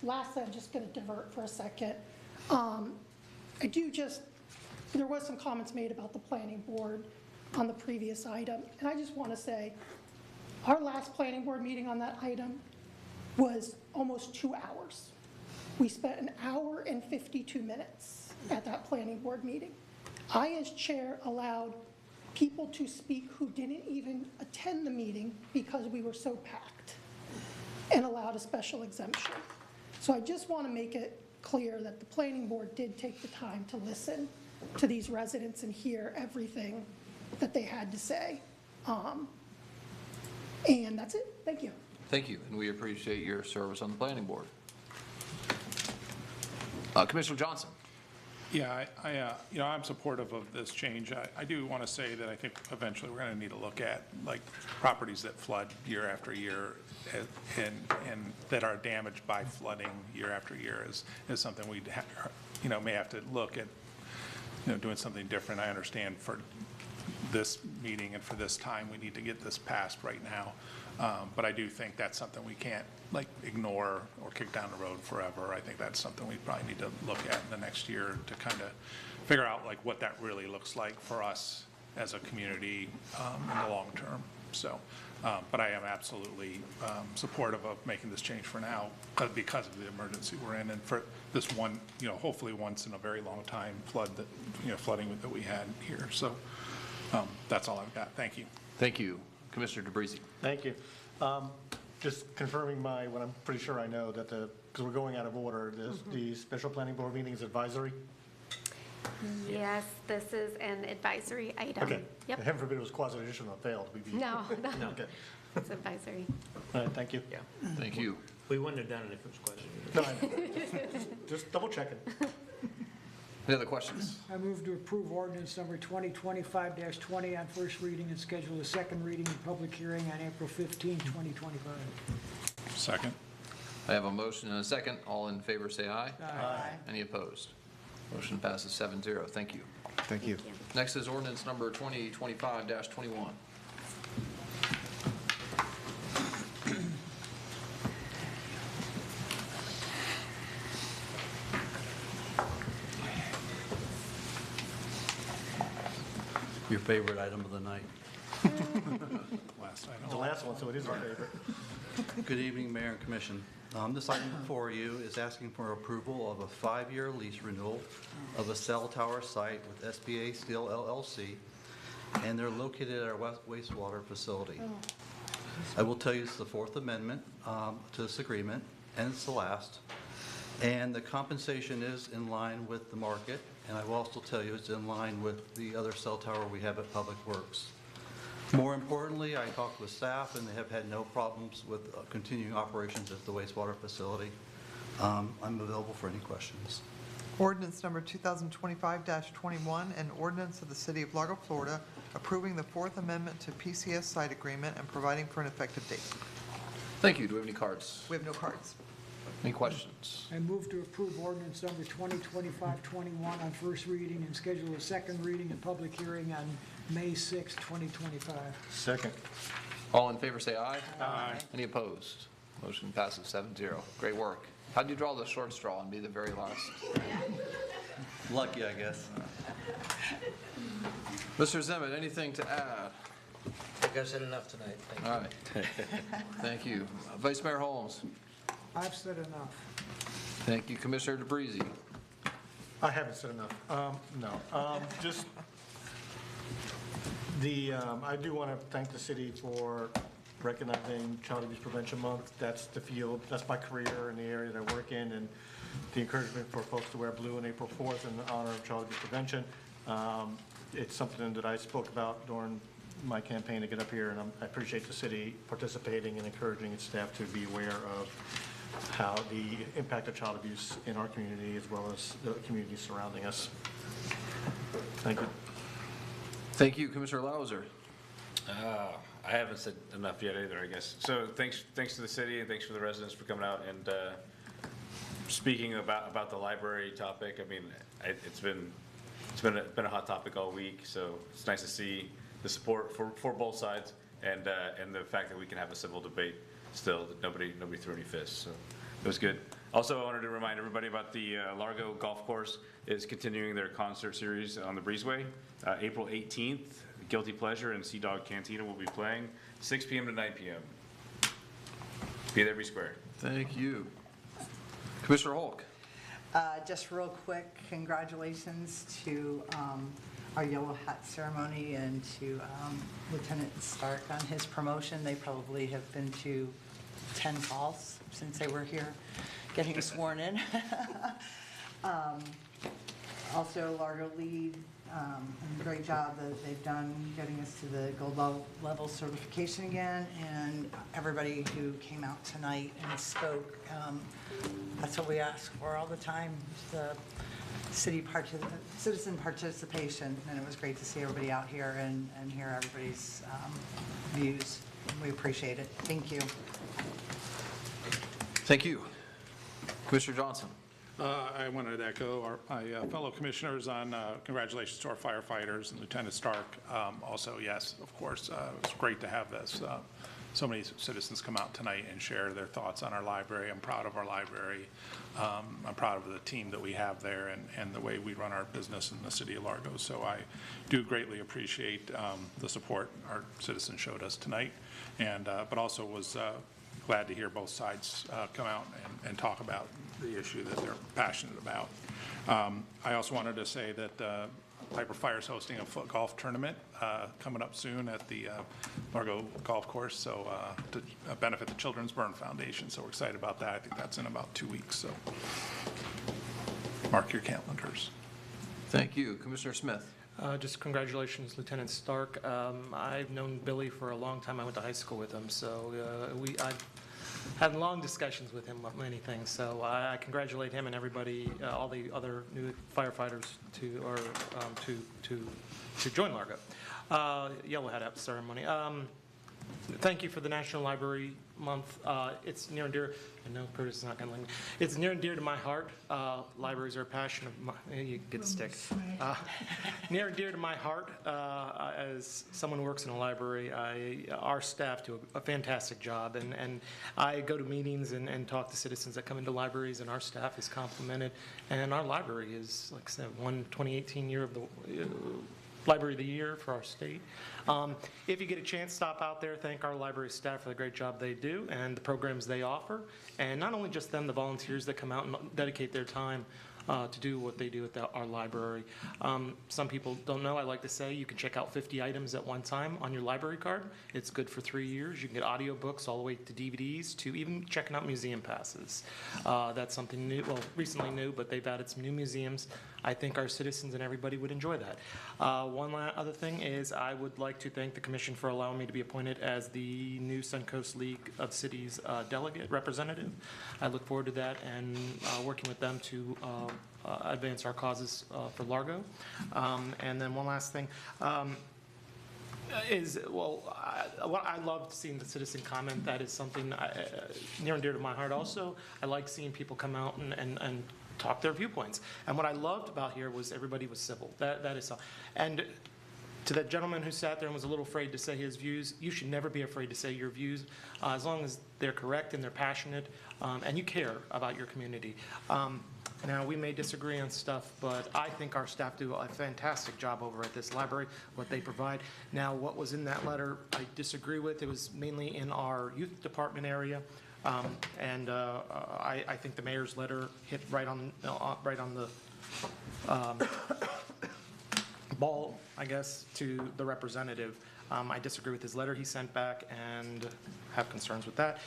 Lastly, I'm just going to divert for a second. There was some comments made about the planning board on the previous item, and I just want to say, our last planning board meeting on that item was almost 2 hours. We spent 1 hour and 52 minutes at that planning board meeting. I, as chair, allowed people to speak who didn't even attend the meeting because we were so packed, and allowed a special exemption. So I just want to make it clear that the planning board did take the time to listen to these residents and hear everything that they had to say. And that's it. Thank you. Thank you, and we appreciate your service on the planning board. Commissioner Johnson. Yeah, I'm supportive of this change. I do want to say that I think eventually we're going to need to look at like properties that flood year after year and that are damaged by flooding year after year is something we may have to look at, doing something different. I understand for this meeting and for this time we need to get this passed right now, but I do think that's something we can't ignore or kick down the road forever. I think that's something we probably need to look at in the next year to kind of figure out what that really looks like for us as a community in the long term. So, but I am absolutely supportive of making this change for now because of the emergency we're in, and for this one, hopefully once in a very long time flooding that we had here. So that's all I've got. Thank you. Thank you. Commissioner DeBreezy. Thank you. Just confirming what I'm pretty sure I know, that because we're going out of order, the special planning board meeting is advisory? Yes, this is an advisory item. Okay. Yep. Heaven forbid it was quasi-judicial and failed. No. Okay. It's advisory. All right, thank you. Yeah. Thank you. We wouldn't have done it if it was quasi-judicial. No, I know. Just double checking. Any other questions? I move to approve ordinance number 2025-20 on first reading and schedule a second reading and public hearing on April 15, 2025. Second. I have a motion and a second. All in favor say aye. Aye. Any opposed? Motion passes 7-0. Thank you. Thank you. Next is ordinance number 2025-21. your favorite item of the night. The last one, so it is our favorite. Good evening, Mayor and Commission. This item before you is asking for approval of a 5-year lease renewal of a cell tower site with SBA Steel LLC, and they're located at our wastewater facility. I will tell you it's the Fourth Amendment to this agreement, and it's the last. And the compensation is in line with the market, and I will also tell you it's in line with the other cell tower we have at Public Works. More importantly, I talked with staff, and they have had no problems with continuing operations at the wastewater facility. I'm available for any questions. Ordinance number 2025-21, an ordinance of the City of Largo, Florida, approving the Fourth Amendment to PCS site agreement and providing for an effective date. Thank you. Do we have any cards? We have no cards. Any questions? I move to approve ordinance number 2025-21 on first reading and schedule a second reading and public hearing on May 6, 2025. Second. All in favor say aye. Aye. Any opposed? Motion passes 7-0. Great work. How'd you draw the short straw and be the very last? Lucky, I guess. Mr. Zemet, anything to add? I think I said enough tonight. Thank you. All right. Thank you. Vice Mayor Holmes. I've said enough. Thank you. Commissioner DeBreezy. I haven't said enough. No. Just I do want to thank the city for recognizing Child Abuse Prevention Month. That's the field, that's my career in the area that I work in, and the encouragement for folks to wear blue on April 4th in honor of child abuse prevention. It's something that I spoke about during my campaign to get up here, and I appreciate the city participating and encouraging its staff to be aware of how the impact of child abuse in our community as well as the communities surrounding us. Thank you. Thank you. Commissioner Lauser. I haven't said enough yet either, I guess. So thanks to the city and thanks for the residents for coming out and speaking about the library topic. I mean, it's been a hot topic all week, so it's nice to see the support for both sides and the fact that we can have a civil debate still, that nobody threw any fists. So it was good. Also, I wanted to remind everybody about the Largo Golf Course is continuing their concert series on the Breezeway. April 18th, Guilty Pleasure and Sea Dog Cantina will be playing 6 p.m. to 9 p.m. Be there, be square. Thank you. Commissioner Hulk. Just real quick, congratulations to our Yellow Hat ceremony and to Lieutenant Stark on his promotion. They probably have been to 10 calls since they were here getting sworn in. Also, Largo Lead, great job that they've done getting us to the gold level certification again, and everybody who came out tonight and spoke. That's what we ask for all the time, the citizen participation, and it was great to see everybody out here and hear everybody's views. We appreciate it. Thank you. Thank you. Commissioner Johnson. I wanted to echo my fellow commissioners on congratulations to our firefighters and Lieutenant Stark. Also, yes, of course, it's great to have this. So many citizens come out tonight and share their thoughts on our library. I'm proud of our library. I'm proud of the team that we have there and the way we run our business in the city of Largo. So I do greatly appreciate the support our citizens showed us tonight, and but also was glad to hear both sides come out and talk about the issue that they're passionate about. I also wanted to say that Piper Fire is hosting a foot golf tournament coming up soon at the Largo Golf Course, so to benefit the Children's Burn Foundation. So we're excited about that. I think that's in about 2 weeks. So mark your calendars. Thank you. Commissioner Smith. Just congratulations, Lieutenant Stark. I've known Billy for a long time. I went to high school with him, so I've had long discussions with him about many things. So I congratulate him and everybody, all the other new firefighters to join Largo. Yellow Hat Up ceremony. Thank you for the National Library Month. It's near and dear. I know Curtis is not going to like me. It's near and dear to my heart. Libraries are a passion of mine. You get the stick. Near and dear to my heart. As someone who works in a library, our staff do a fantastic job. And I go to meetings and talk to citizens that come into libraries, and our staff is complimented. And our library is, like I said, 2018 year of the Library of the Year for our state. If you get a chance, stop out there, thank our library staff for the great job they do and the programs they offer. And not only just them, the volunteers that come out and dedicate their time to do what they do at our library. Some people don't know, I like to say you can check out 50 items at one time on your library card. It's good for 3 years. You can get audiobooks all the way to DVDs to even checking out museum passes. That's something new, well, recently new, but they've added some new museums. I think our citizens and everybody would enjoy that. One other thing is I would like to thank the commission for allowing me to be appointed as the new Suncoast League of Cities delegate representative. I look forward to that and working with them to advance our causes for Largo. And then one last thing. I love seeing the citizen comment. That is something near and dear to my heart also. I like seeing people come out and talk their viewpoints. And what I loved about here was everybody was civil. That is all. And to that gentleman who sat there and was a little afraid to say his views, you should never be afraid to say your views, as long as they're correct and they're passionate, and you care about your community. Now, we may disagree on stuff, but I think our staff do a fantastic job over at this library, what they provide. Now, what was in that letter, I disagree with. It was mainly in our youth department area. I think the mayor's letter hit right on the ball, I guess, to the representative. I disagree with his letter he sent back and have concerns with that.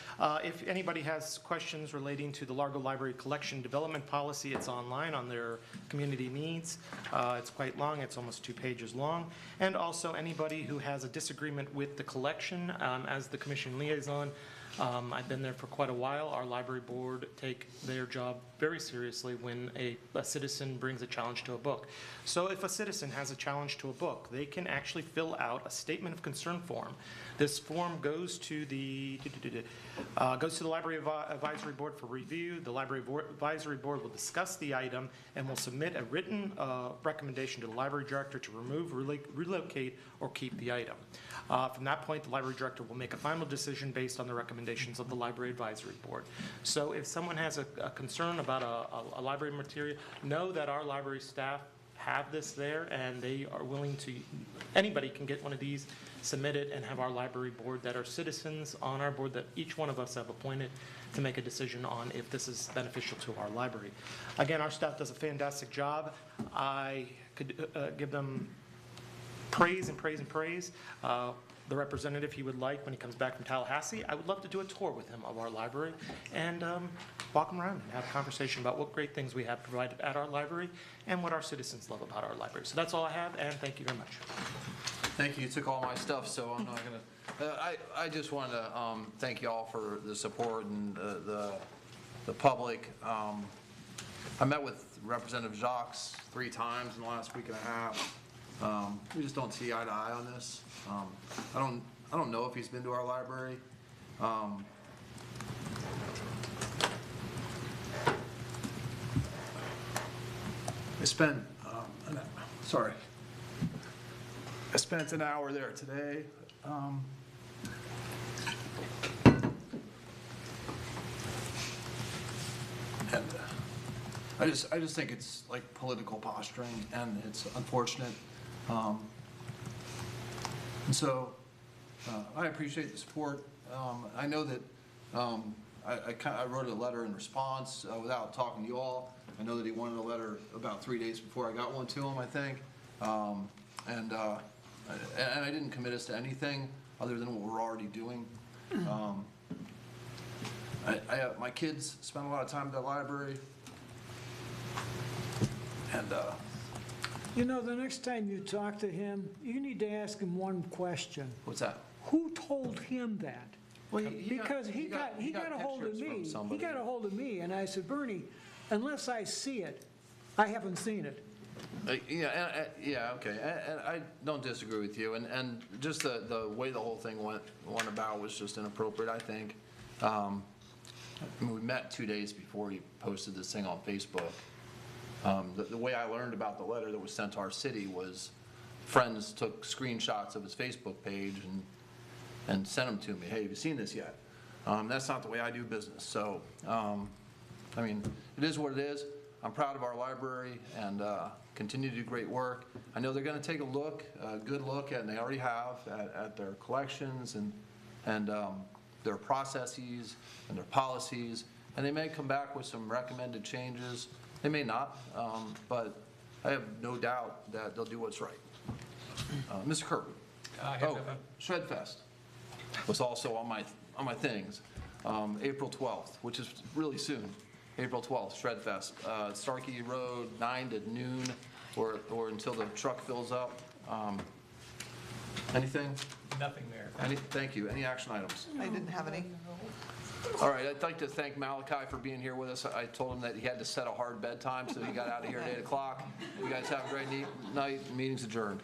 If anybody has questions relating to the Largo Library Collection Development Policy, it's online on their community needs. It's quite long. It's almost 2 pages long. And also anybody who has a disagreement with the collection, as the commission liaison, I've been there for quite a while. Our library board take their job very seriously when a citizen brings a challenge to a book. So if a citizen has a challenge to a book, they can actually fill out a statement of concern form. This form goes to the Library Advisory Board for review. The Library Advisory Board will discuss the item and will submit a written recommendation to the library director to remove, relocate, or keep the item. From that point, the library director will make a final decision based on the recommendations of the Library Advisory Board. So if someone has a concern about a library material, know that our library staff have this there, and they are willing to, anybody can get one of these, submit it, and have our library board that are citizens on our board that each one of us have appointed to make a decision on if this is beneficial to our library. Again, our staff does a fantastic job. I could give them praise and praise and praise. The representative he would like when he comes back from Tallahassee, I would love to do a tour with him of our library and walk him around and have a conversation about what great things we have provided at our library and what our citizens love about our library. So that's all I have, and thank you very much. Thank you. You took all my stuff, so I'm not going to. I just wanted to thank you all for the support and the public. I met with Representative Jacques 3 times in the last week and a half. We just don't see eye to eye on this. I don't know if he's been to our library. I spent an hour there today. And I just think it's like political posturing, and it's unfortunate. And so I appreciate the support. I know that I wrote a letter in response without talking to you all. I know that he wanted a letter about 3 days before I got one to him, I think. And I didn't commit us to anything other than what we're already doing. My kids spend a lot of time at the library. And you know, the next time you talk to him, you need to ask him one question. What's that? Who told him that? Well, because he got a hold of me. He got a hold of me, and I said, Bernie, unless I see it, I haven't seen it. Yeah, okay. And I don't disagree with you. And just the way the whole thing went about was just inappropriate, I think. We met 2 days before he posted this thing on Facebook. The way I learned about the letter that was sent to our city was friends took screenshots of his Facebook page and sent them to me. Hey, have you seen this yet? That's not the way I do business. So, I mean, it is what it is. I'm proud of our library and continue to do great work. I know they're going to take a good look, and they already have, at their collections and their processes and their policies, and they may come back with some recommended changes. They may not, but I have no doubt that they'll do what's right. Mr. Kirkwood. Shred Fest was also on my things. April 12th, which is really soon. April 12th, Shred Fest. Starkey Road, 9 to noon, or until the truck fills up. Anything? Nothing, Mayor. Thank you. Any action items? I didn't have any. All right, I'd like to thank Malachi for being here with us. I told him that he had to set a hard bedtime, so he got out of here at 8 o'clock. You guys have a great night. Meeting's adjourned.